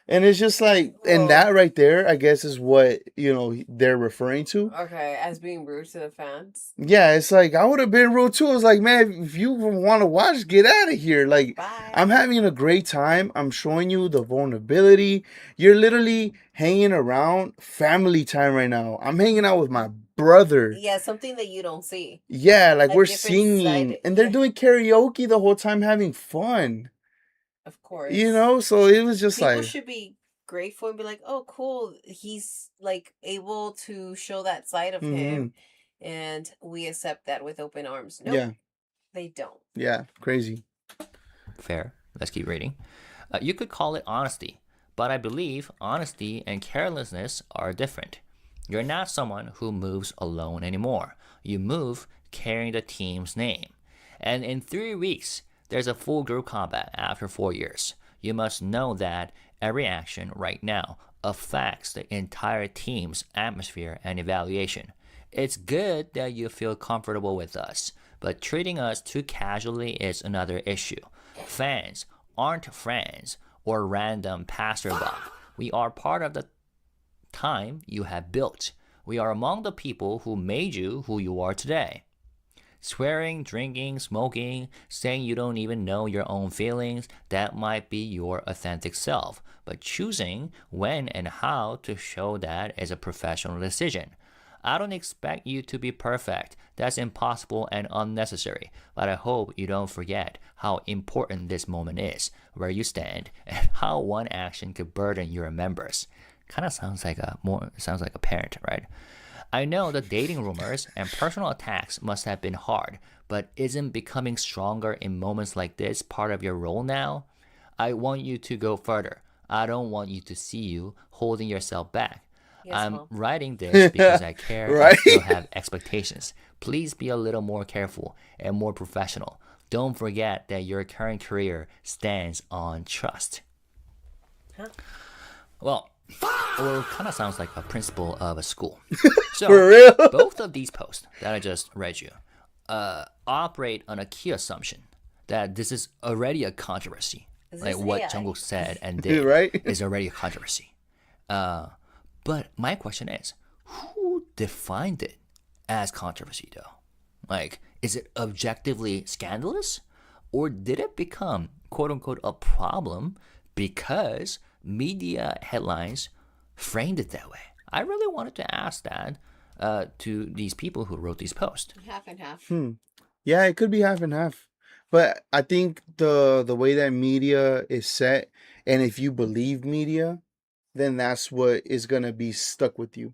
And it's just like, and that right there, I guess, is what, they're referring to. Okay, as being rude to the fans. Yeah, it's like, I would have been rude too. I was like, man, if you want to watch, get out of here. Like, bye. I'm having a great time. I'm showing you the vulnerability. You're literally hanging around family time right now. I'm hanging out with my brother. Yeah, something that you don't see. Yeah, like we're singing. And they're doing karaoke the whole time, having fun. Of course. So it was just people should be grateful and be like, oh, cool. He's like able to show that side of him. And we accept that with open arms. Nope, yeah. They don't. Yeah, crazy. Fair. Let's keep reading. You could call it honesty, but I believe honesty and carelessness are different. You're not someone who moves alone anymore. You move carrying the team's name. And in 3 weeks, there's a full group combat after 4 years. You must know that every action right now affects the entire team's atmosphere and evaluation. It's good that you feel comfortable with us, but treating us too casually is another issue. Fans aren't friends or random passerby. We are part of the time you have built. We are among the people who made you who you are today. Swearing, drinking, smoking, saying you don't even know your own feelings, that might be your authentic self. But choosing when and how to show that is a professional decision. I don't expect you to be perfect. That's impossible and unnecessary. But I hope you don't forget how important this moment is, where you stand, and how one action could burden your members. Kind of sounds like a parent, right? I know the dating rumors and personal attacks must have been hard, but isn't becoming stronger in moments like this part of your role now? I want you to go further. I don't want you to see you holding yourself back. Yes, I'm Mom. writing this because I care Right? and still have expectations. Please be a little more careful and more professional. Don't forget that your current career stands on trust. Huh? Well, it kind of sounds like a principal of a school. So, For real? both of these posts that I just read you operate on a key assumption that this is already a controversy. Is Like this what AI? Jungkook said and did Right? is already a controversy. But my question is, who defined it as controversy though? Like, is it objectively scandalous? Or did it become, quote unquote, a problem because media headlines framed it that way? I really wanted to ask that to these people who wrote these posts. Half and half. Yeah, it could be half and half. But I think the way that media is set, and if you believe media, then that's what is gonna be stuck with you.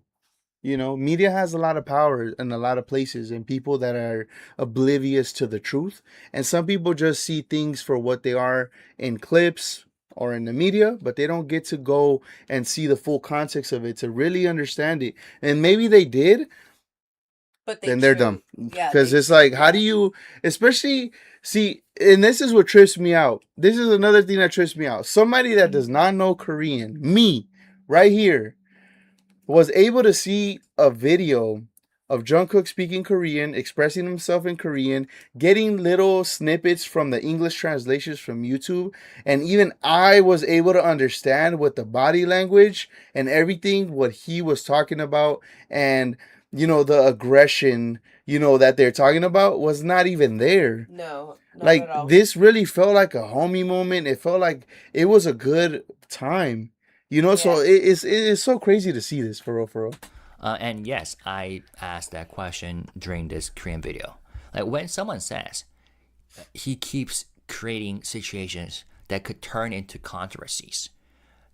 You know, media has a lot of power in a lot of places, and people that are oblivious to the truth. And some people just see things for what they are in clips or in the media, but they don't get to go and see the full context of it to really understand it. And maybe they did, But then they're dumb. Yeah, Because it's like, how do you, especially, see, and this is what trips me out. This is another thing that trips me out. Somebody that does not know Korean, me, right here, was able to see a video of Jungkook speaking Korean, expressing himself in Korean, getting little snippets from the English translations from YouTube, and even I was able to understand with the body language and everything what he was talking about, and the aggression that they're talking about was not even there. No, not Like, at all. this really felt like a homie moment. It felt like it was a good time. So it is so crazy to see this, for real, for real. And yes, I asked that question during this Korean video. Like when someone says he keeps creating situations that could turn into controversies,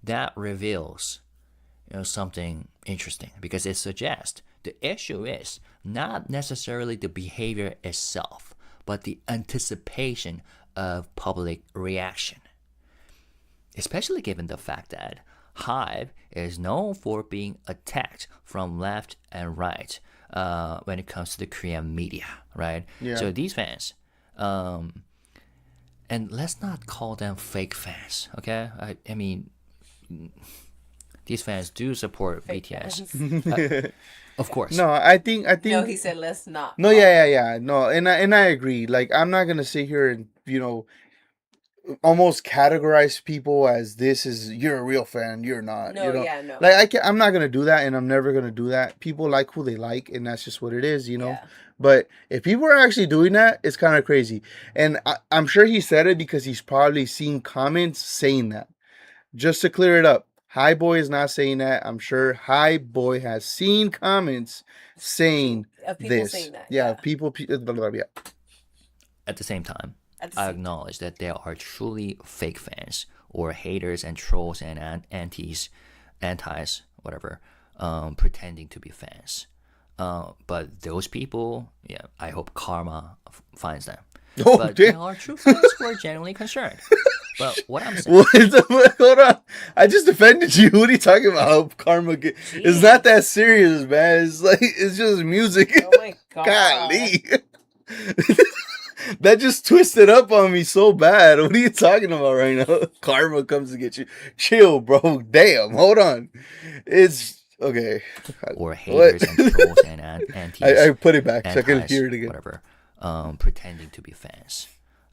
that reveals something interesting, because it suggests the issue is not necessarily the behavior itself, but the anticipation of public reaction. Especially given the fact that Hive is known for being attacked from left and right when it comes to the Korean media, right? Yeah. So these fans, and let's not call them fake fans, okay? I mean, these fans do support Fake BTS, fans. of course. No, I think. No, he said let's not. No, yeah. No, and I agree. Like, I'm not gonna sit here and almost categorize people as this is you're a real fan, you're not. No, yeah, no. Like, I'm not gonna do that, and I'm never gonna do that. People like who they like, and that's just what it is, Yeah. But if people are actually doing that, it's kind of crazy. And I'm sure he said it because he's probably seen comments saying that. Just to clear it up, Hi Boy is not saying that. I'm sure Hi Boy has seen comments saying Of people this. saying that, Yeah, yeah. people. Blah, blah, blah, yeah. At the same time, At the I same- acknowledge that there are truly fake fans or haters and trolls and antis, whatever, pretending to be fans. But those people, yeah, I hope karma finds them. Oh, But damn. there are true fans who are genuinely concerned. But what I'm saying, What the, hold on. I just defended you. What are you talking about? Karma. It's not that serious, man. It's like, it's just music. Oh my god. Golly. That just twisted up on me so bad. What are you talking about right now? Karma comes to get you. Chill, bro. Damn. Hold on. It's okay. Or What? haters and trolls and antis, I put it back so I can antis, hear it again. whatever, pretending to be fans.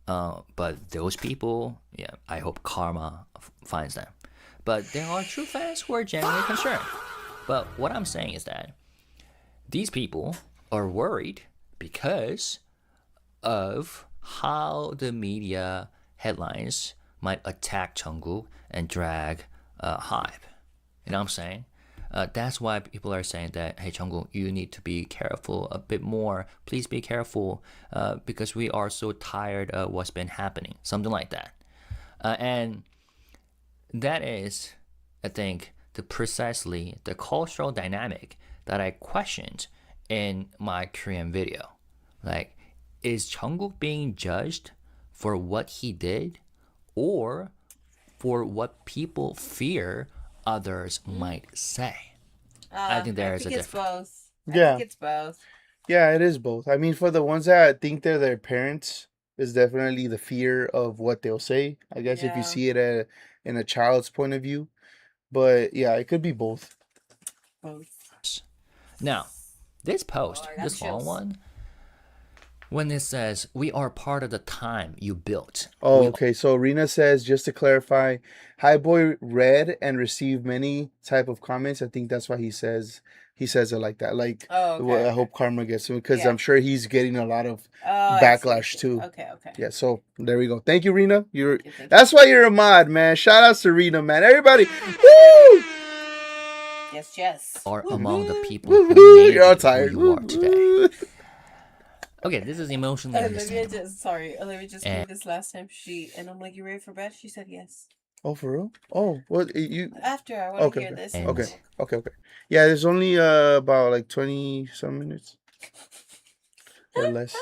But those people, yeah, I hope karma finds them. But there are true fans who are genuinely concerned. But what I'm saying is that these people are worried because of how the media headlines might attack Jungkook and drag hype. You know what I'm saying? That's why people are saying that, hey, Jungkook, you need to be careful a bit more. Please be careful because we are so tired of what's been happening. Something like that. And that is, I think, precisely the cultural dynamic that I questioned in my Korean video. Like, is Jungkook being judged for what he did or for what people fear others might say? I think there is a difference. Both. Yeah. I think it's both. Yeah, it is both. I mean, for the ones that think they're their parents, is definitely the fear of what they'll say. I guess if you see it in a child's point of view. But yeah, it could be both. Both. Now, this post, this long one, when it says, we are part of the time you built. Oh, okay. So Rena says, just to clarify, Hi Boy read and received many type of comments. I think that's why he says it like that. Like, I hope karma gets him because I'm sure he's getting a lot of backlash too. Okay. Yeah. So there we go. Thank you, Rena. That's why you're a mod, man. Shout out to Rena, man. Everybody, woo! Yes. Are among the people who made you're all tired. who you are today. Okay, this is emotionally understandable. Olivia just gave this last time. And I'm like, you ready for bed? She said yes. Oh, for real? Oh, what you? After I want to hear this. Okay. Yeah, there's only about like 20 some minutes or less.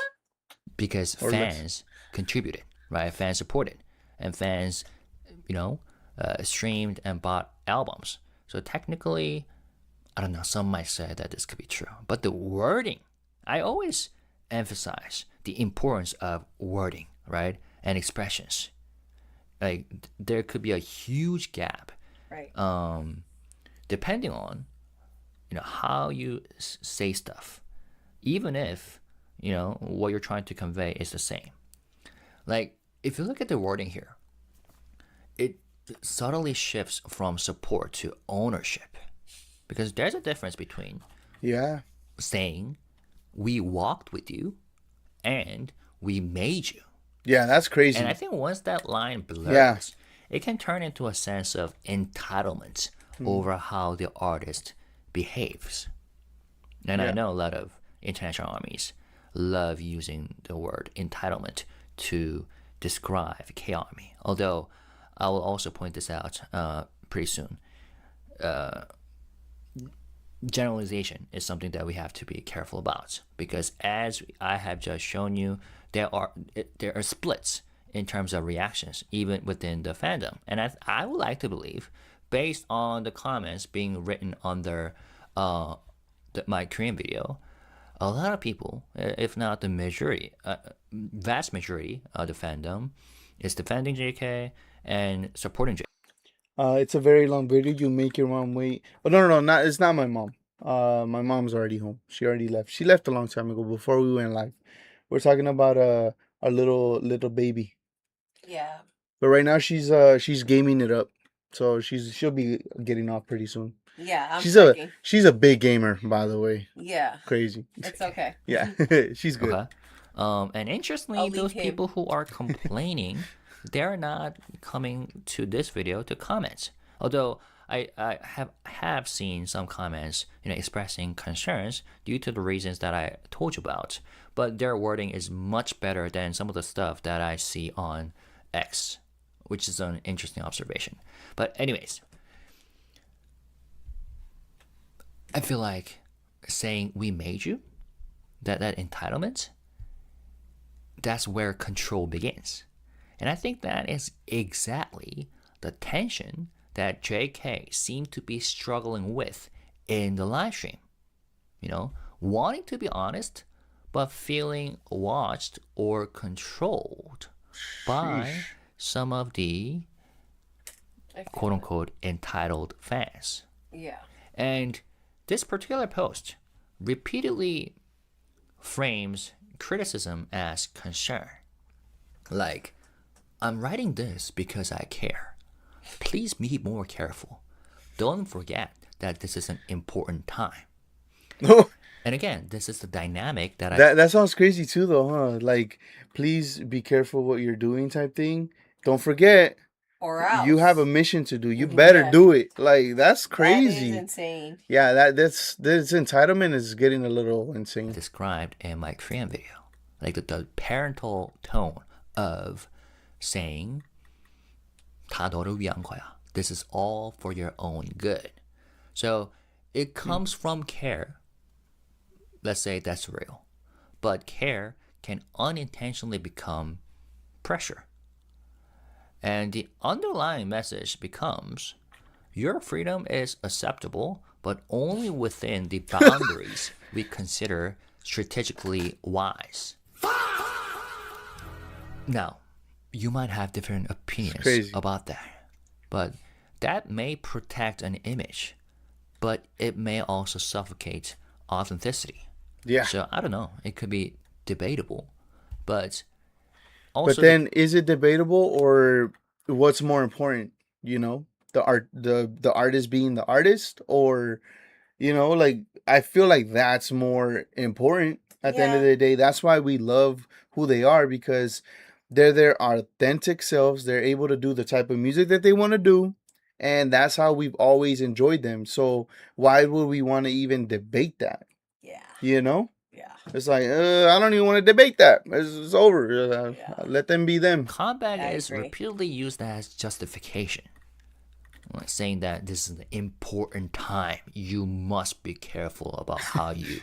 Because fans contributed, right? Fans supported, and fans, streamed and bought albums. So technically, I don't know. Some might say that this could be true, but the wording, I always emphasize the importance of wording, right, and expressions. Like there could be a huge gap, right? Depending on how you say stuff, even if what you're trying to convey is the same. Like if you look at the wording here, it subtly shifts from support to ownership, because there's a difference between saying we walked with you and we made you. Yeah, that's crazy. And I think once that line blurs, it can turn into a sense of entitlement over how the artist behaves. And I know a lot of international armies love using the word entitlement to describe K-Army. Although I will also point this out pretty soon. Generalization is something that we have to be careful about, because as I have just shown you, there are splits in terms of reactions even within the fandom, and I would like to believe, based on the comments being written under my Korean video, a lot of people, if not the majority, vast majority of the fandom is defending JK and supporting JK. It's a very long video. You make your mom wait. Oh no, it's not my mom. My mom's already home. She already left. She left a long time ago before we went live. We're talking about our little baby. Yeah. But right now she's gaming it up. So she'll be getting off pretty soon. Yeah, she's a big gamer, by the way. Yeah. Crazy. It's okay. Yeah. She's good. Okay. And interestingly, those people who are complaining, they're not coming to this video to comment. Although I have seen some comments, expressing concerns due to the reasons that I told you about. But their wording is much better than some of the stuff that I see on X, which is an interesting observation. But anyways, I feel like saying we made you, that entitlement, that's where control begins. And I think that is exactly the tension that JK seemed to be struggling with in the live stream. Wanting to be honest, but feeling watched or controlled by some of the quote unquote entitled fans. Yeah. And this particular post repeatedly frames criticism as concern. Like, I'm writing this because I care. Please be more careful. Don't forget that this is an important time. And again, this is the dynamic that sounds crazy too, though, huh? Like, please be careful what you're doing, type thing. Don't forget, or else you have a mission to do. You better do it. Like, that's crazy. That is insane. Yeah, this entitlement is getting a little insane. Described in my Korean video, like the parental tone of saying 다 너를 위한 거야. This is all for your own good. So it comes from care. Let's say that's real. But care can unintentionally become pressure. And the underlying message becomes your freedom is acceptable, but only within the boundaries we consider strategically wise. Now, you might have different opinions about that, but that may protect an image, but it may also suffocate authenticity. Yeah. So I don't know. It could be debatable, but also. But then, is it debatable, or what's more important? You know, the artist being the artist, or like, I feel like that's more important at the end of the day. That's why we love who they are, because they're their authentic selves. They're able to do the type of music that they want to do, and that's how we've always enjoyed them. So why would we want to even debate that? Yeah. Yeah. It's like, I don't even want to debate that. It's over. Let them be them. Comeback is repeatedly used as justification, like saying that this is an important time. You must be careful about how you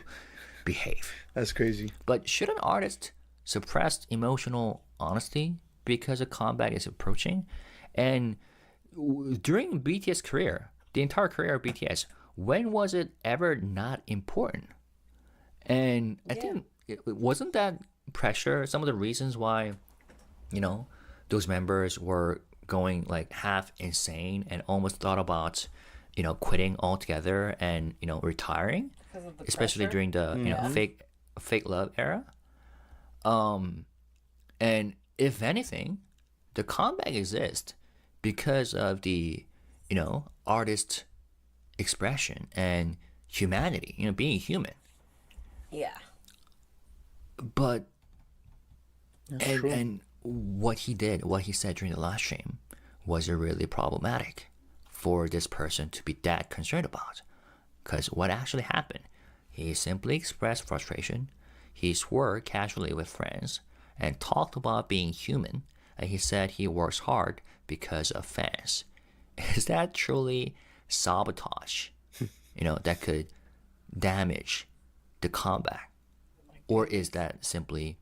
behave. That's crazy. But should an artist suppress emotional honesty because a comeback is approaching? And during BTS career, the entire career of BTS, when was it ever not important? And I think it wasn't that pressure some of the reasons why, those members were going like half insane and almost thought about, quitting altogether and, retiring, especially during the fake love era. And if anything, the comeback exists because of the, artist expression and humanity, being human. Yeah. But and what he said during the live stream was really problematic for this person to be that concerned about. Because what actually happened, he simply expressed frustration. He swore casually with friends and talked about being human. And he said he works hard because of fans. Is that truly sabotage? That could damage the comeback, or is that simply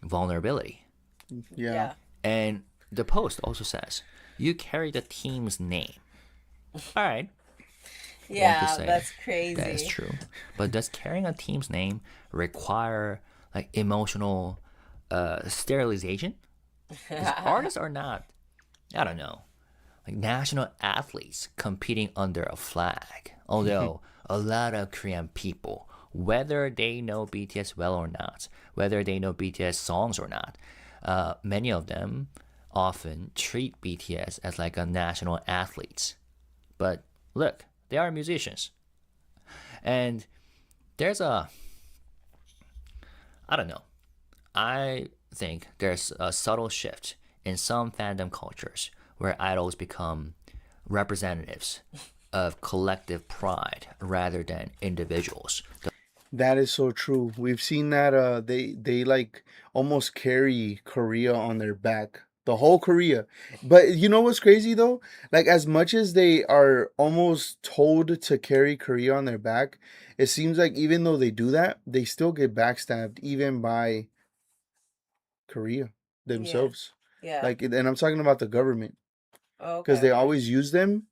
vulnerability? Yeah. And the post also says you carry the team's name. All right. Yeah, that's crazy. That is true. But does carrying a team's name require like emotional sterilization? Because artists are not, I don't know, like national athletes competing under a flag. Although a lot of Korean people, whether they know BTS well or not, whether they know BTS songs or not, many of them often treat BTS as like a national athletes. But look, they are musicians. And there's I don't know. I think there's a subtle shift in some fandom cultures where idols become representatives of collective pride rather than individuals. That is so true. We've seen that they like almost carry Korea on their back. The whole Korea. But you know what's crazy though? Like, as much as they are almost told to carry Korea on their back, it seems like even though they do that, they still get backstabbed even by Korea themselves. Yeah. Like, and I'm talking about the government. Okay. Because they always use them.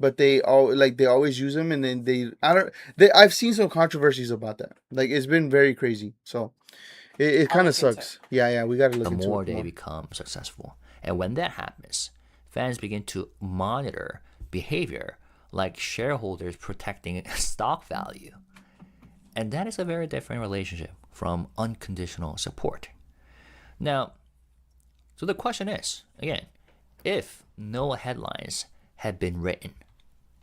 but they always use them, and then I've seen some controversies about that. Like, it's been very crazy. So it kind of sucks. Yeah, we gotta look The into more it they more. become successful. And when that happens, fans begin to monitor behavior like shareholders protecting stock value. And that is a very different relationship from unconditional support. Now, so the question is, again, if no headlines had been written,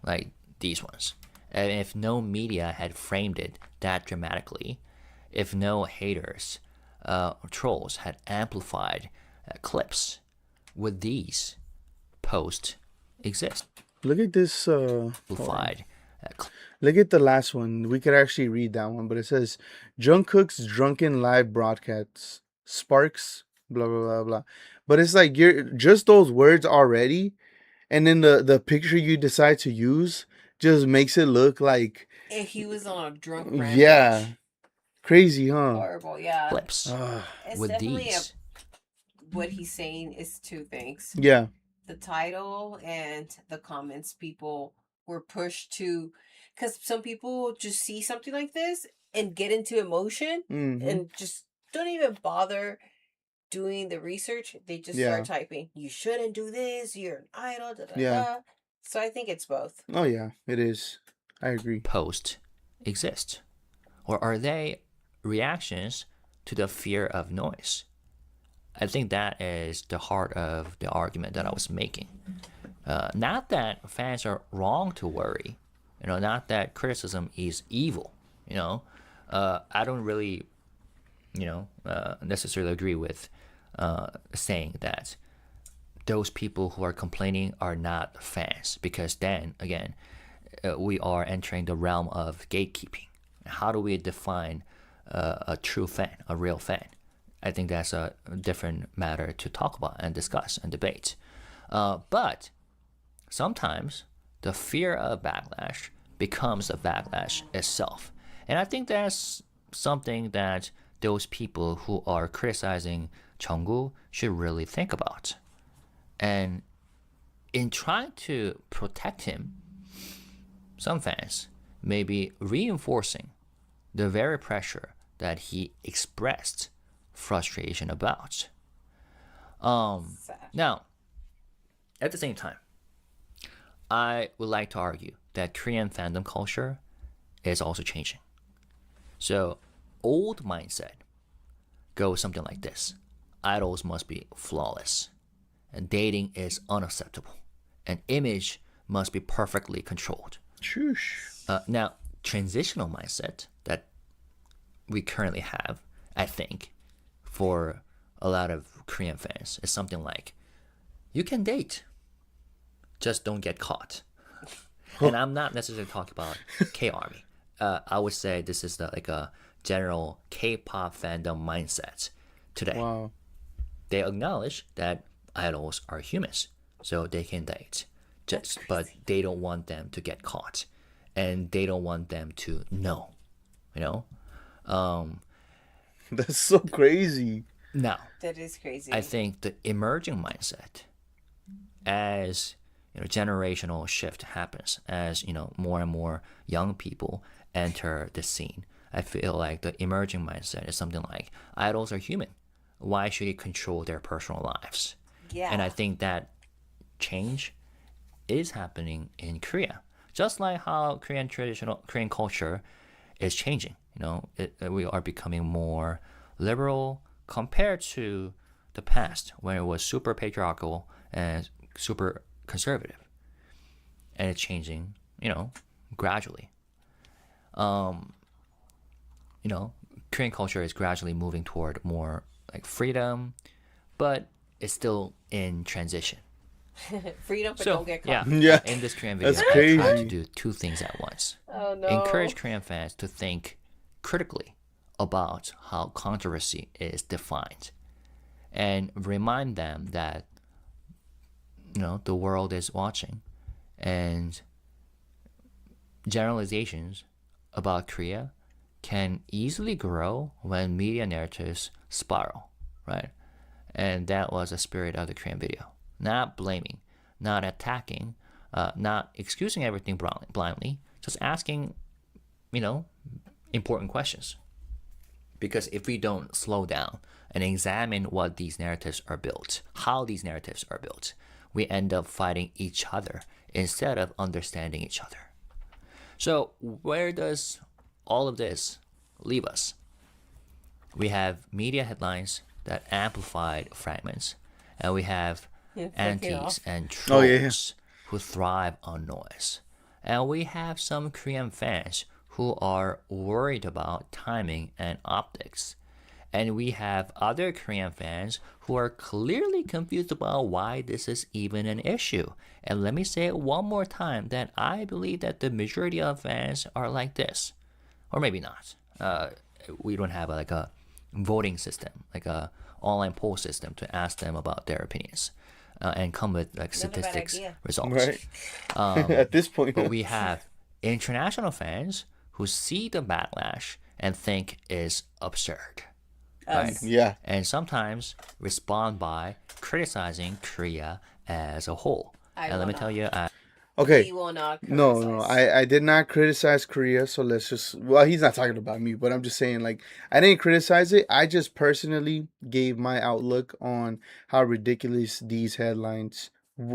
like these ones, and if no media had framed it that dramatically, if no haters or trolls had amplified clips, would these posts exist? Look at this. Amplified. Look at the last one. We could actually read that one, but it says Jungkook's drunken live broadcasts sparks blah blah blah blah. But it's like you're just those words already, and then the picture you decide to use just makes it look like If he was on a drunk rampage. yeah, crazy, huh? Horrible, yeah. Clips. It's With definitely these. what he's saying is two things. Yeah, The title and the comments. People were pushed to, because some people just see something like this and get into emotion and just don't even bother doing the research. They just start typing, you shouldn't do this, you're an idol, da, da, da. So I think it's both. Oh yeah, it is. I agree. Posts exist? Or are they reactions to the fear of noise? I think that is the heart of the argument that I was making. Not that fans are wrong to worry, not that criticism is evil. I don't really, necessarily agree with saying that those people who are complaining are not fans, because then again, we are entering the realm of gatekeeping. How do we define a true fan, a real fan? I think that's a different matter to talk about and discuss and debate. But sometimes the fear of backlash becomes the backlash itself. And I think that's something that those people who are criticizing Jungkook should really think about. And in trying to protect him, some fans may be reinforcing the very pressure that he expressed frustration about. Now, at the same time, I would like to argue that Korean fandom culture is also changing. So, old mindset goes something like this: idols must be flawless, and dating is unacceptable, and image must be perfectly controlled. Now, transitional mindset that we currently have, I think, for a lot of Korean fans is something like, you can date, just don't get caught. And I'm not necessarily talking about K-ARMY. I would say this is like a general K-pop fandom mindset today. Wow. They acknowledge that idols are humans, so they can date, but they don't want them to get caught, and they don't want them to know, That's so crazy. Now, that is crazy. I think the emerging mindset, as generational shift happens, as more and more young people enter the scene, I feel like the emerging mindset is something like, idols are human. Why should you control their personal lives? Yeah. And I think that change is happening in Korea, just like how Korean culture is changing. We are becoming more liberal compared to the past, when it was super patriarchal and super conservative, and it's changing, gradually. Korean culture is gradually moving toward more like freedom, but it's still in transition. Freedom, but don't get caught. Yeah. In this Korean video, That's I crazy. tried to do two things at once. Oh no. Encourage Korean fans to think critically about how controversy is defined, and remind them that the world is watching, and generalizations about Korea can easily grow when media narratives spiral, right? And that was the spirit of the Korean video. Not blaming, not attacking, not excusing everything blindly, just asking, important questions. Because if we don't slow down and examine what these narratives are built, how these narratives are built, we end up fighting each other instead of understanding each other. So where does all of this leave us? We have media headlines that amplified fragments, and we have antis and trolls who thrive on noise. And we have some Korean fans who are worried about timing and optics. And we have other Korean fans who are clearly confused about why this is even an issue. And let me say it one more time that I believe that the majority of fans are like this. Or maybe not. We don't have like a voting system, like a online poll system to ask them about their opinions. And come with like statistics results. Right. At this point. But we have international fans who see the backlash and think is absurd. Right? Yeah. And sometimes respond by criticizing Korea as a whole. And let me tell you, okay. He will not criticize. No, I did not criticize Korea, so let's just, well, he's not talking about me, but I'm just saying, like, I didn't criticize it. I just personally gave my outlook on how ridiculous these headlines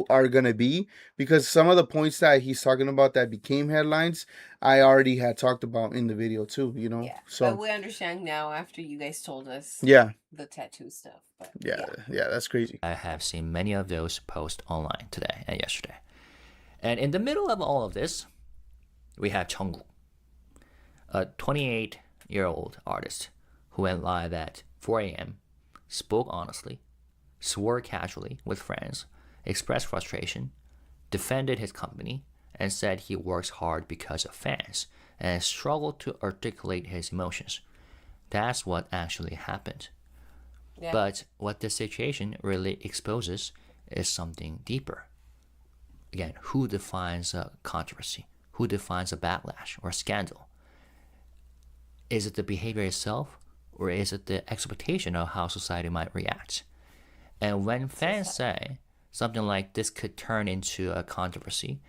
are going to be, because some of the points that he's talking about that became headlines, I already had talked about in the video too, Yeah. So but we understand now after you guys told us the tattoo stuff. But yeah, that's crazy. I have seen many of those posts online today and yesterday. And in the middle of all of this, we have Jungkook, a 28-year-old artist who went live at 4 a.m., spoke honestly, swore casually with friends, expressed frustration, defended his company, and said he works hard because of fans and struggled to articulate his emotions. That's what actually happened. Yeah. But what this situation really exposes is something deeper. Again, who defines a controversy? Who defines a backlash or a scandal? Is it the behavior itself, or is it the expectation of how society might react? And when fans say something like this could turn into a controversy,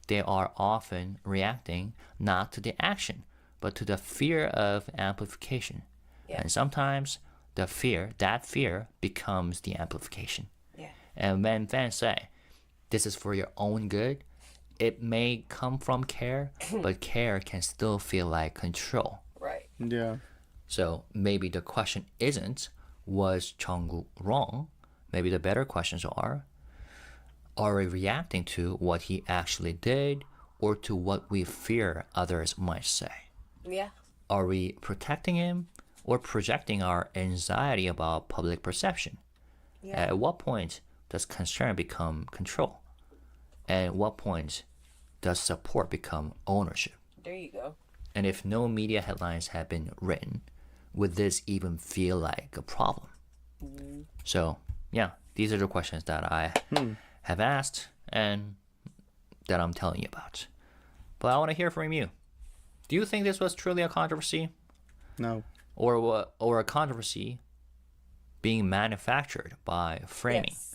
they are often reacting not to the action, but to the fear of amplification. Yeah. And sometimes that fear becomes the amplification. Yeah. And when fans say, this is for your own good, it may come from care, but care can still feel like control. Right. Yeah. So maybe the question isn't, was Jungkook wrong? Maybe the better questions are we reacting to what he actually did, or to what we fear others might say? Yeah. Are we protecting him, or projecting our anxiety about public perception? Yeah. At what point does concern become control? And at what point does support become ownership? There you go. And if no media headlines have been written, would this even feel like a problem? Mm-hmm. So, yeah, these are the questions that I have asked and that I'm telling you about. But I want to hear from you. Do you think this was truly a controversy? No. Or a controversy being manufactured by framing? Yes.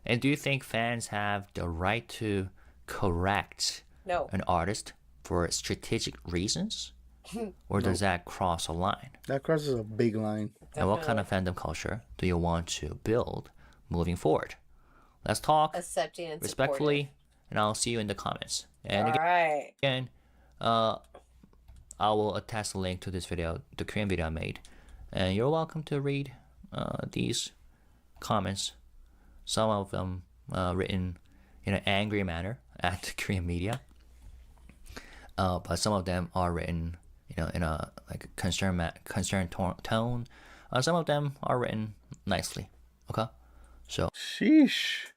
And do you think fans have the right to correct an artist for strategic reasons? Or does that cross a line? That crosses a big line. Definitely. And what kind of fandom culture do you want to build moving forward? Let's talk respectfully, and I'll see you in the comments. And again, I will attach a link to this video, the Korean video I made. And you're welcome to read these comments. Some of them written in an angry manner at Korean media. But some of them are written, in a like concerned tone. Some of them are written nicely. Okay, so. Sheesh.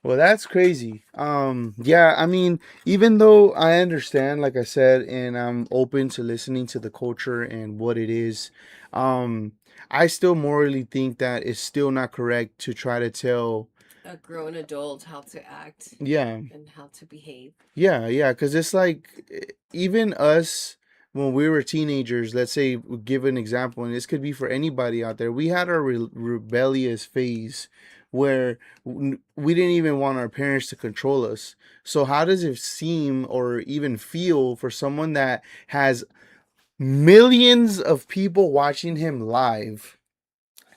Well, that's crazy. Yeah, I mean, even though I understand, like I said, and I'm open to listening to the culture and what it is, I still morally think that it's still not correct to try to tell a grown adult how to act. Yeah. And how to behave. Yeah, because it's like, even us, when we were teenagers, let's say, give an example, and this could be for anybody out there, we had our rebellious phase where we didn't even want our parents to control us. So how does it seem or even feel for someone that has millions of people watching him live,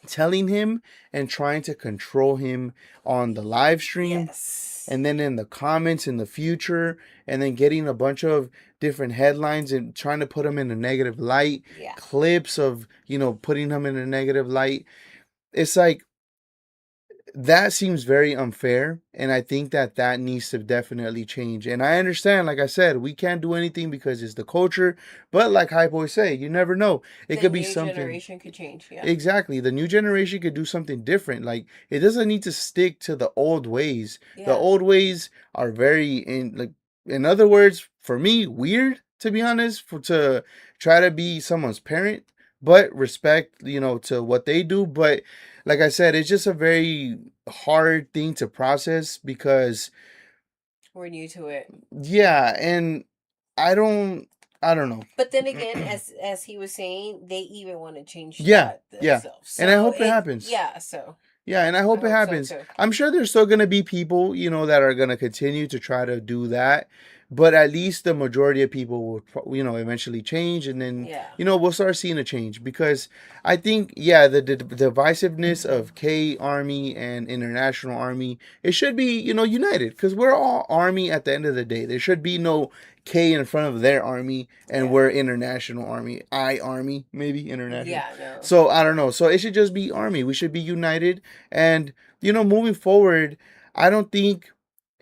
telling him and trying to control him on the live stream, Yes. and then in the comments in the future, and then getting a bunch of different headlines and trying to put him in a negative light, Yeah. clips of, putting him in a negative light? It's like, that seems very unfair, and I think that needs to definitely change. And I understand, like I said, we can't do anything because it's the culture, but like Hype boys say, you never know, it The could be new something. generation could change. Yeah. Exactly, the new generation could do something different. Like, it doesn't need to stick to the old ways. The Yeah. old ways are very, in other words, for me, weird, to be honest, to try to be someone's parent, but respect, to what they do. But like I said, it's just a very hard thing to process because, We're new to it. yeah, and I don't know. But then again, as he was saying, they even want to change Yeah, that yeah. themselves. So And I hope it happens. Yeah, so Yeah, and I hope it so happens. too. I'm sure there's still going to be people, that are going to continue to try to do that. But at least the majority of people will, eventually change. And then, Yeah. we'll start seeing a change. Because I think, yeah, the divisiveness of K Army and International Army, it should be, united. Because we're all Army at the end of the day. There should be no K in front of their Army and Yeah. we're International Army. I Army, maybe International. Yeah, no. So I don't know. So it should just be Army. We should be united. And, moving forward, I don't think,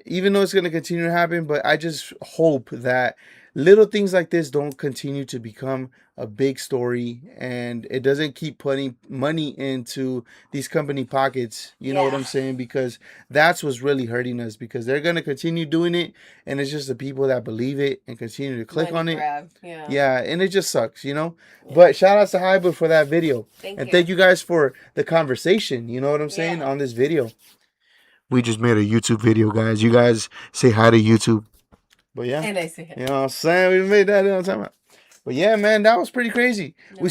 even though it's going to continue to happen, but I just hope that little things like this don't continue to become a big story and it doesn't keep putting money into these company pockets. You know what I'm saying? Because that's what's really hurting us, because they're going to continue doing it, and it's just the people that believe it and continue to click Money on grab. it. Yeah. Yeah, and it just sucks, Yeah. But shout out to Hyba for that video. Thank and you. thank you guys for the conversation, you know what I'm saying, Yeah. on this video. We just made a YouTube video, guys. You guys say hi to YouTube. But yeah, And I say hi. you know what I'm saying? We made that on time. But yeah, man, that was pretty crazy. No,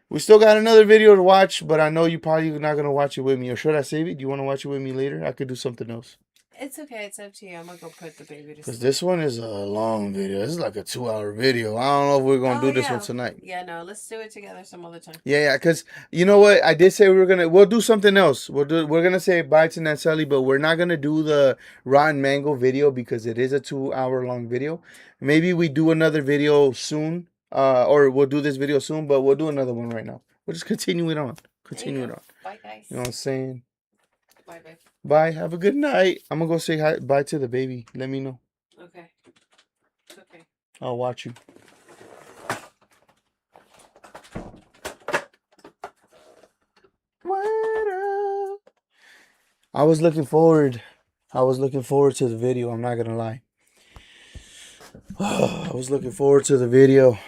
We still got another video to watch, but I know you probably not gonna watch it with me. Or should I save it? Do you want to watch it with me later? I could do something else. It's okay. It's up to you. I'm gonna go put the baby to sleep. Because this one is a long video. This is like a 2-hour video. I don't know if we're gonna do this one tonight. Yeah, no, let's do it together some other time. Yeah, because you know what? I did say we'll do something else. We're gonna say bye to Nanselly, but we're not gonna do the rotten mango video because it is a 2-hour long video. Maybe we do another video soon. Or we'll do this video soon, but we'll do another one right now. We'll just continue it on. Continue it on. Bye, guys. You know what I'm saying? Bye, bye. Bye. Have a good night. I'm gonna go say hi, bye to the baby. Let me know. Okay. Okay. I'll watch you. What up? I was looking forward to the video. I'm not gonna lie. I was looking forward to the video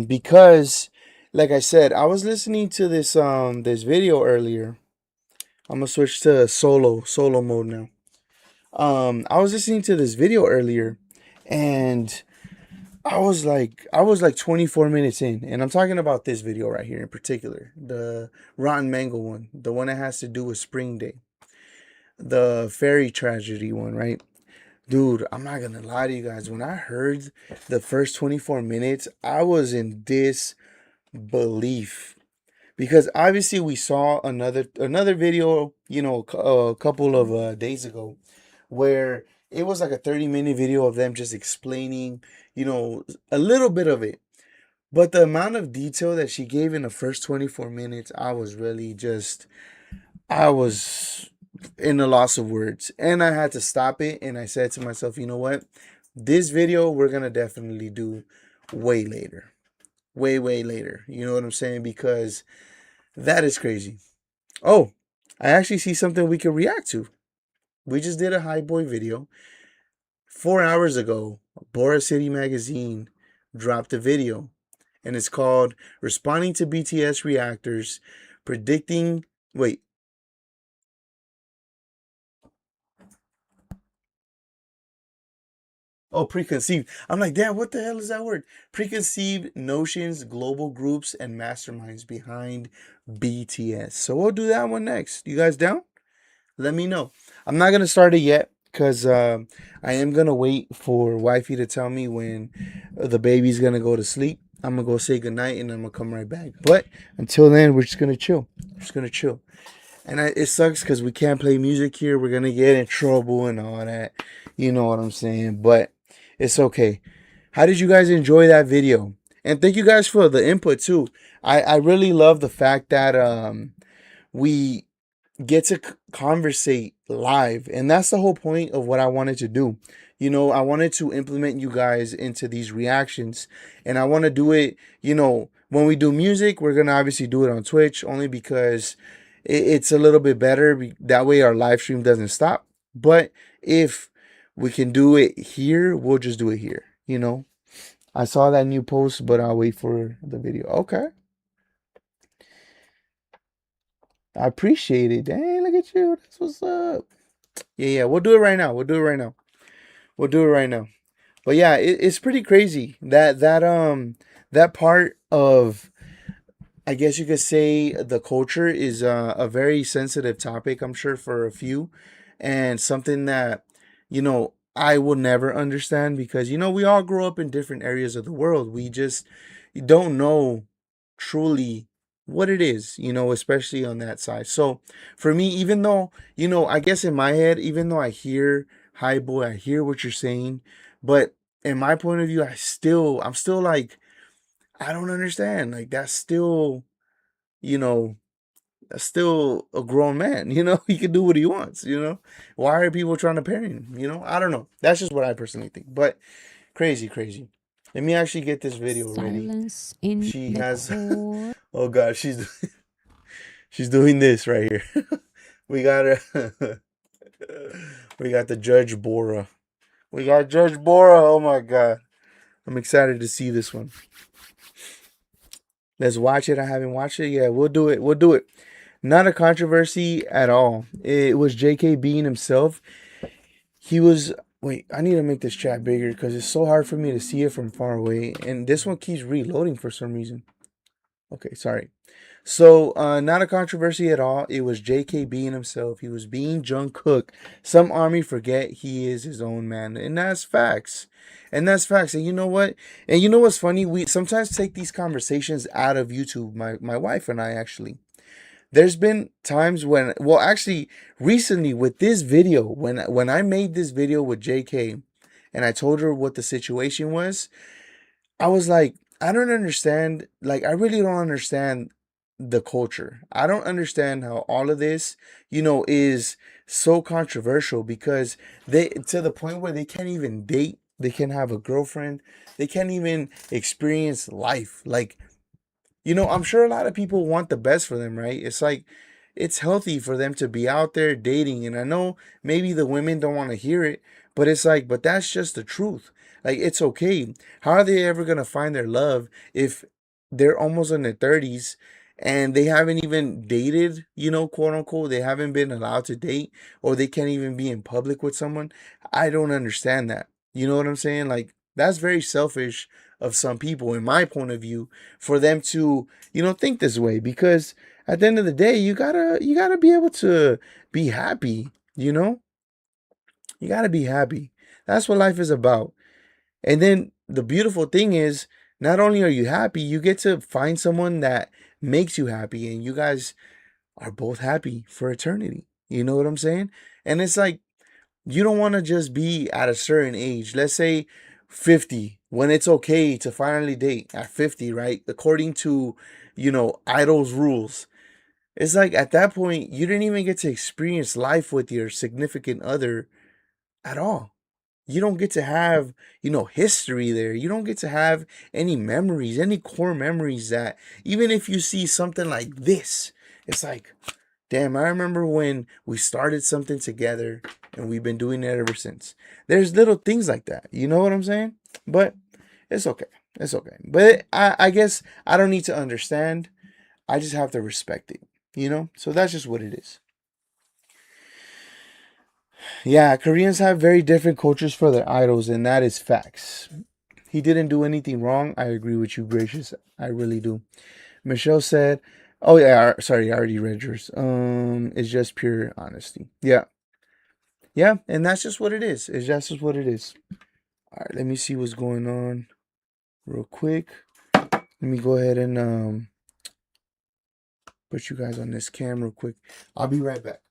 because, like I said, I was listening to this video earlier. I'm gonna switch to solo mode now. I was listening to this video earlier, and I was like 24 minutes in, and I'm talking about this video right here in particular, the Rotten Mango one, the one that has to do with Spring Day, the ferry tragedy one, right? Dude, I'm not gonna lie to you guys. When I heard the first 24 minutes, I was in disbelief. Because obviously we saw another video, a couple of days ago, where it was like a 30-minute video of them just explaining, a little bit of it. But the amount of detail that she gave in the first 24 minutes, I was in a loss of words. And I had to stop it, and I said to myself, you know what? This video we're going to definitely do way later. Way later. You know what I'm saying? Because that is crazy. Oh, I actually see something we can react to. We just did a High Boy video. 4 hours ago, Boris City Magazine dropped a video, and it's called Responding to BTS Reactors, Predicting... Wait. Oh, preconceived. I'm like, damn, what the hell is that word? Preconceived notions, global groups, and masterminds behind BTS. So we'll do that one next. You guys down? let me know. I'm not gonna start it yet because I am gonna wait for wifey to tell me when the baby's gonna go to sleep. I'm gonna go say goodnight and I'm gonna come right back. But until then, we're just gonna chill. We're just gonna chill. And it sucks because we can't play music here. We're gonna get in trouble and all that. You know what I'm saying? But it's okay. How did you guys enjoy that video? And thank you guys for the input too. I really love the fact that we get to conversate live, and that's the whole point of what I wanted to do. You know, I wanted to implement you guys into these reactions, and I want to do it, you know, when we do music, we're gonna obviously do it on Twitch only because it's a little bit better, that way our live stream doesn't stop. But if we can do it here, we'll just do it here, you know. I saw that new post, but I'll wait for the video. Okay, I appreciate it. Dang, look at you. That's what's up. Yeah, we'll do it right now. We'll do it right now. We'll do it right now. But yeah, it's pretty crazy that part of, I guess you could say, the culture is a very sensitive topic, I'm sure, for a few, and something that, you know, I will never understand because, you know, we all grow up in different areas of the world. We just don't know truly what it is, you know, especially on that side. So for me, even though, you know, I guess in my head, even though I hear, hi boy, I hear what you're saying, but in my point of view, I'm still like, I don't understand. Like, that's still, you know, that's still a grown man, you know. He can do what he wants, you know. Why are people trying to parent him, you know? I don't know. That's just what I personally think. But crazy. Let me actually get this video ready. Silence in She the has core. oh god, she's doing this right here. We got her. We got the Judge Bora. We got Judge Bora. Oh my god. I'm excited to see this one. Let's watch it. I haven't watched it. Yeah, we'll do it. We'll do it. Not a controversy at all. It was JK being himself. He was. Wait, I need to make this chat bigger because it's so hard for me to see it from far away. And this one keeps reloading for some reason. Okay, sorry. So, not a controversy at all. It was JK being himself. He was being Jungkook. Some army forget he is his own man. And that's facts. And that's facts. And you know what? And you know what's funny? We sometimes take these conversations out of YouTube. My wife and I actually. There's been times when, well, actually, recently with this video, when I made this video with JK and I told her what the situation was, I was like, I don't understand. Like, I really don't understand the culture. I don't understand how all of this, you know, is so controversial because they, to the point where they can't even date, they can't have a girlfriend, they can't even experience life. Like, you know, I'm sure a lot of people want the best for them, right? It's like, it's healthy for them to be out there dating. And I know maybe the women don't want to hear it, but it's like, but that's just the truth. Like, it's okay. How are they ever going to find their love if they're almost in their 30s and they haven't even dated, you know, quote unquote? They haven't been allowed to date, or they can't even be in public with someone. I don't understand that. You know what I'm saying? Like, that's very selfish of some people, in my point of view, for them to, you know, think this way, because at the end of the day, you gotta be able to be happy, you know. You gotta be happy. That's what life is about. And then the beautiful thing is, not only are you happy, you get to find someone that makes you happy, and you guys are both happy for eternity. You know what I'm saying? And it's like, you don't want to just be at a certain age. Let's say 50, when it's okay to finally date at 50, right? According to, you know, idols rules. It's like, at that point, you didn't even get to experience life with your significant other at all. You don't get to have, you know, history there. You don't get to have any memories, any core memories that, even if you see something like this, it's like, damn, I remember when we started something together and we've been doing it ever since. There's little things like that. You know what I'm saying? But it's okay. It's okay. But I guess I don't need to understand. I just have to respect it. You know? So that's just what it is. Yeah, Koreans have very different cultures for their idols, and that is facts. He didn't do anything wrong. I agree with you, Gracious. I really do. Michelle said, Oh yeah, sorry, I already read yours. It's just pure honesty. Yeah, yeah, and that's just what it is. It's just what it is. All right, let me see what's going on real quick. Let me go ahead and put you guys on this cam real quick. I'll be right back.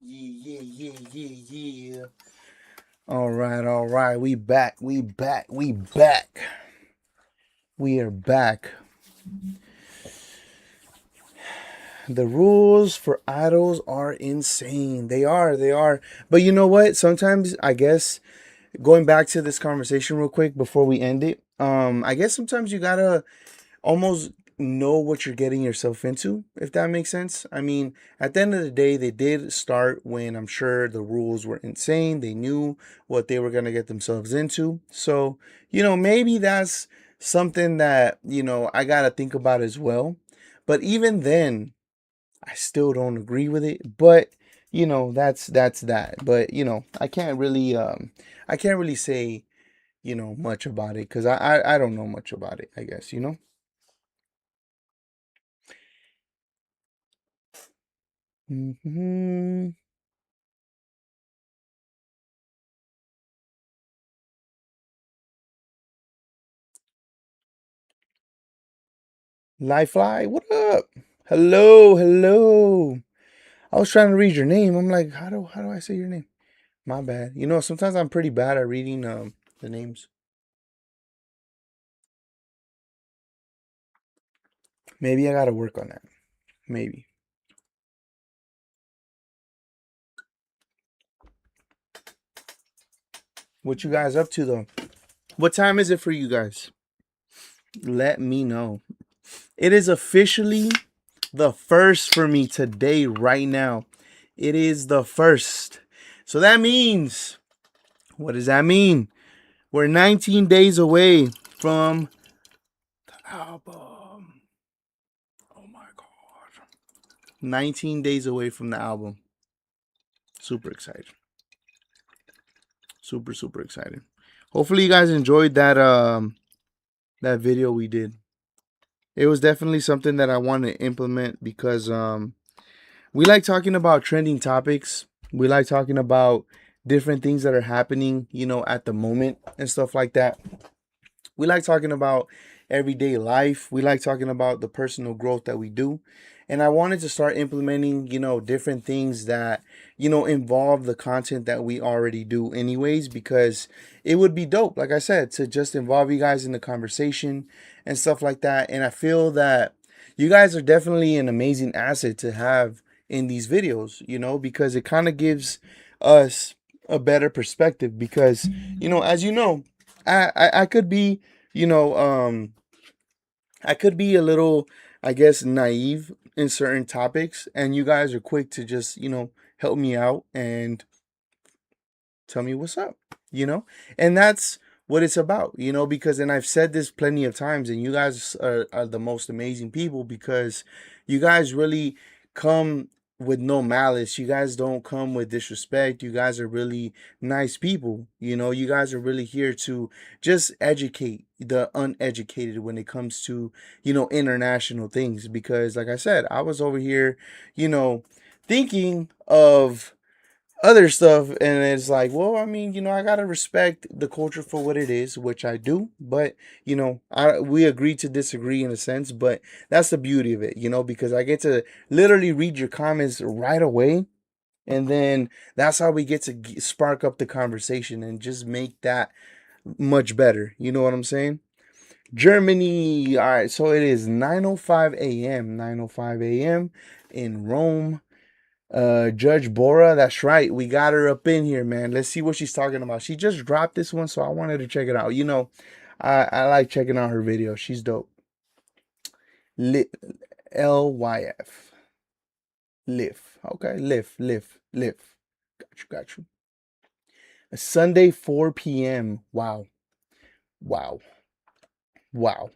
Yeah, yeah, yeah, yeah, yeah. All right, all right. We back. We back. We back. We are back. The rules for idols are insane. They are. They are. But you know what? Sometimes I guess going back to this conversation real quick before we end it, I guess sometimes you gotta almost know what you're getting yourself into, if that makes sense. I mean, at the end of the day, they did start when I'm sure the rules were insane. They knew what they were going to get themselves into. So, maybe that's something that, I got to think about as well. But even then, I still don't agree with it. But, that's that. But, I can't really say, much about it because I don't know much about it, I guess. Hmm. Lifeline, what up? Hello, hello. I was trying to read your name. I'm like, how do I say your name? My bad. Sometimes I'm pretty bad at reading the names. Maybe I gotta work on that. Maybe. What you guys up to though? What time is it for you guys? Let me know. It is officially the first for me today, right now. It is the 1st. So that means, what does that mean? We're 19 days away from the album. Oh my God. 19 days away from the album. Super excited. Super, super excited. Hopefully you guys enjoyed that video we did. It was definitely something that I want to implement because we like talking about trending topics. We like talking about different things that are happening, at the moment and stuff like that. We like talking about everyday life. We like talking about the personal growth that we do. And I wanted to start implementing, different things that, involve the content that we already do, anyways, because it would be dope, like I said, to just involve you guys in the conversation and stuff like that. And I feel that you guys are definitely an amazing asset to have in these videos, because it kind of gives us a better perspective. Because, as you know, I could be, you know, I could be a little, I guess, naive in certain topics, and you guys are quick to just, help me out and tell me what's up, and that's what it's about, because, and I've said this plenty of times, and you guys are the most amazing people because you guys really come with no malice. You guys don't come with disrespect. You guys are really nice people. You guys are really here to just educate the uneducated when it comes to, international things. Because, like I said, I was over here, thinking of other stuff, and it's like, well, I mean, I gotta respect the culture for what it is, which I do. But we agree to disagree in a sense, but that's the beauty of it, because I get to literally read your comments right away, and then that's how we get to spark up the conversation and just make that much better. You know what I'm saying? Germany. All right, so it is 9:05 a.m. 9:05 a.m. in Rome. Judge Bora, that's right. We got her up in here, man. Let's see what she's talking about. She just dropped this one, so I wanted to check it out. I like checking out her videos. She's dope. LYF. Live. Okay, live. Got you. A Sunday, 4 p.m. Wow. Wow. Wow.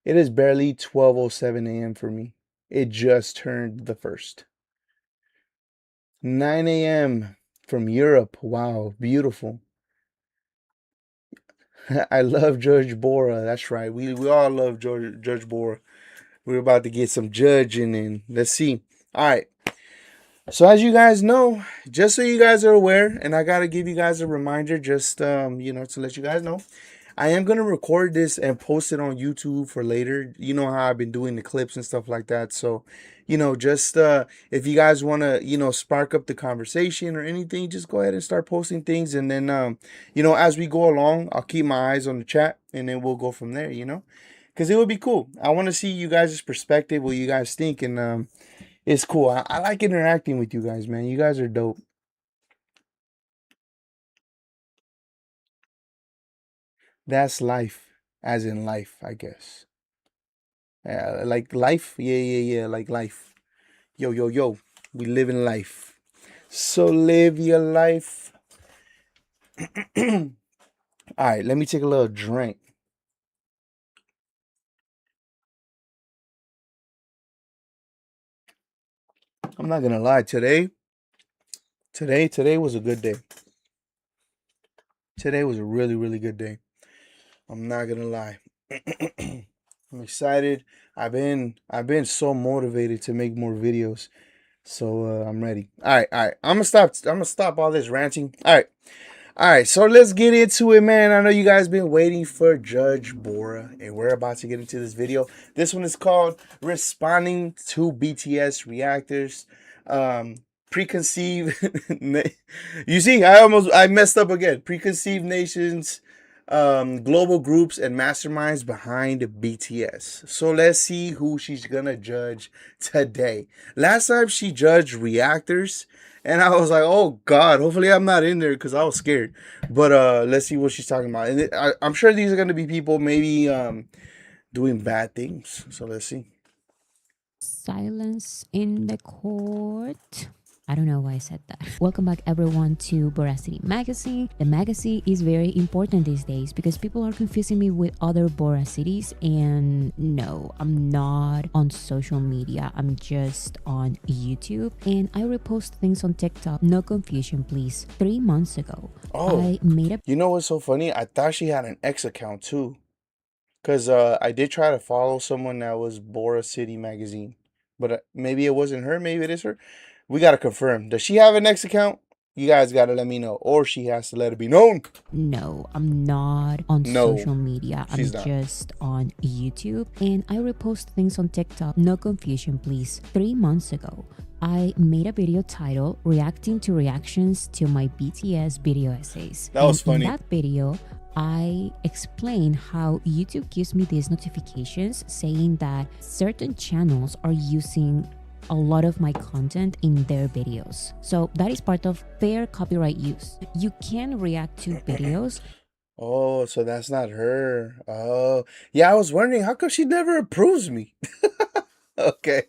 It is barely 12:07 a.m. for me. It just turned the 1st. 9 a.m. from Europe. Wow, beautiful. I love Judge Bora. That's right. We all love Judge Bora. We're about to get some judging in. Let's see. All right. So as you guys know, just so you guys are aware, and I gotta give you guys a reminder, just to let you guys know, I am gonna record this and post it on YouTube for later. You know how I've been doing the clips and stuff like that. So, just if you guys wanna, spark up the conversation or anything, just go ahead and start posting things, and then as we go along, I'll keep my eyes on the chat, and then we'll go from there. Because it would be cool. I want to see you guys' perspective, what you guys think, and it's cool. I like interacting with you guys, man. You guys are dope. That's life, as in life, I guess. Like life? Yeah, like life. Yo. We live in life. So live your life. All right, let me take a little drink. I'm not gonna lie, today was a good day. Today was a really, really good day. I'm not gonna lie. I'm excited. I've been so motivated to make more videos. So I'm ready. All right. I'm gonna stop all this ranting. All right. So let's get into it, man. I know you guys been waiting for Judge Bora, and we're about to get into this video. This one is called "Responding to BTS Reactors." Preconceived. You see, I messed up again. Preconceived nations, global groups, and masterminds behind BTS. So let's see who she's gonna judge today. Last time she judged reactors, and I was like, oh God, hopefully I'm not in there because I was scared. But let's see what she's talking about. And I'm sure these are gonna be people maybe doing bad things. So let's see. Silence in the court. I don't know why I said that. Welcome back everyone to Voracity Magazine. The magazine is very important these days because people are confusing me with other Voracities, and no, I'm not on social media. I'm just on YouTube and I repost things on TikTok. No confusion, please. 3 months ago, I made a You know what's so funny? I thought she had an X account too. Because I did try to follow someone that was Bora City Magazine. But maybe it wasn't her. Maybe it is her. We got to confirm. Does she have an X account? You guys got to let me know. Or she has to let it be known. No, I'm not on social media. I'm just on YouTube and I repost things on TikTok. No confusion, please. 3 months ago, I made a video titled Reacting to Reactions to My BTS Video Essays. That was funny. In that video, I explain how YouTube gives me these notifications saying that certain channels are using a lot of my content in their videos. So that is part of fair copyright use. You can react to videos. Oh, so that's not her. Oh, yeah, I was wondering how come she never approves me. Okay.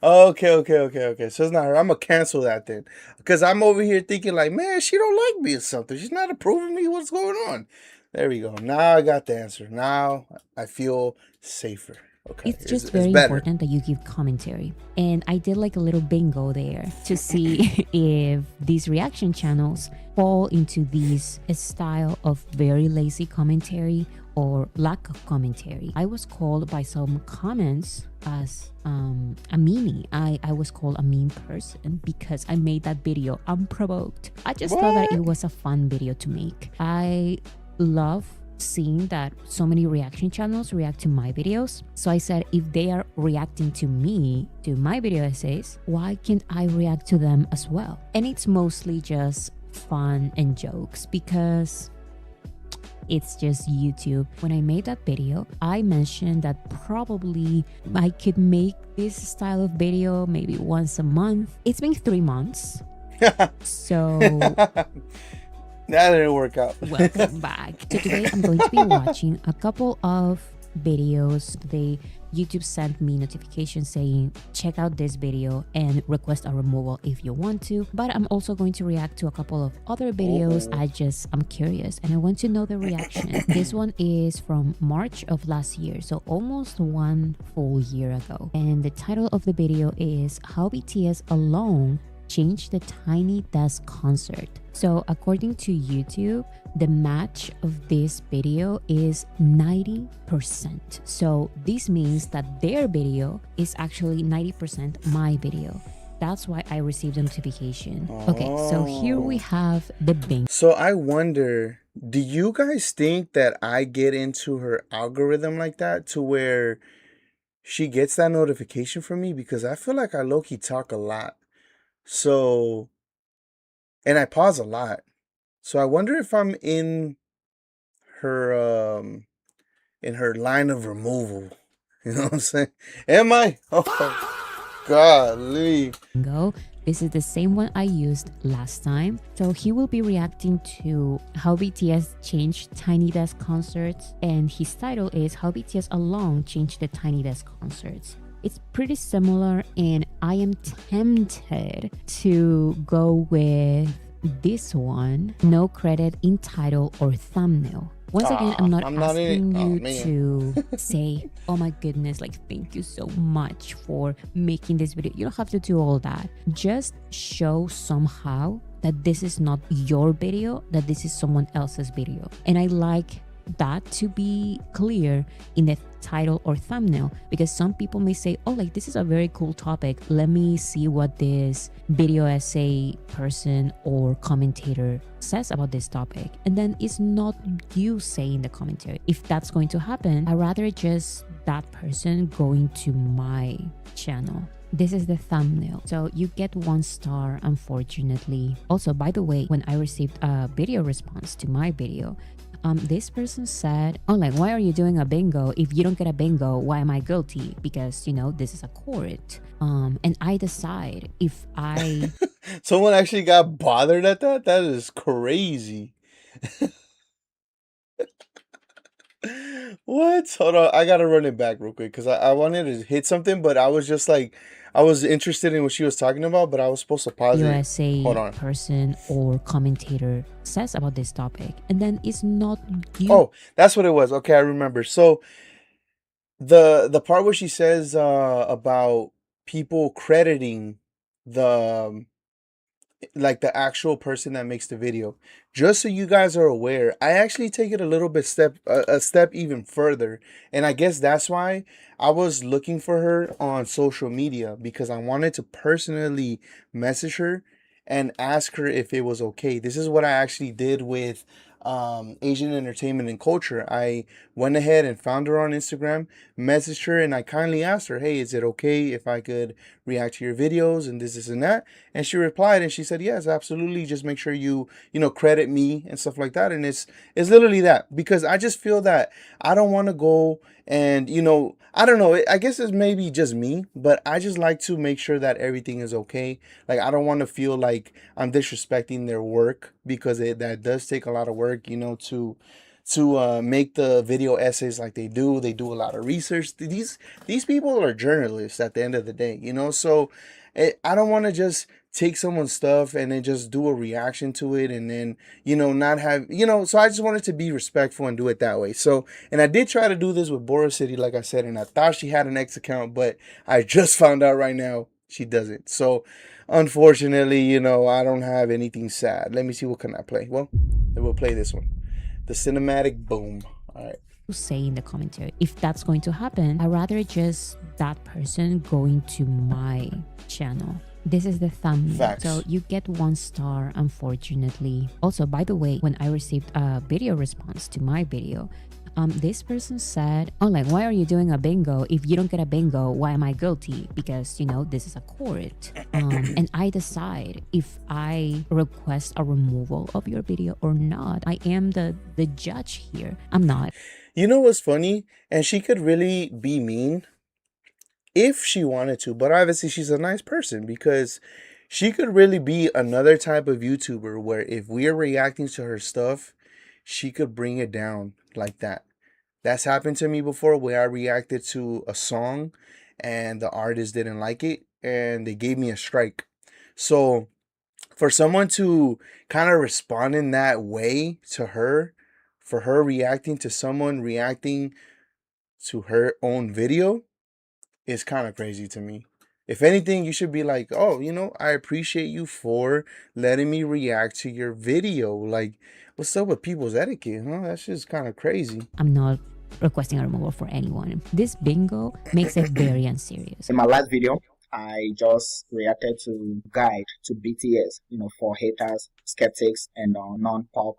Okay. So it's not her. I'm gonna cancel that then. Because I'm over here thinking like, man, she don't like me or something. She's not approving me. What's going on? There we go. Now I got the answer. Now I feel safer. Okay. It's just very important that you give commentary. And I did like a little bingo there to see if these reaction channels fall into this style of very lazy commentary or lack of commentary. I was called by some comments as a meme. I was called a meme person because I made that video unprovoked. I just thought that it was a fun video to make. I love seeing that so many reaction channels react to my videos. So I said, if they are reacting to me, to my video essays, why can't I react to them as well? And it's mostly just fun and jokes because it's just YouTube. When I made that video, I mentioned that probably I could make this style of video maybe once a month. It's been 3 months. So that didn't work out. Welcome back. So today I'm going to be watching a couple of videos. YouTube sent me notifications saying check out this video and request a removal if you want to. But I'm also going to react to a couple of other videos. I'm curious and I want to know the reaction. This one is from March of last year, so almost 1 full year ago. And the title of the video is How BTS Alone Changed the Tiny Desk Concert. So according to YouTube, the match of this video is 90%. So this means that their video is actually 90% my video. That's why I received a notification. Okay, so here we have the bingo. So I wonder, do you guys think that I get into her algorithm like that to where she gets that notification from me? Because I feel like I low-key talk a lot. So, and I pause a lot. So I wonder if I'm in her line of removal. You know what I'm saying? Am I? Oh, golly. This is the same one I used last time. So he will be reacting to how BTS changed Tiny Desk concerts, and his title is How BTS Alone Changed the Tiny Desk Concerts. It's pretty similar, and I am tempted to go with this one. No credit in title or thumbnail. Once again, I'm not asking you to say, oh my goodness, like thank you so much for making this video. You don't have to do all that. Just show somehow that this is not your video, that this is someone else's video. And I like that to be clear in the title or thumbnail, because some people may say, oh, like this is a very cool topic, let me see what this video essay person or commentator says about this topic, and then it's not you saying the commentary. If that's going to happen, I'd rather just that person going to my channel. This is the thumbnail, so you get 1 star, unfortunately. Also, by the way, when I received a video response to my video, this person said, oh, like, why are you doing a bingo? If you don't get a bingo, why am I guilty? Because, you know, this is a court. And I decide if I... Someone actually got bothered at that? That is crazy. What? Hold on. I gotta run it back real quick because I wanted to hit something, but I was just like, I was interested in what she was talking about, but I was supposed to pause it. Hold USA on. person or commentator says about this topic, and then it's not you. Oh, that's what it was. Okay, I remember. So the part where she says about people crediting the like the actual person that makes the video. Just so you guys are aware, I actually take it a little bit a step even further, and I guess that's why I was looking for her on social media, because I wanted to personally message her and ask her if it was okay. This is what I actually did with Asian entertainment and culture. I went ahead and found her on Instagram, messaged her, and I kindly asked her, hey, is it okay if I could react to your videos and this and that? And she replied and she said, yes, absolutely. Just make sure you know, credit me and stuff like that. And it's literally that, because I just feel that I don't want to go and, you know, I don't know. I guess it's maybe just me, but I just like to make sure that everything is okay. Like, I don't want to feel like I'm disrespecting their work, because that does take a lot of work, you know, to make the video essays like they do. They do a lot of research. These people are journalists at the end of the day, you know. So I don't want to just take someone's stuff and then just do a reaction to it and then, you know, not have, you know. So I just wanted to be respectful and do it that way. So, and I did try to do this with Boris City, like I said, and I thought she had an X account, but I just found out right now she doesn't. So unfortunately, you know, I don't have anything sad. Let me see, what can I play? Well, we'll play this one, the cinematic boom. All right. Say in the commentary, if that's going to happen, I'd rather just that person going to my channel. This is the thumbnail. Facts. So you get 1 star, unfortunately. Also, by the way, when I received a video response to my video, this person said, oh, like, why are you doing a bingo? If you don't get a bingo, why am I guilty? Because, you know, this is a court. And I decide if I request a removal of your video or not. I am the judge here. I'm not. You know what's funny? And she could really be mean if she wanted to, but obviously she's a nice person, because she could really be another type of YouTuber where if we are reacting to her stuff, she could bring it down like that. That's happened to me before, where I reacted to a song and the artist didn't like it and they gave me a strike. So for someone to kind of respond in that way to her, for her reacting to someone reacting to her own video, is kind of crazy to me. If anything, you should be like, oh, you know, I appreciate you for letting me react to your video. Like, what's up with people's etiquette, huh? That's just kind of crazy. I'm not requesting a removal for anyone. This bingo makes it very unserious. In my last video, I just reacted to guide to BTS, you know, for haters, skeptics, and non-pop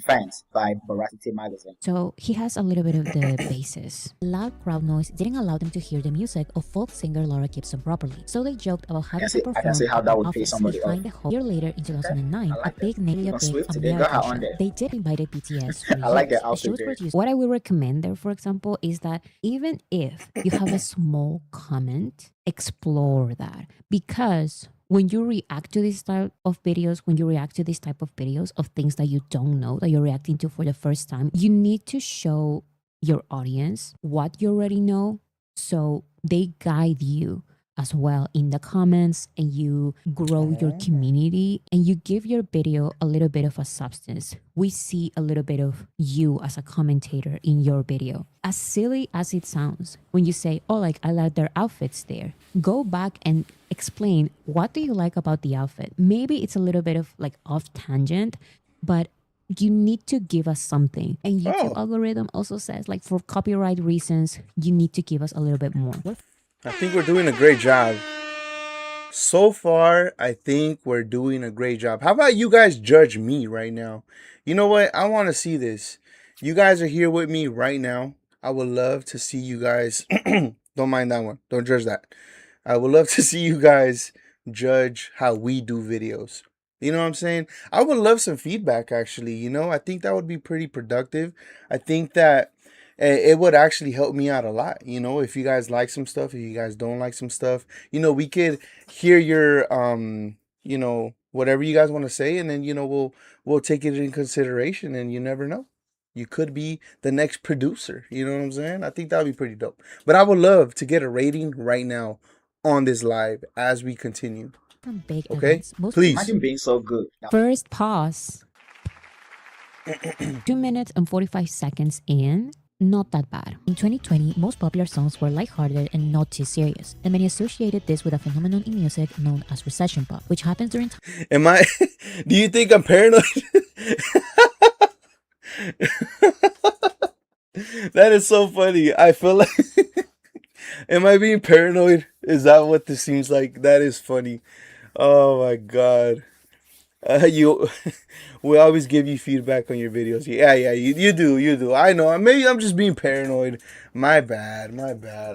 fans by Veracity magazine. So he has a little bit of the basis. Loud crowd noise didn't allow them to hear the music of folk singer Laura Gibson properly. So they joked about having to perform I can see how that would pay office somebody behind off. the whole. A year later, in 2009, I like a big media Even big Swift, they American got her on show. there. They did invited BTS. To I like use their the show's outfit there. producer. What I would recommend there, for example, is that even if you have a small comment, explore that, because when you react to this type of videos, of things that you don't know, that you're reacting to for the first time, you need to show your audience what you already know, so they guide you as well in the comments, and you grow your community and you give your video a little bit of a substance. We see a little bit of you as a commentator in your video. As silly as it sounds, when you say, oh, like, I like their outfits there, go back and explain, what do you like about the outfit? Maybe it's a little bit of like off tangent, but you need to give us something. And YouTube algorithm also says, like, for copyright reasons, you need to give us a little bit more. I think we're doing a great job. So far, I think we're doing a great job. How about you guys judge me right now? You know what? I want to see this. You guys are here with me right now. I would love to see you guys. Don't mind that one. Don't judge that. I would love to see you guys judge how we do videos. You know what I'm saying? I would love some feedback, actually. You know, I think that would be pretty productive. I think that it would actually help me out a lot. You know, if you guys like some stuff, if you guys don't like some stuff, you know, we could hear your you know, whatever you guys want to say, and then, you know, we'll take it in consideration, and you never know. You could be the next producer. You know what I'm saying? I think that would be pretty dope. But I would love to get a rating right now on this live as we continue. From big Okay? events, most Please. Imagine being so good. first pause. 2 minutes and 45 seconds in. Not that bad. In 2020, most popular songs were lighthearted and not too serious, and many associated this with a phenomenon in music known as recession pop, which happens during Am I? Do you think I'm paranoid? That is so funny. I feel like. Am I being paranoid? Is that what this seems like? That is funny. Oh my god. You, we always give you feedback on your videos. Yeah, you do. I know. Maybe I'm just being paranoid. My bad.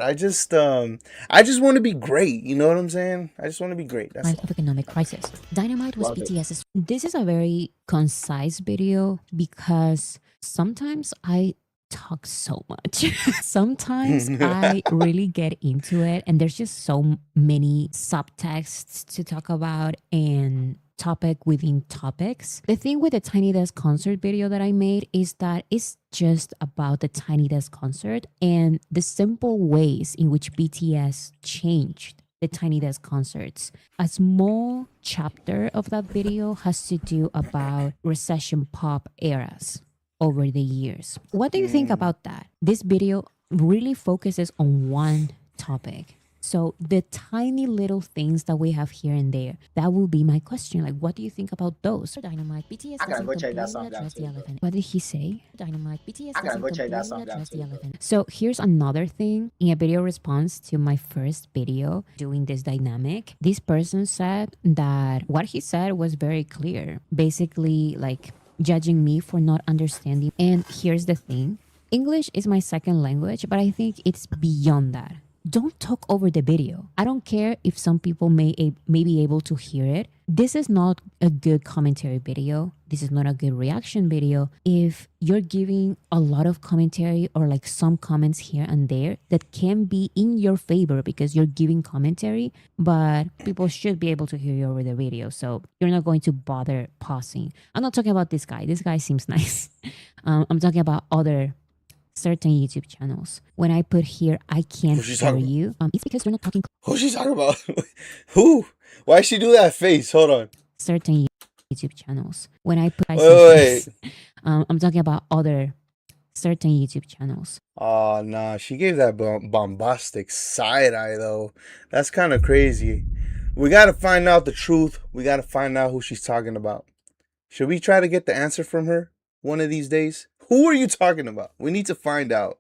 I just want to be great. You know what I'm saying? I just want to be great. That's of economic crisis. Dynamite was Love it. BTS's. This is a very concise video because sometimes I talk so much. Sometimes I really get into it, and there's just so many subtexts to talk about and topic within topics. The thing with the Tiny Desk concert video that I made is that it's just about the Tiny Desk concert and the simple ways in which BTS changed the Tiny Desk concerts. A small chapter of that video has to do about recession pop eras over the years. What do you think about that? This video really focuses on one topic. So the tiny little things that we have here and there, that will be my question. Like, what do you think about those? Dynamite, BTS I gotta doesn't go check that completely song out address the too. elephant. What did he say? Dynamite, BTS I gotta doesn't go check that completely song out address the too. elephant. So here's another thing. In a video response to my first video doing this dynamic, this person said that what he said was very clear. Basically, like, judging me for not understanding. And here's the thing. English is my second language, but I think it's beyond that. Don't talk over the video. I don't care if some people may be able to hear it. This is not a good commentary video. This is not a good reaction video. If you're giving a lot of commentary or like some comments here and there that can be in your favor because you're giving commentary, but people should be able to hear you over the video. So you're not going to bother pausing. I'm not talking about this guy. This guy seems nice. I'm talking about other certain YouTube channels. When I put here, I can't hear you. It's because you're not talking. Who's she talking about? Who? Why she do that face? Hold on. Certain YouTube channels. When I put, Wait. I'm talking about other certain YouTube channels. Oh nah, she gave that bombastic side eye though. That's kind of crazy. We gotta find out the truth. We gotta find out who she's talking about. Should we try to get the answer from her one of these days? Who are you talking about? We need to find out.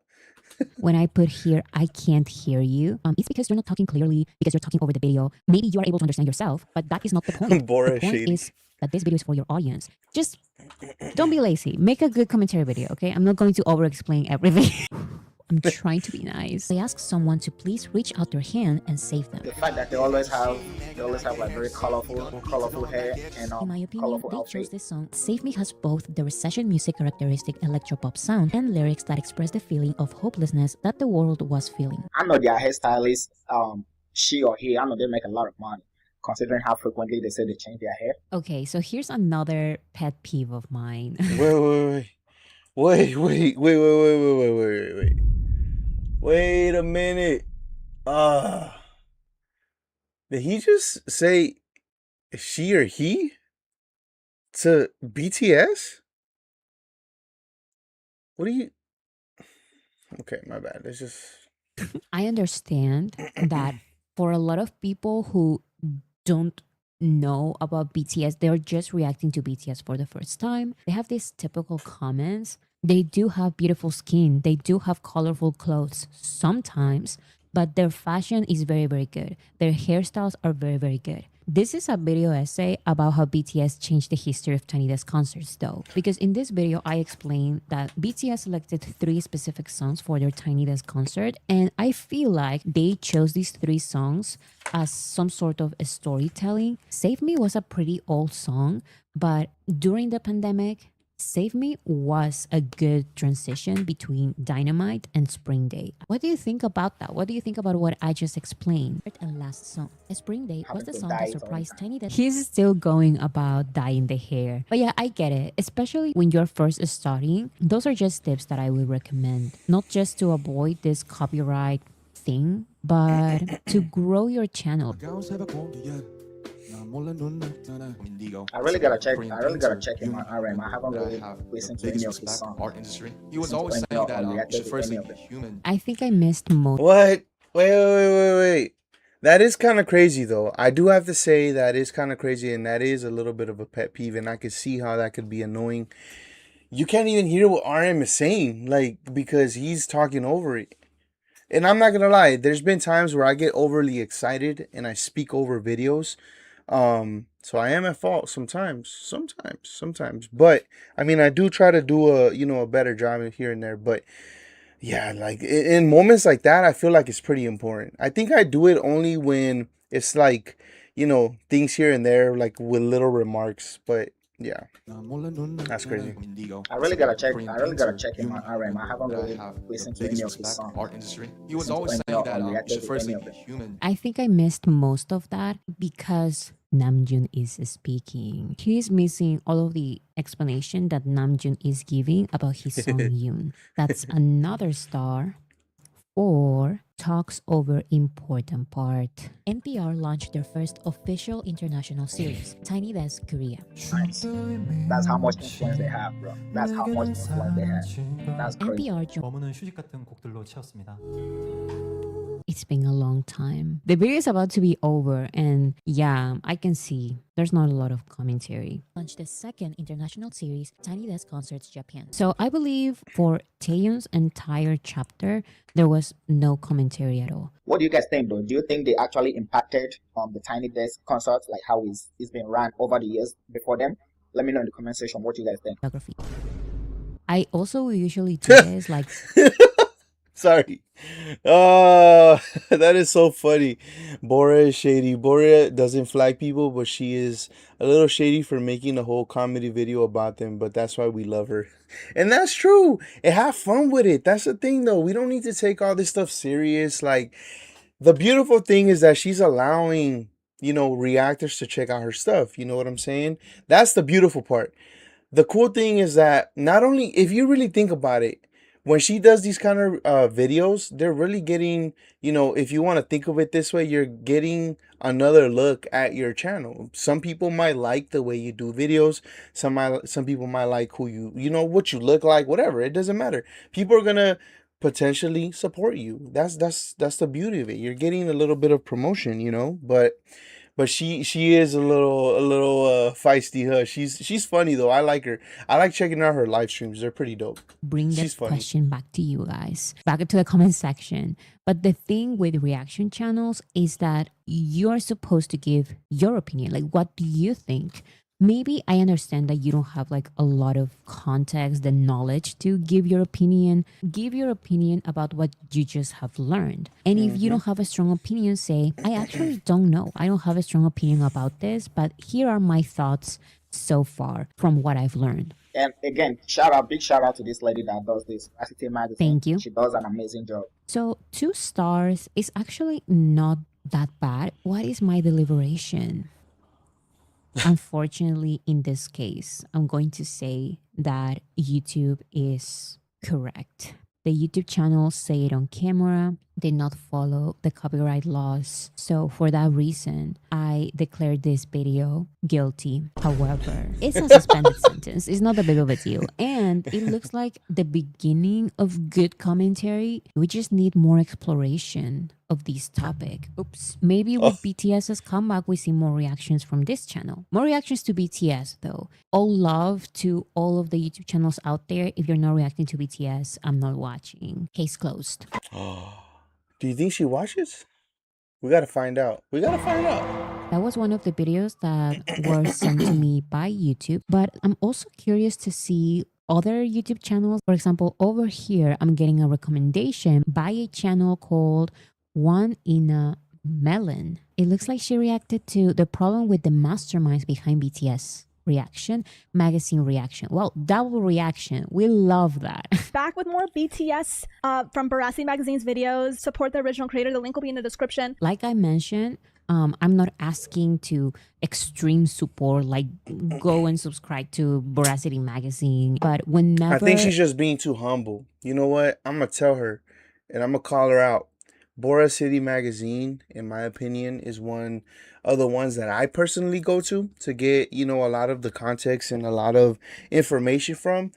When I put here, I can't hear you. It's because you're not talking clearly, because you're talking over the video. Maybe you are able to understand yourself, but that is not the point. The point is that this video is for your audience. Just don't be lazy. Make a good commentary video, okay? I'm not going to over-explain everything. I'm trying to be nice. I ask someone to please reach out their hand and save them. The fact that they always have like very colorful hair and in my opinion, colorful they outfit. chose this song. Save Me has both the recession music characteristic electropop sound and lyrics that express the feeling of hopelessness that the world was feeling. I know their hairstylist, she or he, I know they make a lot of money, considering how frequently they say they change their hair. Okay, so here's another pet peeve of mine. Wait a minute. Did he just say she or he to BTS? What do you... Okay, my bad. It's just... I understand that for a lot of people who don't know about BTS, they're just reacting to BTS for the first time. They have these typical comments. They do have beautiful skin. They do have colorful clothes sometimes, but their fashion is very, very good. Their hairstyles are very, very good. This is a video essay about how BTS changed the history of Tiny Desk concerts though. Because in this video, I explained that BTS selected 3 specific songs for their Tiny Desk concert. And I feel like they chose these 3 songs as some sort of a storytelling. Save Me was a pretty old song, but during the pandemic, Save Me was a good transition between Dynamite and Spring Day. What do you think about that? What do you think about what I just explained? And last song, Spring Day was Having the to song dye that it all the surprised time. Tiny that he's still going about dyeing the hair. But yeah, I get it. Especially when you're first starting. Those are just tips that I would recommend. Not just to avoid this copyright thing, but to grow your channel. I really gotta check. I really gotta check him out. RM. I haven't really listened to any of his songs, listened to any or reacted to any of them. I think I missed most. What? Wait. That is kind of crazy, though. I do have to say that is kind of crazy, and that is a little bit of a pet peeve, and I could see how that could be annoying. You can't even hear what RM is saying, like, because he's talking over it. And I'm not gonna lie, there's been times where I get overly excited and I speak over videos. So I am at fault sometimes. But I mean, I do try to do a better job here and there. But yeah, like in moments like that, I feel like it's pretty important. I think I do it only when it's like, things here and there, like with little remarks. But yeah, that's crazy. I really gotta check. I really gotta check him out. RM. I haven't really listened to any of his songs, listened to any or reacted to any of them. I think I missed most of that because Namjoon is speaking. He is missing all of the explanation that Namjoon is giving about his song Yoon. That's another star or talks over important part. NPR launched their first official international series, Tiny Desk Korea. Nice. That's how much influence they have, bro. That's how much influence they have. That's crazy. NPR 머무는 휴식 같은 곡들로 채웠습니다. It's been a long time. The video is about to be over, and yeah, I can see there's not a lot of commentary. Launched the second international series, Tiny Desk Concerts Japan. So I believe for Taeyun's entire chapter, there was no commentary at all. What do you guys think, though? Do you think they actually impacted the Tiny Desk concerts, like how it's been ran over the years before them? Let me know in the comment section what you guys think. Geography. I also usually do this, like Sorry. That is so funny. Bora is shady. Bora doesn't flag people, but she is a little shady for making a whole comedy video about them, but that's why we love her. And that's true. And have fun with it. That's the thing, though. We don't need to take all this stuff serious. Like, the beautiful thing is that she's allowing, reactors to check out her stuff. You know what I'm saying? That's the beautiful part. The cool thing is that not only, if you really think about it, when she does these kind of videos, they're really getting, if you want to think of it this way, you're getting another look at your channel. Some people might like the way you do videos. Some people might like who what you look like, whatever. It doesn't matter. People are going to potentially support you. That's the beauty of it. You're getting a little bit of promotion, but she is a little feisty, huh? She's funny though. I like her. I like checking out her live streams. They're pretty dope. Bring She's this funny. question back to you guys, back to the comment section. But the thing with reaction channels is that you're supposed to give your opinion. Like, what do you think? Maybe I understand that you don't have like a lot of context, the knowledge to give your opinion. Give your opinion about what you just have learned. And if you don't have a strong opinion, say, I actually don't know. I don't have a strong opinion about this, but here are my thoughts so far from what I've learned. And again, big shout out to this lady that does this Varsity Magazine. Thank you. She does an amazing job. So 2 stars is actually not that bad. What is my deliberation? Unfortunately, in this case, I'm going to say that YouTube is correct. The YouTube channel say it on camera, did not follow the copyright laws. So for that reason, I declared this video guilty. However, it's a suspended sentence. It's not that big of a deal. And it looks like the beginning of good commentary. We just need more exploration of this topic. Oops. Maybe with BTS's comeback, we see more reactions from this channel. More reactions to BTS though. All love to all of the YouTube channels out there. If you're not reacting to BTS, I'm not watching. Case closed. Do you think she watches? We gotta find out. That was one of the videos that were sent to me by YouTube. But I'm also curious to see other YouTube channels. For example, over here, I'm getting a recommendation by a channel called One in a Melon. It looks like she reacted to the problem with the masterminds behind BTS. reaction, magazine reaction. Well, double reaction. We love that. Back with more BTS from Barassi Magazine's videos. Support the original creator. The link will be in the description. Like I mentioned, I'm not asking to extreme support, like go and subscribe to Veracity Magazine. But whenever I think she's just being too humble. You know what? I'm gonna tell her, and I'm gonna call her out. Bora City Magazine, in my opinion, is one of the ones that I personally go to get, a lot of the context and a lot of information from.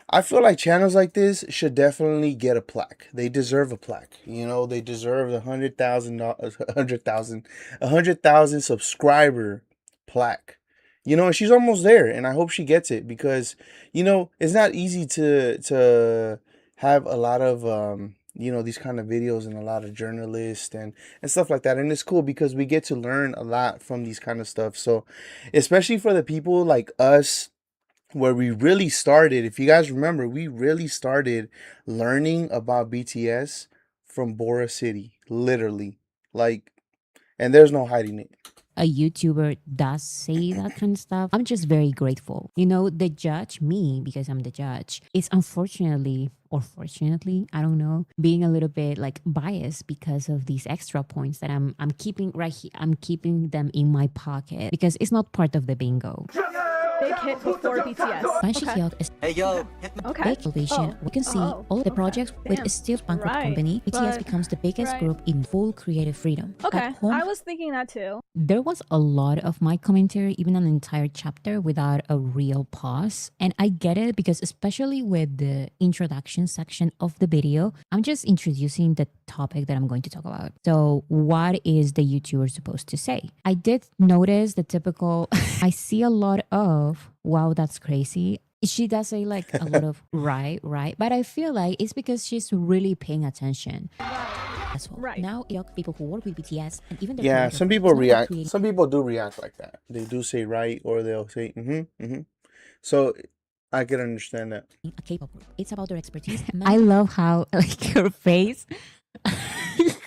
I feel like channels like this should definitely get a plaque. They deserve a plaque. They deserve 100,000 subscriber plaque. And she's almost there, and I hope she gets it because, it's not easy to have a lot of these kind of videos and a lot of journalists and stuff like that. And it's cool because we get to learn a lot from these kind of stuff. So especially for the people like us, where we really started, if you guys remember, we really started learning about BTS from Bora City, literally. And there's no hiding it. A YouTuber does say that kind of stuff, I'm just very grateful. The judge, me, because I'm the judge, is unfortunately, or fortunately, I don't know, being a little bit biased because of these extra points that I'm keeping right here. I'm keeping them in my pocket because it's not part of the bingo. Big hit before BTS. Hyuk is Hey yo, Okay. big elevation. We can see all the projects with a still bankrupt Right. company. BTS But- becomes the biggest right. group in full creative freedom. Okay. At home, I was thinking that too. there was a lot of my commentary, even an entire chapter without a real pause. And I get it because especially with the introduction section of the video, I'm just introducing the topic that I'm going to talk about. So what is the YouTuber supposed to say? I did notice the typical, I see a lot of, wow, that's crazy. She does say a lot of right. But I feel like it's because she's really paying attention. As well. Right. Now, people who work with BTS and even the Yeah, creators, some people it's not about react. creating Some people do react like that. They do say right, or they'll say So I can understand that. a K-pop group. It's about their expertise. I love how her face.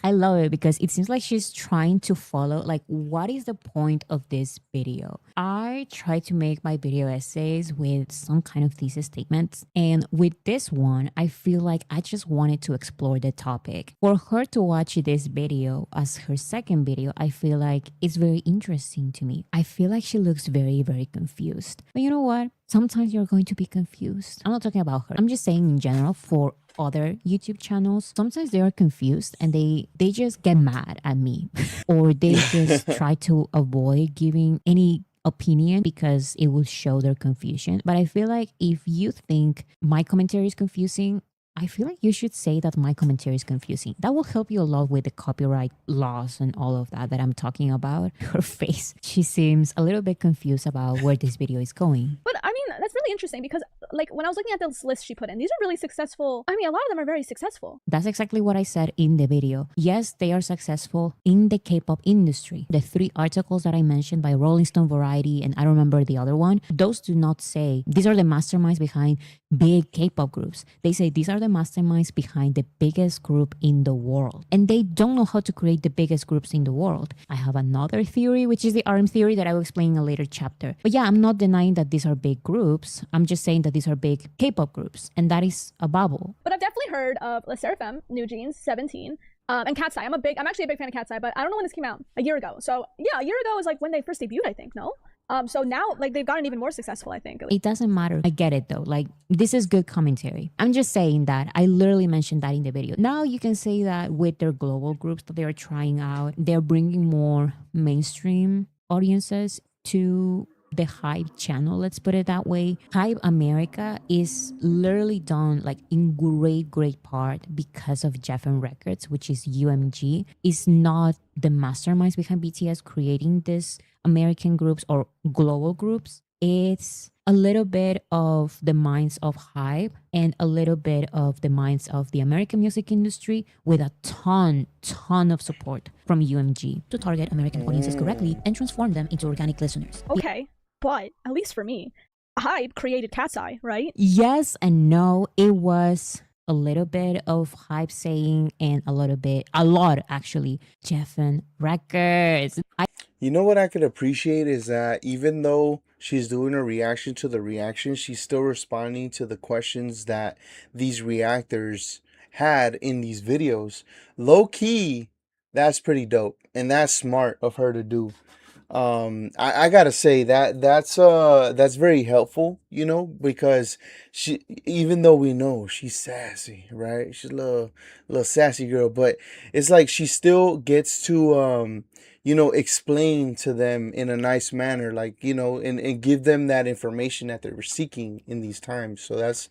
I love it because it seems like she's trying to follow what is the point of this video. I try to make my video essays with some kind of thesis statements, and with this one I feel like I just wanted to explore the topic. For her to watch this video as her second video, I feel like it's very interesting to me. I feel like she looks very, very confused. But you know what? Sometimes you're going to be confused. I'm not talking about her. I'm just saying in general for other YouTube channels. Sometimes they are confused and they just get mad at me or they just try to avoid giving any opinion because it will show their confusion. But I feel like if you think my commentary is confusing, I feel like you should say that my commentary is confusing. That will help you a lot with the copyright laws and all of that I'm talking about. Her face, she seems a little bit confused about where this video is going. But I mean, that's really interesting because when I was looking at this list she put in, these are really successful. I mean, a lot of them are very successful. That's exactly what I said in the video. Yes, they are successful in the K-pop industry. The 3 articles that I mentioned by Rolling Stone, Variety, and I don't remember the other one, those do not say these are the masterminds behind big K-pop groups. They say these are the masterminds behind the biggest group in the world. And they don't know how to create the biggest groups in the world. I have another theory, which is the RM theory that I will explain in a later chapter. But yeah, I'm not denying that these are big groups. I'm just saying that these are big K-pop groups. And that is a bubble. But I've definitely heard of La Seraphim, New Jeans, 17, and Cat's Eye. I'm actually a big fan of Cat's Eye, but I don't know when this came out. A year ago. So yeah, a year ago is when they first debuted, I think, no? So now they've gotten even more successful, I think. It doesn't matter. I get it though. This is good commentary. I'm just saying that. I literally mentioned that in the video. Now you can say that with their global groups that they're trying out, they're bringing more mainstream audiences to the Hype channel, let's put it that way. Hype America is literally done in great part because of Geffen Records, which is UMG. Is not the masterminds behind BTS creating this American groups or global groups. It's a little bit of the minds of Hype and a little bit of the minds of the American music industry with a ton of support from UMG to target American audiences correctly and transform them into organic listeners. Okay, but at least for me, Hype created Cat's Eye, right? Yes and no. It was a little bit of Hype saying and a lot actually, Geffen Records. You know what I could appreciate is that even though she's doing a reaction to the reaction, she's still responding to the questions that these reactors had in these videos. Low key, that's pretty dope. And that's smart of her to do. I gotta say that that's very helpful, you know, because she, even though we know she's sassy, right? She's a little sassy girl, but it's like she still gets to you know, explain to them in a nice manner, like, you know, and give them that information that they were seeking in these times. So that's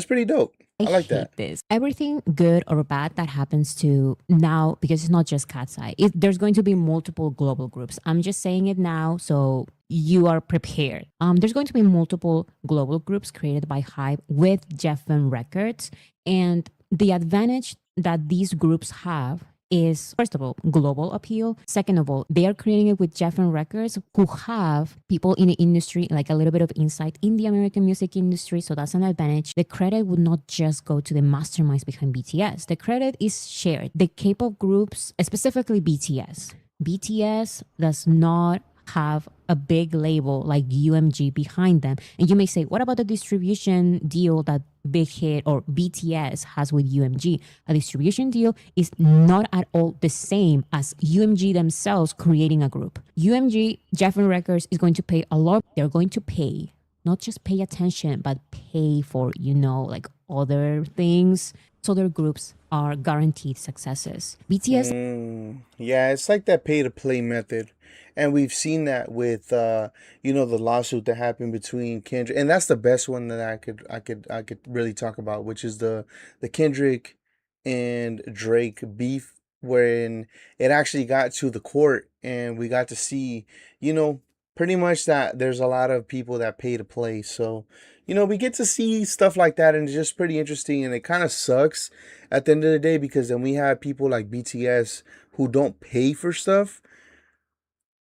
pretty dope. I I like hate that. this. Everything good or bad that happens to now, because it's not just Cat's Eye, there's going to be multiple global groups. I'm just saying it now so you are prepared. There's going to be multiple global groups created by Hype with Geffen Records. And the advantage that these groups have is, first of all, global appeal. Second of all, they are creating it with Geffen Records, who have people in the industry, like a little bit of insight in the American music industry. So that's an advantage. The credit would not just go to the masterminds behind BTS. The credit is shared. The K-pop groups, specifically BTS does not have a big label like UMG behind them. And you may say, what about the distribution deal that Big Hit or BTS has with UMG? A distribution deal is not at all the same as UMG themselves creating a group. UMG, Geffen Records, is going to pay a lot. They're going to pay, not just pay attention, but pay for, you know, like other things. So their groups are guaranteed successes. BTS. Yeah, it's like that pay to play method. And we've seen that with you know, the lawsuit that happened between Kendrick, and that's the best one that I could really talk about, which is the Kendrick and Drake beef, wherein it actually got to the court and we got to see, you know, pretty much that there's a lot of people that pay to play. So, you know, we get to see stuff like that, and it's just pretty interesting, and it kind of sucks at the end of the day, because then we have people like BTS who don't pay for stuff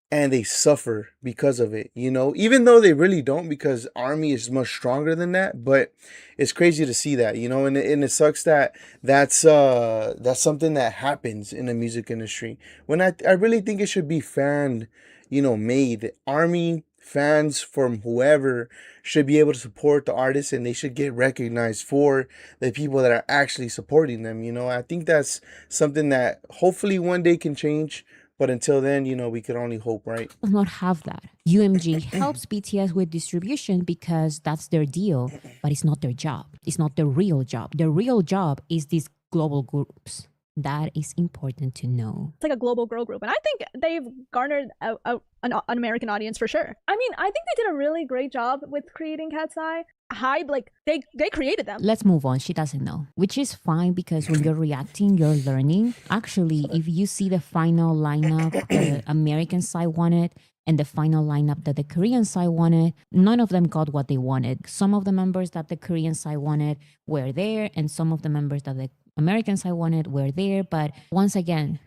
and they suffer because of it, you know, even though they really don't, because Army is much stronger than that. But it's crazy to see that, you know, and it sucks that that's something that happens in the music industry, when I really think it should be fan, you know, made. Army fans from whoever should be able to support the artists, and they should get recognized for the people that are actually supporting them, you know. I think that's something that hopefully one day can change, but until then, you know, we could only hope, right? Does not have that. UMG helps BTS with distribution because that's their deal, but it's not their job. It's not their real job. Their real job is these global groups. That is important to know. It's like a global girl group, and I think they've garnered an American audience for sure. I mean, I think they did a really great job with creating Cat's Eye. Hype, like they created them. Let's move on. She doesn't know, which is fine, because when you're reacting, you're learning. Actually, if you see the final lineup the American side wanted and the final lineup that the Korean side wanted, none of them got what they wanted. Some of the members that the Korean side wanted were there, and some of the members that the American side wanted were there. But once again,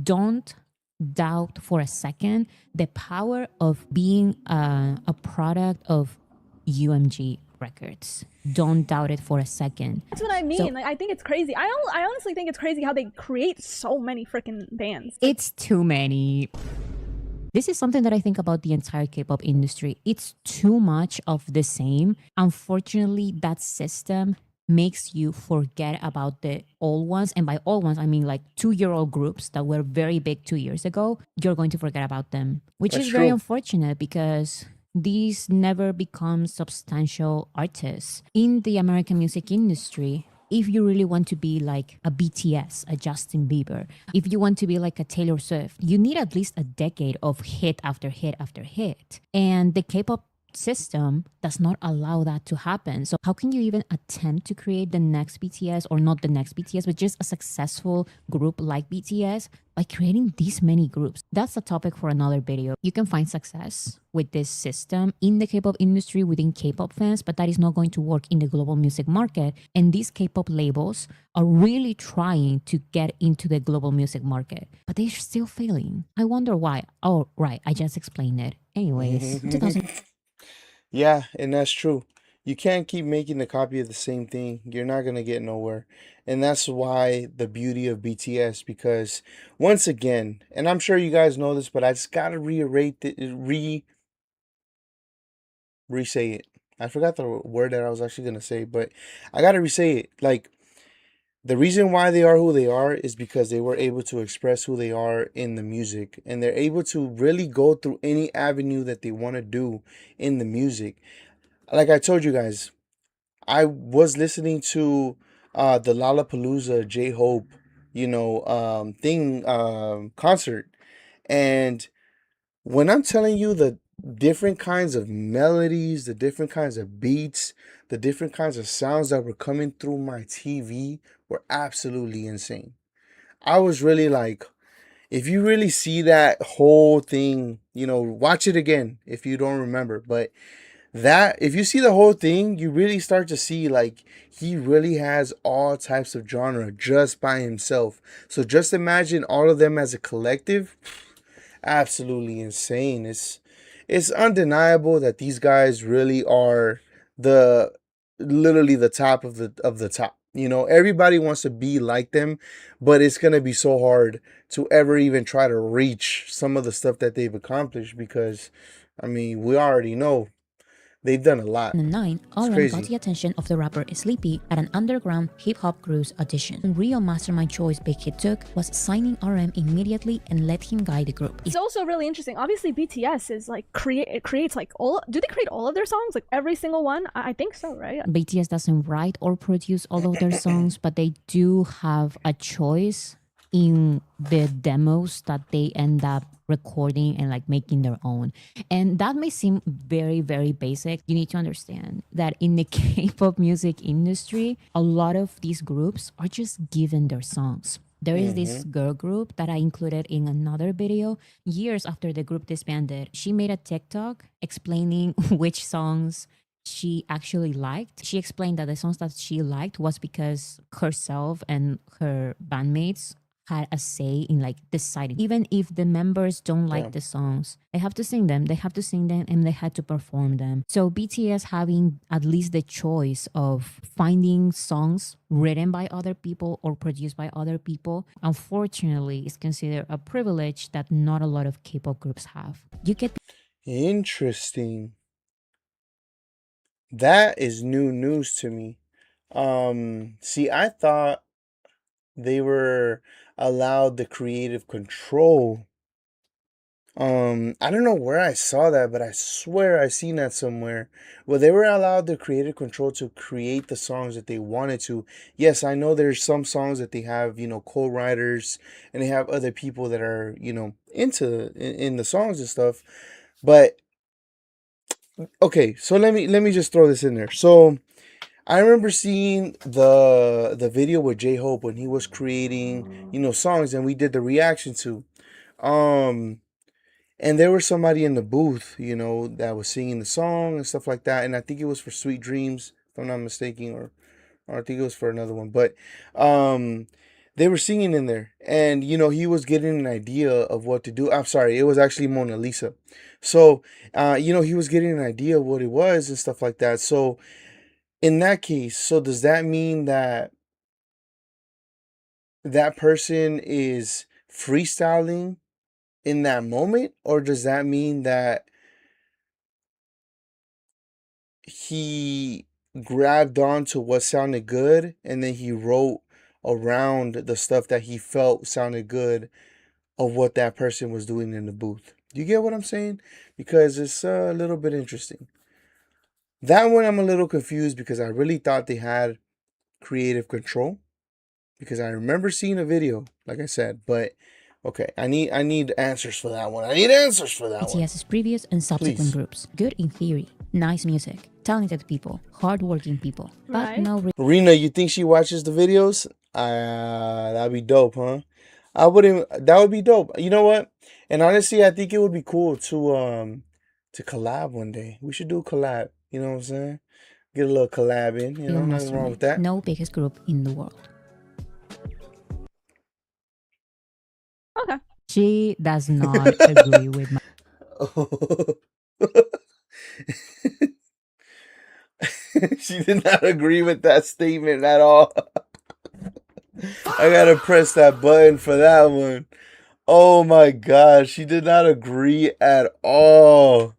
don't doubt for a second the power of being a product of UMG Records. Don't doubt it for a second. That's what I mean. So, like, I think it's crazy. I honestly think it's crazy how they create so many freaking bands. it's too many. This is something that I think about the entire K-pop industry. It's too much of the same. Unfortunately, that system makes you forget about the old ones. And by old ones, I mean like 2-year-old groups that were very big 2 years ago. You're going to forget about them, which That's is very true. unfortunate, because these never become substantial artists in the American music industry. If you really want to be like a BTS, a Justin Bieber, if you want to be like a Taylor Swift, you need at least a decade of hit after hit after hit. And the K-pop system does not allow that to happen. So how can you even attempt to create the next BTS, or not the next BTS, but just a successful group like BTS by creating these many groups? That's a topic for another video. You can find success with this system in the K-pop industry within K-pop fans, but that is not going to work in the global music market. And these K-pop labels are really trying to get into the global music market, but they're still failing. I wonder why. Oh, right, I just explained it. Anyways, 2000. Yeah, and that's true. You can't keep making a copy of the same thing. You're not gonna get nowhere. And that's why the beauty of BTS, because once again, and I'm sure you guys know this, but I just gotta reiterate re-say it. I forgot the word that I was actually gonna say, but I gotta re-say it. Like, the reason why they are who they are is because they were able to express who they are in the music, and they're able to really go through any avenue that they want to do in the music. Like I told you guys, I was listening to the Lollapalooza J Hope, concert, and when I'm telling you the different kinds of melodies, the different kinds of beats, the different kinds of sounds that were coming through my TV were absolutely insane. I was really like, if you really see that whole thing, watch it again if you don't remember. But that, if you see the whole thing, you really start to see like he really has all types of genre just by himself. So just imagine all of them as a collective. Absolutely insane. It's undeniable that these guys really are the literally the top of the top. Everybody wants to be like them, but it's gonna be so hard to ever even try to reach some of the stuff that they've accomplished because, I mean, we already know they've done a lot. 2009, RM got the attention of the rapper Sleepy at an underground hip-hop crew's audition. The real mastermind choice Big Hit took was signing RM immediately and let him guide the group. It's also really interesting. Obviously, BTS is like creates like all. Do they create all of their songs? Like every single one? I think so, right? BTS doesn't write or produce all of their songs, but they do have a choice in the demos that they end up recording and like making their own. And that may seem very, very basic. You need to understand that in the K-pop music industry, a lot of these groups are just given their songs. There is this girl group that I included in another video. Years after the group disbanded, she made a TikTok explaining which songs she actually liked. She explained that the songs that she liked was because herself and her bandmates had a say in like deciding. Even if the members don't like the songs, they have to sing them. They have to sing them and they had to perform them. So BTS having at least the choice of finding songs written by other people or produced by other people, unfortunately, is considered a privilege that not a lot of K-pop groups have. You get Interesting. That is new news to me. See, I thought they were allowed the creative control. I don't know where I saw that, but I swear I seen that somewhere. Well, they were allowed the creative control to create the songs that they wanted to. Yes, I know there's some songs that they have, co-writers, and they have other people that are, in the songs and stuff. But okay, so let me just throw this in there. So I remember seeing the video with J Hope when he was creating, songs, and we did the reaction to. Um and there was somebody in the booth, that was singing the song and stuff like that. And I think it was for Sweet Dreams, if I'm not mistaken, or I think it was for another one. But they were singing in there, and he was getting an idea of what to do. I'm sorry, it was actually Mona Lisa. So he was getting an idea of what it was and stuff like that. So in that case, so does that mean that that person is freestyling in that moment, or does that mean that he grabbed onto what sounded good and then he wrote around the stuff that he felt sounded good of what that person was doing in the booth? Do you get what I'm saying? Because it's a little bit interesting. That one I'm a little confused because I really thought they had creative control, because I remember seeing a video, like I said, but okay, I need answers for that one. I need answers for that one. BTS's previous and subsequent Please. groups. Good in theory, nice music, talented people, hardworking people, but Right. no Rena, you think she watches the videos? That'd be dope, huh? I wouldn't. That would be dope. You know what? And honestly, I think it would be cool to collab one day. We should do a collab. You know what I'm saying? Get a little collab in. real Nothing wrong with that. no biggest group in the world. Okay. She does not agree with my She did not agree with that statement at all. I gotta press that button for that one. Oh my gosh, she did not agree at all.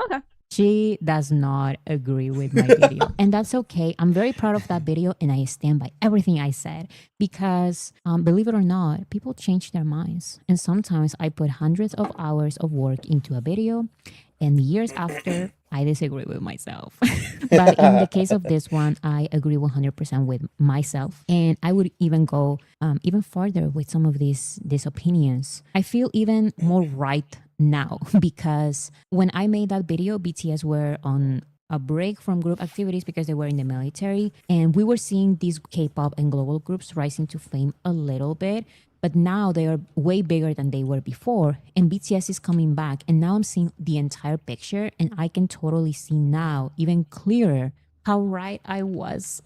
Okay. She does not agree with my video. And that's okay. I'm very proud of that video and I stand by everything I said because, believe it or not, people change their minds. And sometimes I put hundreds of hours of work into a video and years after, I disagree with myself. But in the case of this one, I agree 100% with myself. And I would even go even further with some of these opinions. I feel even more right now because when I made that video, BTS were on a break from group activities because they were in the military. And we were seeing these K-pop and global groups rising to fame a little bit. But now they are way bigger than they were before. And BTS is coming back. And now I'm seeing the entire picture. And I can totally see now, even clearer, how right I was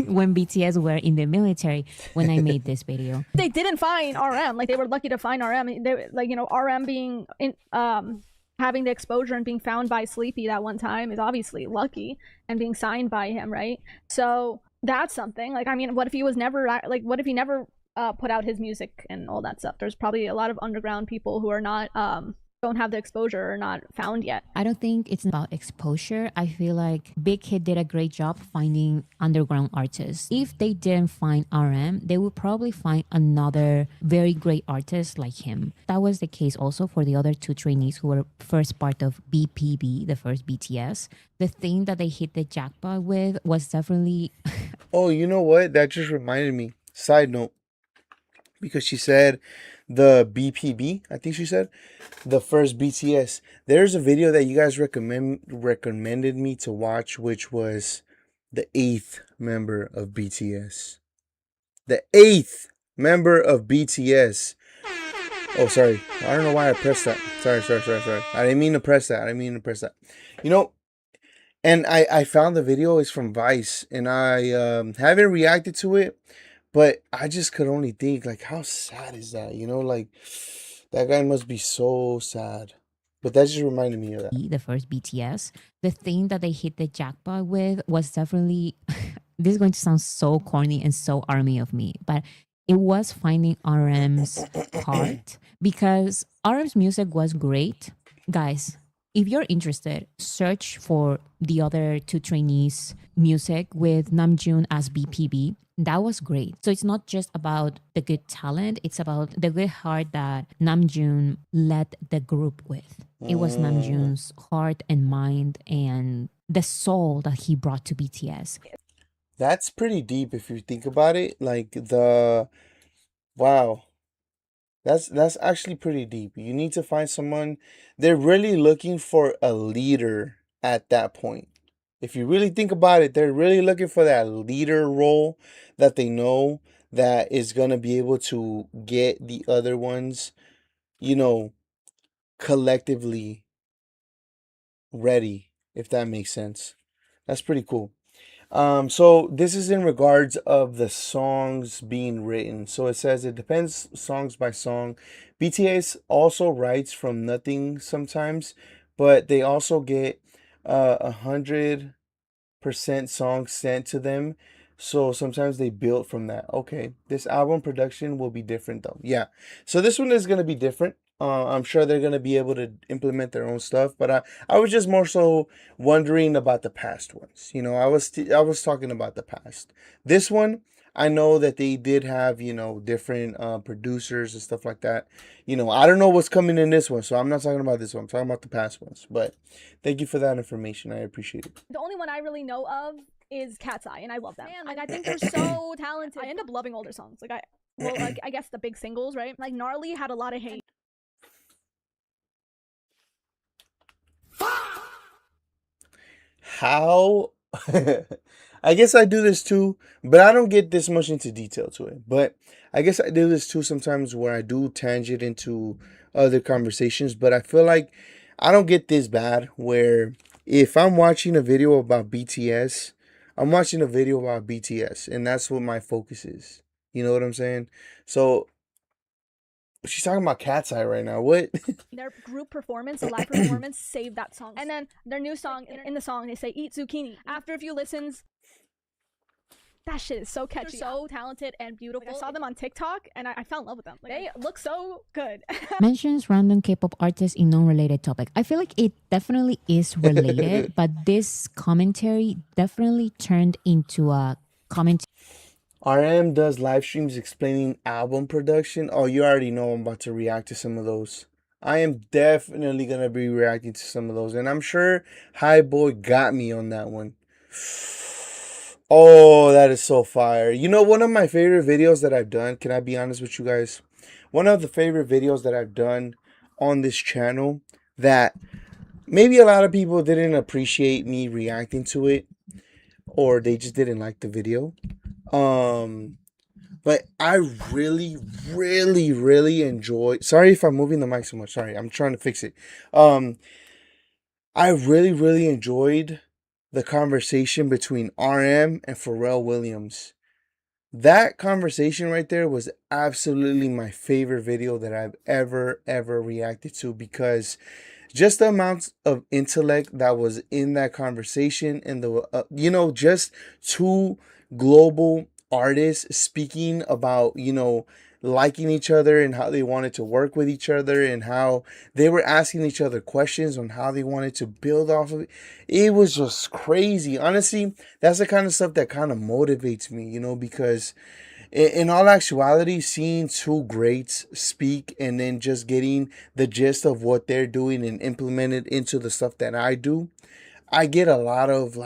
when BTS were in the military when I made this video. They didn't find RM. Like, they were lucky to find RM. They, like, you know, RM being in, having the exposure and being found by Sleepy that one time is obviously lucky, and being signed by him, right? So that's something. Like, I mean, what if he was never, like, what if he never put out his music and all that stuff? There's probably a lot of underground people who are not don't have the exposure or not found yet. I don't think it's about exposure. I feel like Big Hit did a great job finding underground artists. If they didn't find RM, they would probably find another very great artist like him. That was the case also for the other two trainees who were first part of BPB, the first BTS. The thing that they hit the jackpot with was definitely... Oh, you know what? That just reminded me. Side note. Because she said the BPB, I think she said, the first BTS. There's a video that you guys recommended me to watch, which was the 8th member of BTS. The 8th member of BTS. Oh, sorry. I don't know why I pressed that. Sorry. I didn't mean to press that. You know, and I found the video is from Vice, and I haven't reacted to it. But I just could only think, like, how sad is that? You know, like, that guy must be so sad. But that just reminded me of that. The first BTS. The thing that they hit the jackpot with was definitely... this is going to sound so corny and so army of me, but it was finding RM's heart because RM's music was great. Guys, if you're interested, search for the other two trainees' music with Namjoon as BPB. That was great. So it's not just about the good talent, it's about the good heart that Namjoon led the group with. It was Namjoon's heart and mind and the soul that he brought to BTS. That's pretty deep if you think about it. Like, wow. That's actually pretty deep. You need to find someone. They're really looking for a leader at that point. If you really think about it, they're really looking for that leader role that they know that is going to be able to get the other ones, you know, collectively ready, if that makes sense. That's pretty cool. So this is in regards of the songs being written. So it says it depends songs by song. BTS also writes from nothing sometimes, but they also get 100% songs sent to them. So sometimes they build from that. Okay, this album production will be different though. Yeah, so this one is gonna be different. I'm sure they're gonna be able to implement their own stuff, but I was just more so wondering about the past ones. You know, I was talking about the past. This one, I know that they did have, you know, different producers and stuff like that. You know, I don't know what's coming in this one, so I'm not talking about this one. I'm talking about the past ones. But thank you for that information. I appreciate it. The only one I really know of is Cat's Eye, and I love them. Man, like, I think they're so talented. I end up loving older songs. Like, I guess the big singles, right? Like, Gnarly had a lot of hate. How? I guess I do this too, but I don't get this much into detail to it. But I guess I do this too sometimes where I do tangent into other conversations, but I feel like I don't get this bad where if I'm watching a video about BTS, I'm watching a video about BTS, and that's what my focus is. You know what I'm saying? So She's talking about Cat's Eye right now. What? Their group performance, the live performance, saved that song. And then their new song, in the song, they say "eat zucchini." After a few listens, that shit is so catchy. They're so talented and beautiful. Like, I saw them on TikTok and I fell in love with them. Like, they look so good. Mentions random K-pop artists in non-related topic. I feel like it definitely is related, but this commentary definitely turned into a commentary RM does live streams explaining album production. Oh, you already know I'm about to react to some of those. I am definitely going to be reacting to some of those. And I'm sure High Boy got me on that one. Oh, that is so fire. You know, one of my favorite videos that I've done, can I be honest with you guys? One of the favorite videos that I've done on this channel that maybe a lot of people didn't appreciate me reacting to it, or they just didn't like the video. But I really, really, really enjoy. Sorry if I'm moving the mic so much. Sorry, I'm trying to fix it. I really, really enjoyed the conversation between RM and Pharrell Williams. That conversation right there was absolutely my favorite video that I've ever reacted to, because just the amount of intellect that was in that conversation, and the just two global artists speaking about liking each other and how they wanted to work with each other, and how they were asking each other questions on how they wanted to build off of it. It was just crazy. Honestly, that's the kind of stuff that kind of motivates me, because in all actuality, seeing two greats speak and then just getting the gist of what they're doing and implement it into the stuff that I do, I get a lot of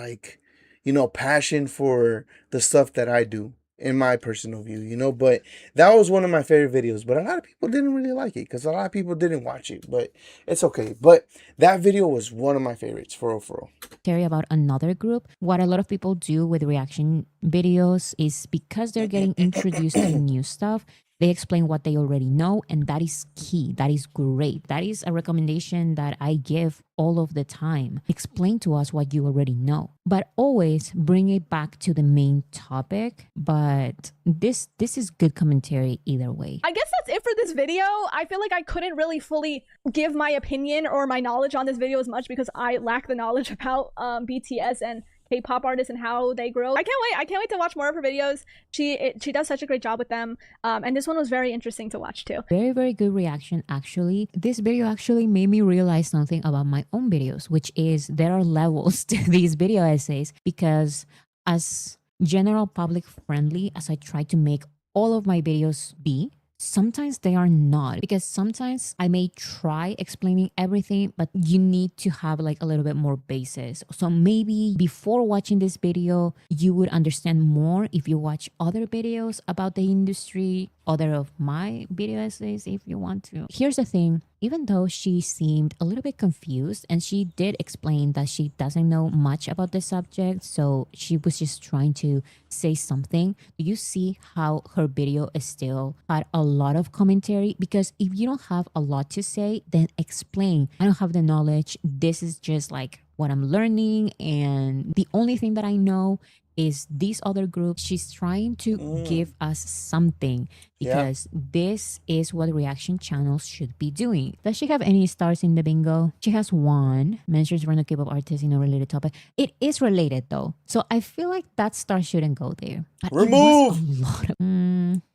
passion for the stuff that I do, in my personal view. But that was one of my favorite videos. But a lot of people didn't really like it because a lot of people didn't watch it. But it's okay. But that video was one of my favorites, for real, for real. about another group. What a lot of people do with reaction videos is, because they're getting introduced to new stuff, they explain what they already know, and that is key. That is great. That is a recommendation that I give all of the time. Explain to us what you already know, but always bring it back to the main topic. But this is good commentary either way. I guess that's it for this video. I feel like I couldn't really fully give my opinion or my knowledge on this video as much because I lack the knowledge about BTS and K-pop artists and how they grow. I can't wait to watch more of her videos. She does such a great job with them, and this one was very interesting to watch too. Very, very good reaction, actually. This video actually made me realize something about my own videos, which is there are levels to these video essays, because as general public friendly as I try to make all of my videos be, sometimes they are not, because sometimes I may try explaining everything, but you need to have like a little bit more basis. So maybe before watching this video, you would understand more if you watch other videos about the industry, other of my video essays if you want to. Here's the thing. Even though she seemed a little bit confused, and she did explain that she doesn't know much about the subject, so she was just trying to say something, do you see how her video is still had a lot of commentary? Because if you don't have a lot to say, then explain. I don't have the knowledge. This is just like what I'm learning, and the only thing that I know is these other groups. She's trying to give us something, because this is what reaction channels should be doing. Does she have any stars in the bingo? She has one. Mentions random K-pop artist in a related topic. It is related though, so I feel like that star shouldn't go there. But Remove!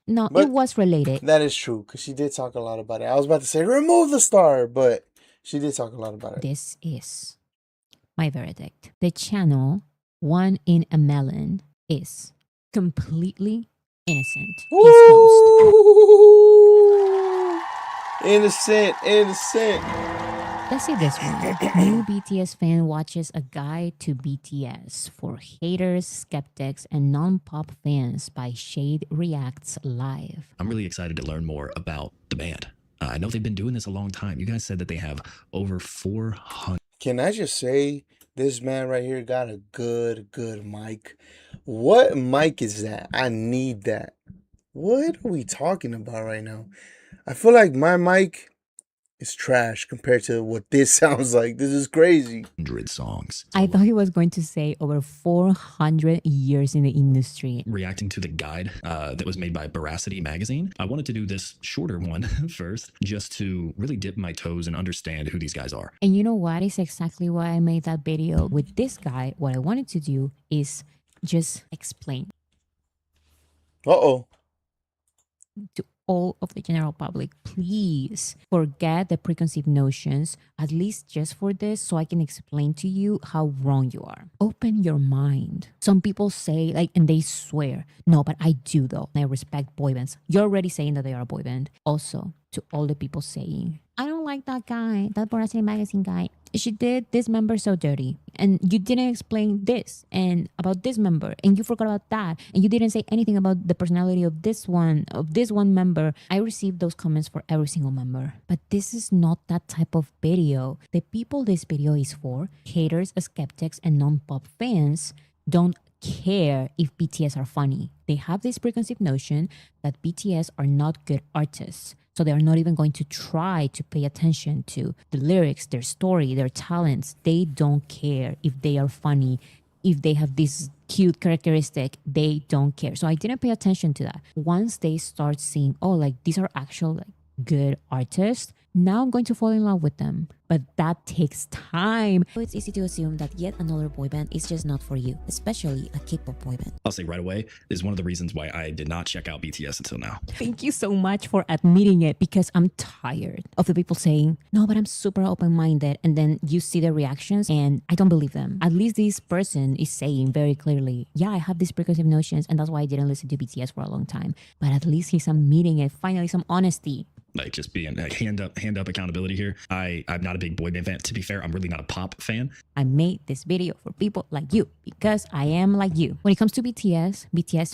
No, But it was related. that is true, because she did talk a lot about it. I was about to say remove the star, but she did talk a lot about it. This is my verdict. The channel One in a Melon is completely innocent. His host. Innocent. Let's see this one. New BTS fan watches a guide to BTS for haters, skeptics, and non-pop fans by Shade Reacts Live. I'm really excited to learn more about the band. I know they've been doing this a long time. You guys said that they have over 400. Can I just say, this man right here got a good mic. What mic is that? I need that. What are we talking about right now? I feel like my mic is trash compared to what this sounds like. This is crazy. 100 songs. I thought he was going to say over 400 years in the industry. Reacting to the guide that was made by Veracity magazine. I wanted to do this shorter one first, just to really dip my toes and understand who these guys are. And you know what? It's exactly why I made that video with this guy. What I wanted to do is just explain Uh-oh. to all of the general public, please forget the preconceived notions, at least just for this, so I can explain to you how wrong you are. Open your mind. Some people say, like, and they swear, no, but I do though. I respect boy bands. You're already saying that they are a boy band. Also, to all the people saying, I don't like that guy, that Veracity magazine guy. She did this member so dirty, and you didn't explain this and about this member, and you forgot about that, and you didn't say anything about the personality of this one member. I received those comments for every single member, but this is not that type of video. The people this video is for, haters, skeptics, and non-pop fans, don't care if BTS are funny. They have this preconceived notion that BTS are not good artists. So they are not even going to try to pay attention to the lyrics, their story, their talents. They don't care if they are funny, if they have this cute characteristic. They don't care. So I didn't pay attention to that. Once they start seeing, oh, like these are actual like good artists, now I'm going to fall in love with them. But that takes time. So it's easy to assume that yet another boy band is just not for you, especially a K-pop boy band. I'll say right away, is one of the reasons why I did not check out BTS until now. Thank you so much for admitting it, because I'm tired of the people saying, no, but I'm super open-minded. And then you see the reactions and I don't believe them. At least this person is saying very clearly, yeah, I have these preconceived notions and that's why I didn't listen to BTS for a long time. But at least he's admitting it. Finally, some honesty. Like just being like hand up accountability here. I'm not a big boy band fan. To be fair, I'm really not a pop fan. I made this video for people like you because I am like you. When it comes to BTS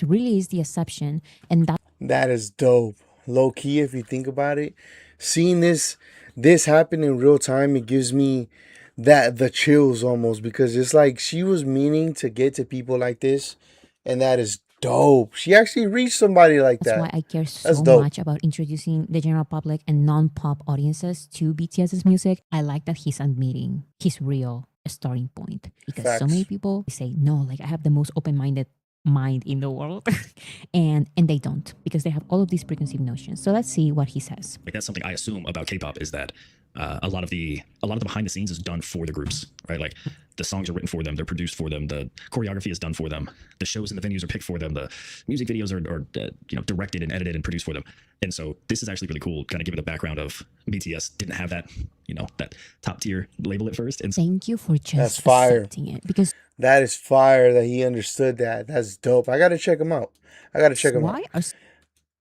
really is the exception, and that is dope. Low key, if you think about it, seeing this happen in real time, it gives me the chills almost, because it's like she was meaning to get to people like this, and that is dope. She actually reached somebody like that. That's why I care so much about introducing the general public and non-pop audiences to BTS's music. I like that he's admitting his real starting point, because so many people say, no, like I have the most open-minded mind in the world and they don't, because they have all of these preconceived notions. So let's see what he says. Like that's something I assume about K-pop, is that a lot of the behind the scenes is done for the groups, right? Like the songs are written for them, they're produced for them, the choreography is done for them, the shows and the venues are picked for them, the music videos are directed and edited and produced for them. And so this is actually really cool, kind of giving the background of BTS didn't have that, that top tier label at first. And thank you for just accepting it, because that is fire that he understood that. That's dope. I gotta check him out.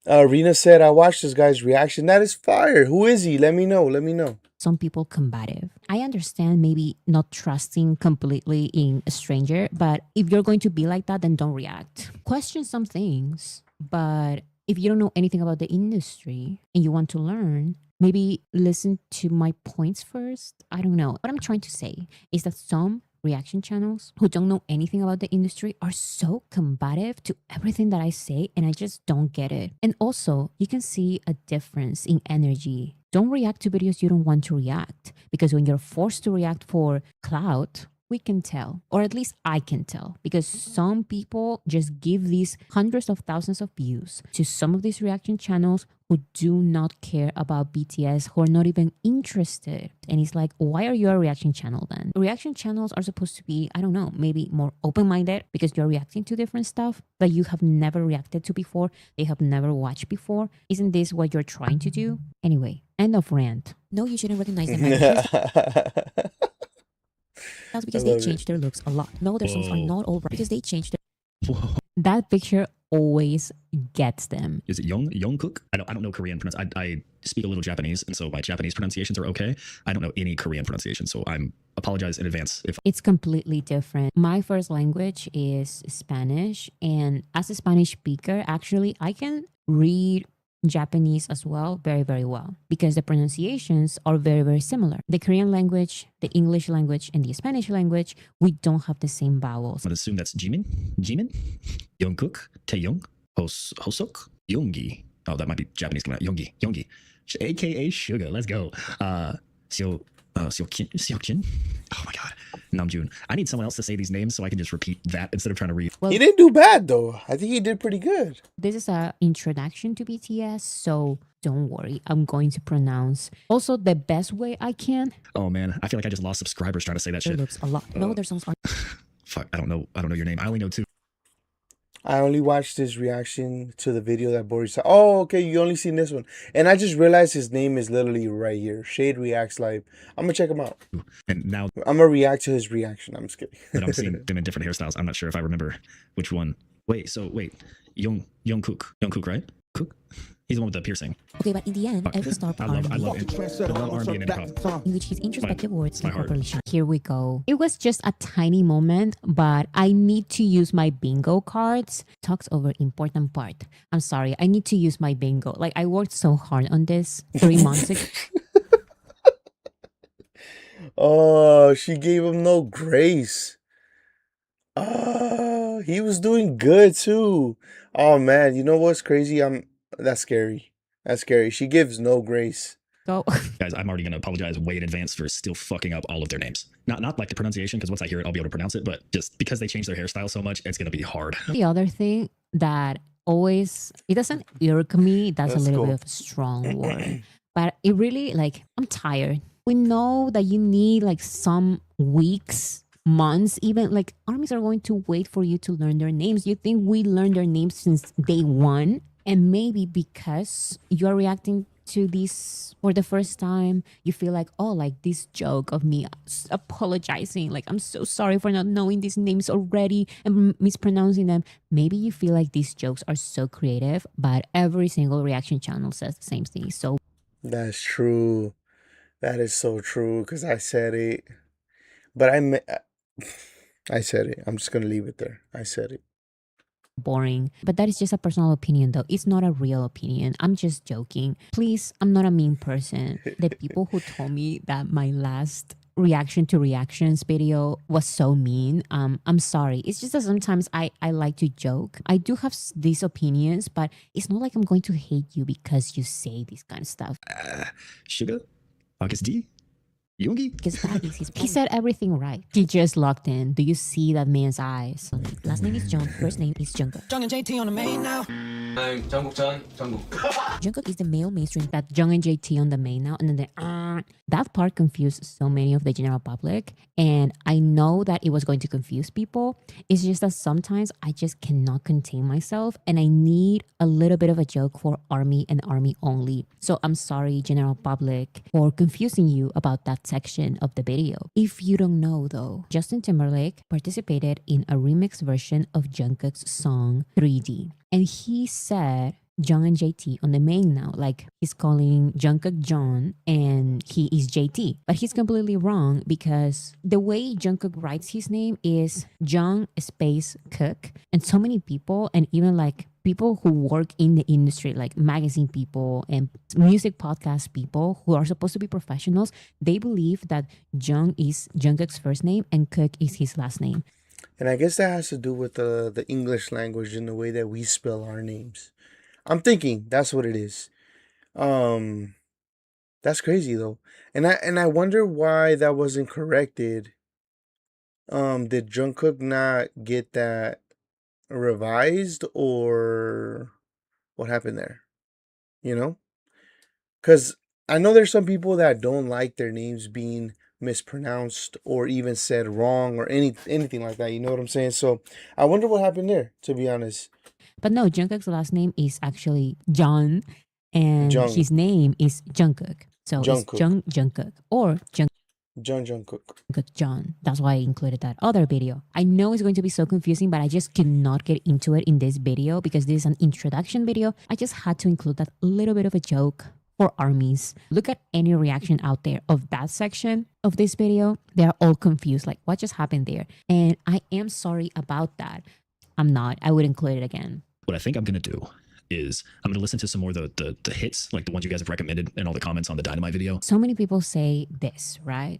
Rena said, I watched this guy's reaction. That is fire. Who is he? Let me know. Some people combative. I understand maybe not trusting completely in a stranger, but if you're going to be like that, then don't react. Question some things, but if you don't know anything about the industry and you want to learn, maybe listen to my points first. I don't know. What I'm trying to say is that some reaction channels who don't know anything about the industry are so combative to everything that I say, and I just don't get it. And also, you can see a difference in energy. Don't react to videos you don't want to react, because when you're forced to react for clout, we can tell, or at least I can tell, because some people just give these hundreds of thousands of views to some of these reaction channels who do not care about BTS, who are not even interested. And it's like, why are you a reaction channel then? Reaction channels are supposed to be, I don't know, maybe more open-minded, because you're reacting to different stuff that you have never reacted to before, they have never watched before. Isn't this what you're trying to do? Anyway, end of rant. No, you shouldn't recognize them. That's because they changed their looks a lot. No, their songs are not all right because they changed their... That picture always gets them. Is it Jungkook? I don't know Korean pronunciation. I speak a little Japanese, and so my Japanese pronunciations are okay. I don't know any Korean pronunciation, so I'm apologize in advance if it's completely different. My first language is Spanish, and as a Spanish speaker, actually, I can read Japanese as well very, very well, because the pronunciations are very, very similar. The Korean language, the English language, and the Spanish language, we don't have the same vowels. I'd assume that's Jimin, Jungkook, Taeyong, Hosok, Yoongi. Oh, that might be Japanese coming out. Yoongi, aka Sugar. Let's go. Seokjin. Oh my god. Namjoon. I need someone else to say these names so I can just repeat that instead of trying to read. He didn't do bad though. I think he did pretty good. This is an introduction to BTS, so don't worry. I'm going to pronounce also the best way I can. Oh man, I feel like I just lost subscribers trying to say that It shit. looks a lot. No, their songs are. Fuck, I don't know your name. I only know two. I only watched his reaction to the video that Boris saw. Oh, okay, you only seen this one. And I just realized his name is literally right here. Shade Reacts Live. I'm gonna check him out. And now I'm gonna react to his reaction. I'm just kidding. that I'm seeing them in different hairstyles, I'm not sure if I remember which one. Wait, Youngkook, right? Cook? He's the one with the piercing. Okay, but in the end, every star I love R&B and hip hop. in which his introspective words my can heart. properly shine. Here we go. It was just a tiny moment, but I need to use my bingo cards. Talks over important part. I'm sorry, I need to use my bingo. Like I worked so hard on this 3 months ago. Oh, she gave him no grace. He was doing good too. Oh man, you know what's crazy? That's scary. That's scary. She gives no grace. Go. Guys, I'm already gonna apologize way in advance for still fucking up all of their names. Not like the pronunciation, because once I hear it, I'll be able to pronounce it, but just because they changed their hairstyle so much, it's gonna be hard. The other thing that always it doesn't irk me, that's a Let's little go. bit of a strong word. But it really like I'm tired. We know that you need like some weeks, months, even like armies are going to wait for you to learn their names. You think we learned their names since day one? And maybe because you are reacting to this for the first time, you feel like, oh, like this joke of me apologizing, like I'm so sorry for not knowing these names already and mispronouncing them. Maybe you feel like these jokes are so creative, but every single reaction channel says the same thing. So That's true. That is so true. Cause I said it, but I said it. I'm just gonna leave it there. I said it. boring. But that is just a personal opinion though. It's not a real opinion. I'm just joking. Please, I'm not a mean person. The people who told me that my last reaction to reactions video was so mean, I'm sorry. It's just that sometimes I like to joke. I do have these opinions, but it's not like I'm going to hate you because you say this kind of stuff. Sugar? August D? Yoongi? Because that is his. He said everything right. He just locked in. Do you see that man's eyes? Last name is Jung, first name is Jungkook. Jung and JT on the main now. I'm Jungkook. Jungkook is the male mainstream. That Jung and JT on the main now, and then that part confused so many of the general public, and I know that it was going to confuse people. It's just that sometimes I just cannot contain myself, and I need a little bit of a joke for ARMY and ARMY only. So I'm sorry, general public, for confusing you about that section of the video. If you don't know though, Justin Timberlake participated in a remix version of Jungkook's song 3D, and he said Jung and JT on the main now. Like he's calling Jungkook John and he is JT. But he's completely wrong because the way Jungkook writes his name is Jung space Cook. And so many people, and even like people who work in the industry, like magazine people and music podcast people who are supposed to be professionals, they believe that Jung is Jungkook's first name and Cook is his last name. And I guess that has to do with the English language and the way that we spell our names. I'm thinking that's what it is. That's crazy though. And I wonder why that wasn't corrected. Did Jungkook not get that revised or what happened there? You know? Cuz I know there's some people that don't like their names being mispronounced or even said wrong or anything like that. You know what I'm saying? So I wonder what happened there, to be honest. But no, Jungkook's last name is actually John, and Jung. his name is Jungkook. So Jungkook. it's Jungkook or Jungkook. Jungkook John. That's why I included that other video. I know it's going to be so confusing, but I just cannot get into it in this video because this is an introduction video. I just had to include that little bit of a joke for armies. Look at any reaction out there of that section of this video. They're all confused. Like, what just happened there? And I am sorry about that. I'm not. I would include it again. What I think I'm gonna do is I'm gonna listen to some more of the hits, like the ones you guys have recommended and all the comments on the Dynamite video. So many people say this, right?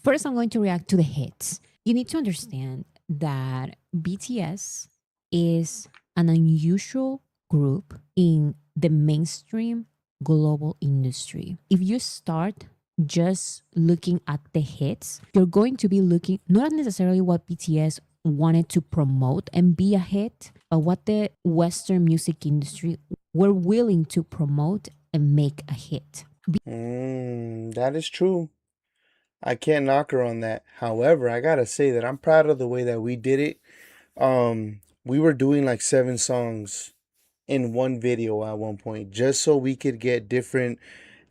First, I'm going to react to the hits. You need to understand that BTS is an unusual group in the mainstream global industry. If you start just looking at the hits, you're going to be looking not necessarily what BTS wanted to promote and be a hit, but what the Western music industry were willing to promote and make a hit. That is true. I can't knock her on that. However, I gotta say that I'm proud of the way that we did it. We were doing like 7 songs in one video at one point, just so we could get different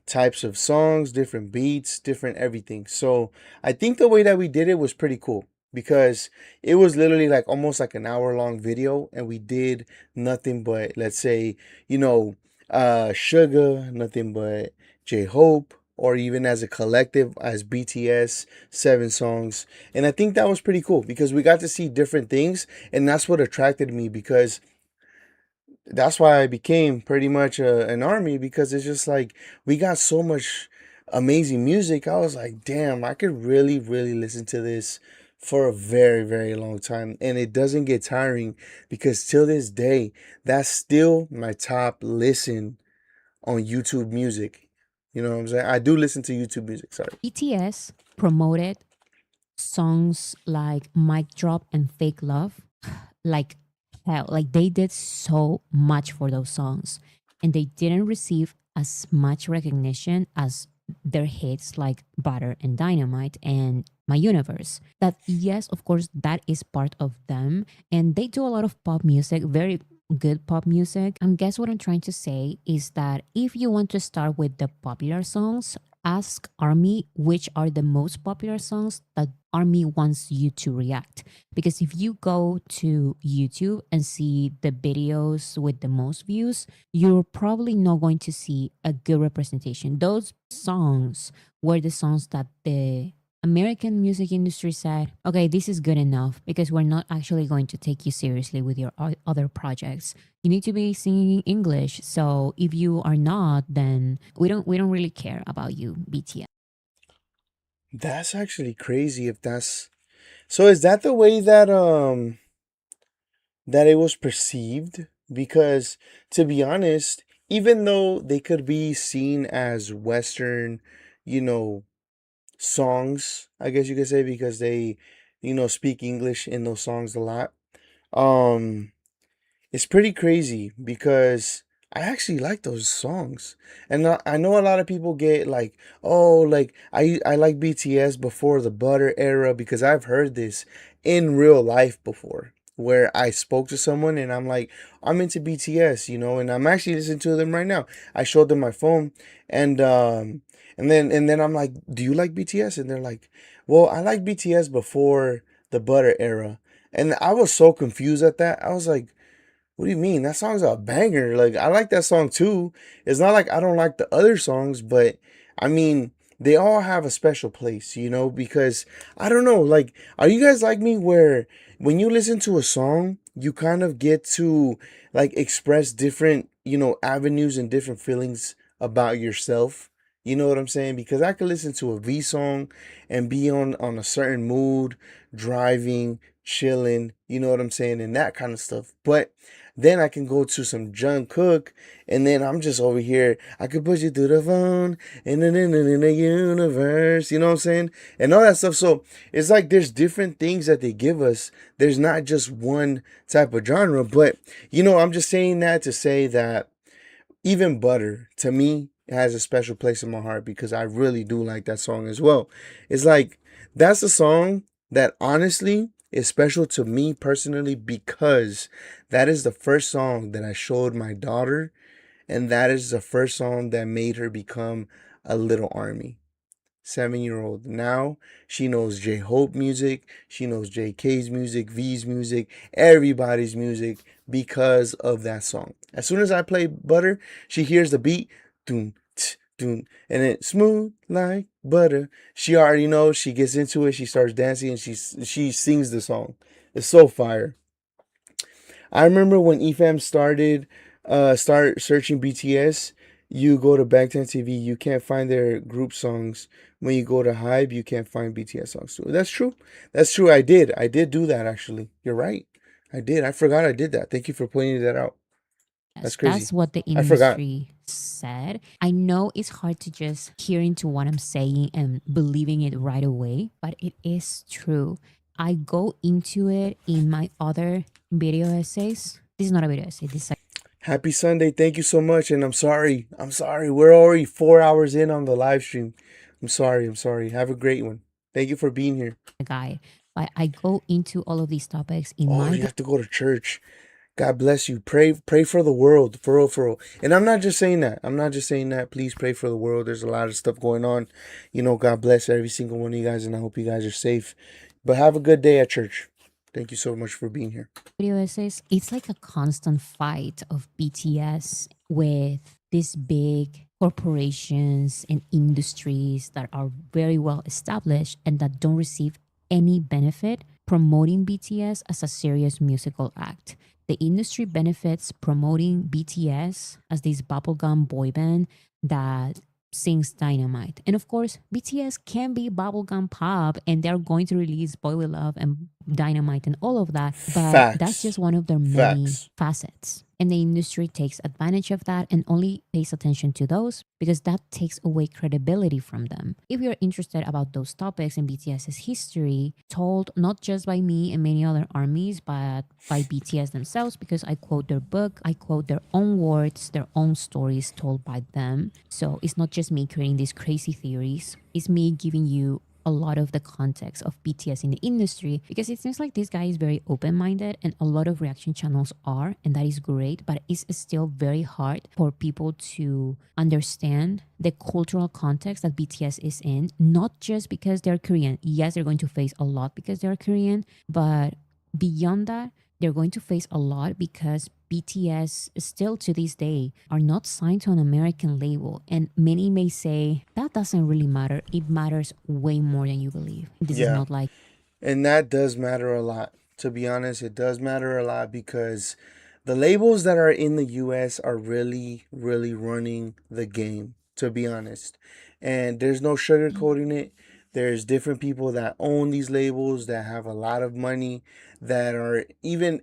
types of songs, different beats, different everything. So I think the way that we did it was pretty cool because it was literally like almost like an hour long video, and we did nothing but, let's say, Sugar, nothing but J Hope, or even as a collective as BTS, 7 songs. And I think that was pretty cool because we got to see different things, and that's what attracted me, because that's why I became pretty much an army, because it's just like we got so much amazing music. I was like, damn, I could really, really listen to this for a very, very long time. And it doesn't get tiring because till this day, that's still my top listen on YouTube music. You know what I'm saying? I do listen to YouTube music, sorry. BTS promoted songs like Mic Drop and Fake Love like hell. Like they did so much for those songs, and they didn't receive as much recognition as their hits like Butter and Dynamite and My Universe. That, yes, of course, that is part of them, and they do a lot of pop music, very good pop music. And guess what I'm trying to say is that if you want to start with the popular songs, ask Army which are the most popular songs that Army wants you to react. Because if you go to YouTube and see the videos with the most views, you're probably not going to see a good representation. Those songs were the songs that the American music industry said, okay, this is good enough because we're not actually going to take you seriously with your other projects. You need to be singing English. So if you are not, then we don't really care about you, BTS. That's actually crazy if that's so. Is that the way that that it was perceived? Because to be honest, even though they could be seen as Western, you know, songs, I guess you could say, because they, speak English in those songs a lot. Um, it's pretty crazy because I actually like those songs. And I know a lot of people get like, oh, like I like BTS before the Butter era, because I've heard this in real life before, where I spoke to someone and I'm like, I'm into BTS, and I'm actually listening to them right now. I showed them my phone, and and then I'm like, do you like BTS? And they're like, well, I like BTS before the Butter era. And I was so confused at that. I was like, what do you mean? That song's a banger. Like, I like that song too. It's not like I don't like the other songs, but I mean, they all have a special place, because I don't know, like, are you guys like me where when you listen to a song, you kind of get to like express different, avenues and different feelings about yourself? You know what I'm saying? Because I could listen to a V song and be on a certain mood, driving, chilling, you know what I'm saying, and that kind of stuff. But then I can go to some Jungkook, and then I'm just over here. I could push you through the phone, and then in the universe, you know what I'm saying, and all that stuff. So it's like there's different things that they give us. There's not just one type of genre, but I'm just saying that to say that even Butter, to me, has a special place in my heart because I really do like that song as well. It's like that's a song that honestly is special to me personally, because that is the first song that I showed my daughter, and that is the first song that made her become a little army. 7-year-old. Now she knows J Hope music, she knows JK's music, V's music, everybody's music because of that song. As soon as I play Butter, she hears the beat, doom, doom, and it smooth like butter. She already knows. She gets into it. She starts dancing and she sings the song. It's so fire. I remember when eFam start searching BTS, you go to Bangtan TV, you can't find their group songs. When you go to Hype, you can't find BTS songs too. That's true. That's true. I did do that actually. You're right. I did. I forgot I did that. Thank you for pointing that out. That's crazy. That's what the I forgot. industry said. I know it's hard to just hear into what I'm saying and believing it right away, but it is true. I go into it in my other video essays. This is not a video essay. This is Happy Sunday. Thank you so much. And I'm sorry. We're already 4 hours in on the live stream. I'm sorry. Have a great one. Thank you for being here. a guide. But I go into all of these topics in Oh, my you have to go to church. God bless you. Pray for the world. For real, for real. And I'm not just saying that. Please pray for the world. There's a lot of stuff going on. You know, God bless every single one of you guys, and I hope you guys are safe. But have a good day at church. Thank you so much for being here. video essays, it's like a constant fight of BTS with these big corporations and industries that are very well established and that don't receive any benefit promoting BTS as a serious musical act. The industry benefits promoting BTS as this bubblegum boy band that sings Dynamite. And of course, BTS can be bubblegum pop and they're going to release Boy With Love and Dynamite and all of that. But Facts. that's just one of their many Facts. facets. And the industry takes advantage of that and only pays attention to those because that takes away credibility from them. If you're interested about those topics in BTS's history, told not just by me and many other armies, but by BTS themselves, because I quote their book, I quote their own words, their own stories told by them. So it's not just me creating these crazy theories, it's me giving you a lot of the context of BTS in the industry because it seems like this guy is very open-minded and a lot of reaction channels are, and that is great, but it's still very hard for people to understand the cultural context that BTS is in, not just because they're Korean. Yes, they're going to face a lot because they're Korean, but beyond that, they're going to face a lot because BTS still to this day are not signed to an American label. And many may say that doesn't really matter. It matters way more than you believe. This is not like. And that does matter a lot. To be honest, it does matter a lot because the labels that are in the US are really, really running the game, to be honest. And there's no sugarcoating it. There's different people that own these labels that have a lot of money that are even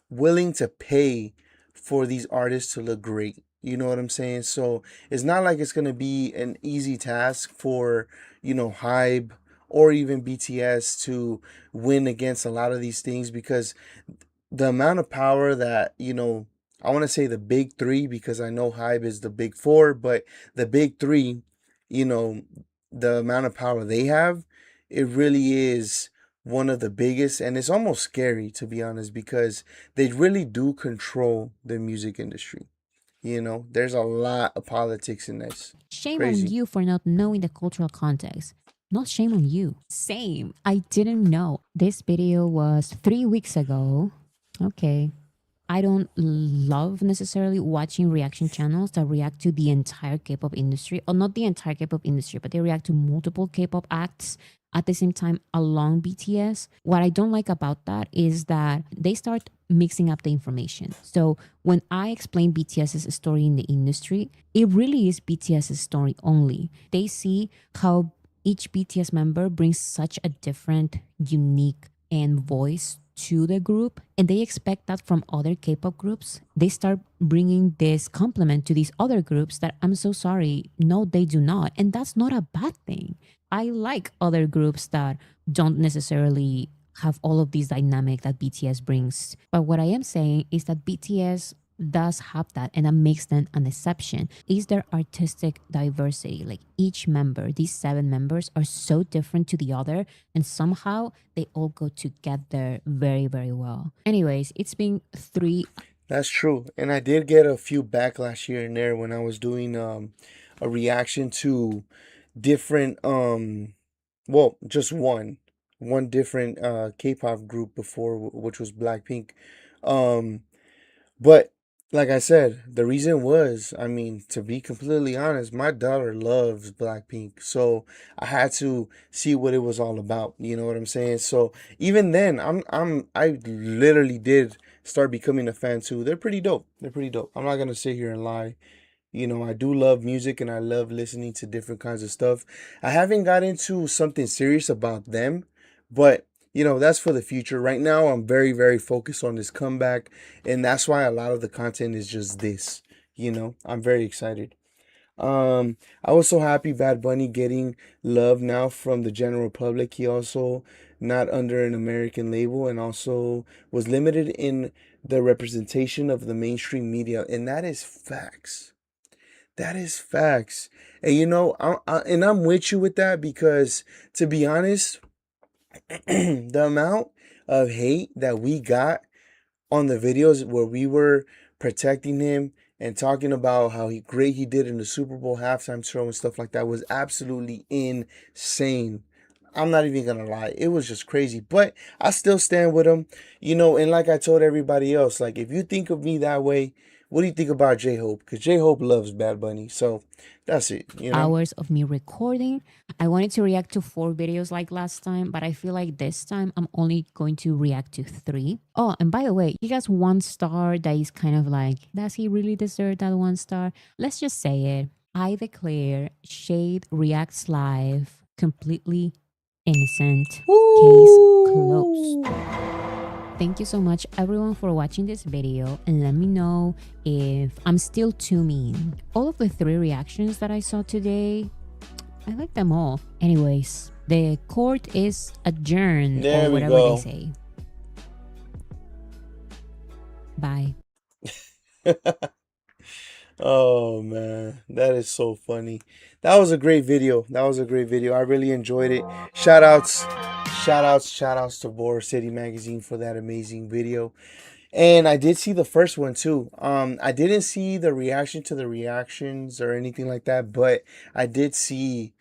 willing to pay for these artists to look great. You know what I'm saying? So it's not like it's going to be an easy task for, Hybe or even BTS to win against a lot of these things because the amount of power that, I want to say the big three because I know Hybe is the big four, but the big three, the amount of power they have, it really is one of the biggest, and it's almost scary to be honest because they really do control the music industry. There's a lot of politics in this. Shame Crazy. on you for not knowing the cultural context. Not shame on you. Same. I didn't know. This video was 3 weeks ago. Okay. I don't love necessarily watching reaction channels that react to the entire K-pop industry, or not the entire K-pop industry, but they react to multiple K-pop acts at the same time along BTS. What I don't like about that is that they start mixing up the information. So when I explain BTS's story in the industry, it really is BTS's story only. They see how each BTS member brings such a different, unique, and voice to the group, and they expect that from other K-pop groups. They start bringing this compliment to these other groups that I'm so sorry, no, they do not. And that's not a bad thing. I like other groups that don't necessarily have all of this dynamic that BTS brings. But what I am saying is that BTS does have that, and that makes them an exception, is their artistic diversity. Like each member, these 7 members are so different to the other, and somehow they all go together very, very well. Anyways, it's been 3. That's true. And I did get a few backlash here and there when I was doing a reaction to different just one different K-pop group before, which was Blackpink. But like I said, the reason was, to be completely honest, my daughter loves Blackpink. So I had to see what it was all about. You know what I'm saying? So even then, I literally did start becoming a fan too. They're pretty dope. I'm not gonna sit here and lie. I do love music and I love listening to different kinds of stuff. I haven't got into something serious about them, but that's for the future. Right now, I'm very, very focused on this comeback, and that's why a lot of the content is just this. I'm very excited. I was so happy Bad Bunny getting love now from the general public. He also not under an American label and also was limited in the representation of the mainstream media, and that is facts. That is facts. And I'm with you with that because to be honest, the amount of hate that we got on the videos where we were protecting him and talking about how great he did in the Super Bowl halftime show and stuff like that was absolutely insane. I'm not even gonna lie, it was just crazy. But I still stand with him, and like I told everybody else, like if you think of me that way, what do you think about J Hope? Because J Hope loves Bad Bunny, so that's it. Hours of me recording. I wanted to react to 4 videos like last time, but I feel like this time I'm only going to react to 3. Oh, and by the way, he got 1 star that is kind of like, does he really deserve that 1 star? Let's just say it. I declare Shade reacts live completely innocent. Case closed. Thank you so much everyone for watching this video, and let me know if I'm still too mean. All of the 3 reactions that I saw today, I like them all. Anyways, the court is adjourned, There or we whatever go. they say. Bye. Oh man, that is so funny. That was a great video. I really enjoyed it. Shout outs to Bora City Magazine for that amazing video. And I did see the first one too. I didn't see the reaction to the reactions or anything like that, but I did see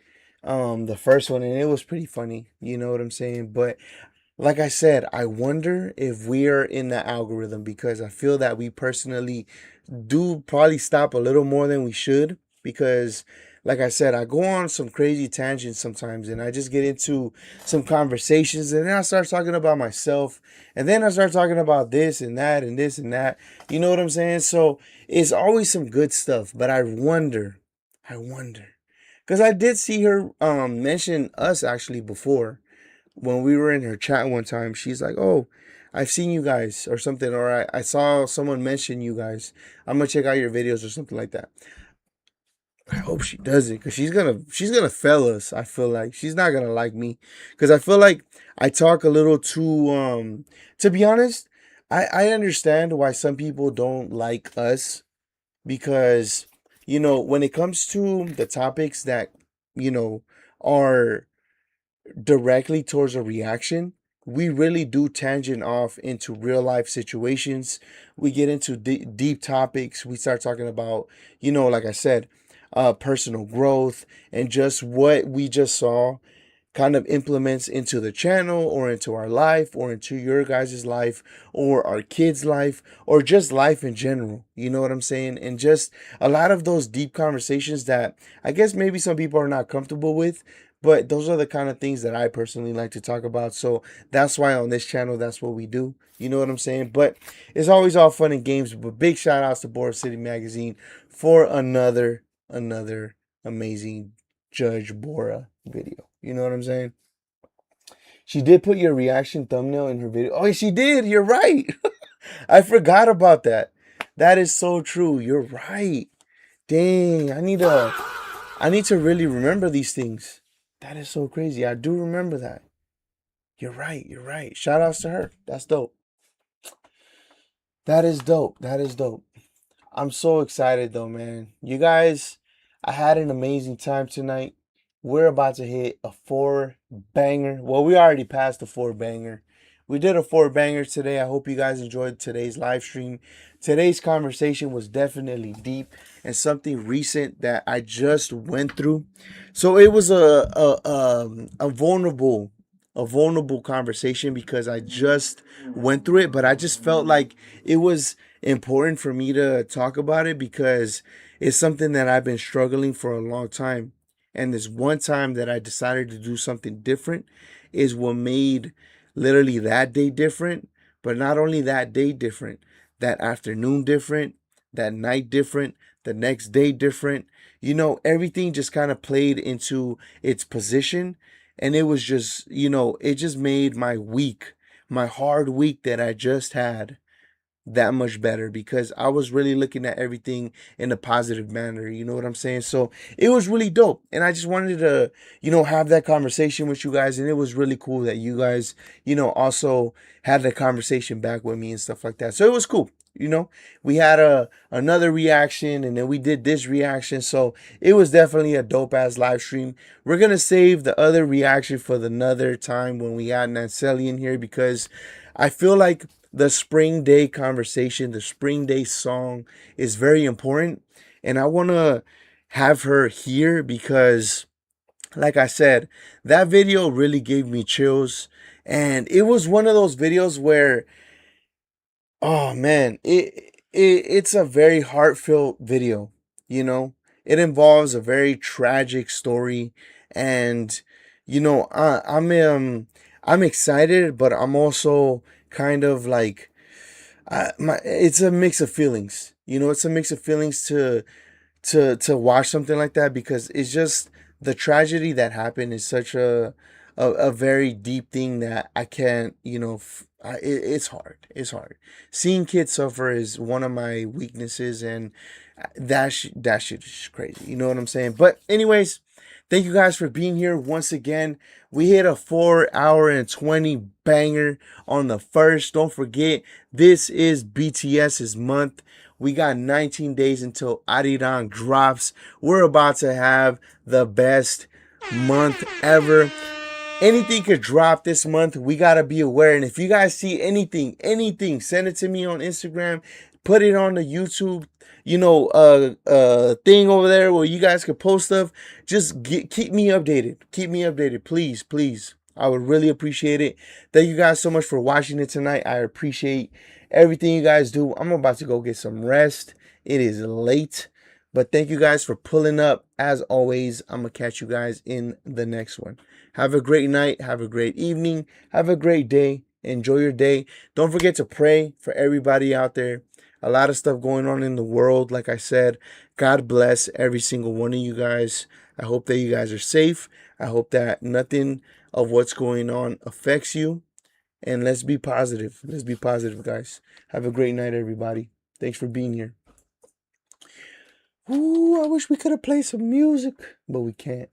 the first one and it was pretty funny. You know what I'm saying? But like I said, I wonder if we are in the algorithm because I feel that we personally do probably stop a little more than we should because like I said, I go on some crazy tangents sometimes and I just get into some conversations and then I start talking about myself and then I start talking about this and that and this and that. You know what I'm saying? So it's always some good stuff, but I wonder because I did see her mention us actually before when we were in her chat one time. She's like, "Oh, I've seen you guys," or something, or I saw someone mention you guys. I'm gonna check out your videos or something like that. I hope she does it because she's gonna fail us. I feel like she's not gonna like me because I feel like I talk a little too. To be honest, I understand why some people don't like us because when it comes to the topics that are directly towards a reaction, we really do tangent off into real life situations. We get into deep topics. We start talking about, like I said, personal growth and just what we just saw kind of implements into the channel or into our life or into your guys' life or our kids' life or just life in general. You know what I'm saying? And just a lot of those deep conversations that I guess maybe some people are not comfortable with, but those are the kind of things that I personally like to talk about. So that's why on this channel, that's what we do. You know what I'm saying? But it's always all fun and games. But big shout outs to Bora City Magazine for another amazing Judge Bora video. You know what I'm saying? She did put your reaction thumbnail in her video. Oh, she did. You're right. I forgot about that. That is so true. You're right. Dang, I need to really remember these things. That is so crazy. I do remember that. You're right. You're right. Shout outs to her. That's dope. That is dope. That is dope. I'm so excited though, man. You guys, I had an amazing time tonight. We're about to hit a 4 banger. Well, we already passed the 4 banger. We did a 4 banger today. I hope you guys enjoyed today's live stream. Today's conversation was definitely deep and something recent that I just went through. So it was a vulnerable conversation because I just went through it, but I just felt like it was important for me to talk about it because it's something that I've been struggling for a long time. And this one time that I decided to do something different is what made literally that day different. But not only that day different, that afternoon different, that night different, the next day different. Everything just kind of played into its position. And it was just, it just made my week, my hard week that I just had, that much better, because I was really looking at everything in a positive manner. You know what I'm saying? So it was really dope. And I just wanted to, have that conversation with you guys. And it was really cool that you guys, also had the conversation back with me and stuff like that. So it was cool. We had another reaction, and then we did this reaction. So it was definitely a dope ass live stream. We're gonna save the other reaction for another time when we got Nanselly in here, because I feel like the spring day conversation, the spring day song is very important. And I want to have her here because, like I said, that video really gave me chills. And it was one of those videos where, oh man, it's a very heartfelt video, you know? It involves a very tragic story. And, I'm excited, but I'm also kind of like, it's a mix of feelings. It's a mix of feelings to watch something like that, because it's just the tragedy that happened is such a very deep thing that I can't, it's hard. It's hard. Seeing kids suffer is one of my weaknesses, and that shit is crazy. You know what I'm saying? But anyways, thank you guys for being here once again. We hit a 4 hour and 20 banger on the first. Don't forget, this is BTS's month. We got 19 days until Ariran drops. We're about to have the best month ever. Anything could drop this month. We got to be aware. And if you guys see anything, send it to me on Instagram. Put it on the YouTube, thing over there where you guys could post stuff. Just keep me updated. Keep me updated. Please, please. I would really appreciate it. Thank you guys so much for watching it tonight. I appreciate everything you guys do. I'm about to go get some rest. It is late. But thank you guys for pulling up. As always, I'm going to catch you guys in the next one. Have a great night. Have a great evening. Have a great day. Enjoy your day. Don't forget to pray for everybody out there. A lot of stuff going on in the world. Like I said, God bless every single one of you guys. I hope that you guys are safe. I hope that nothing of what's going on affects you. And let's be positive. Let's be positive, guys. Have a great night, everybody. Thanks for being here. Ooh, I wish we could have played some music, but we can't.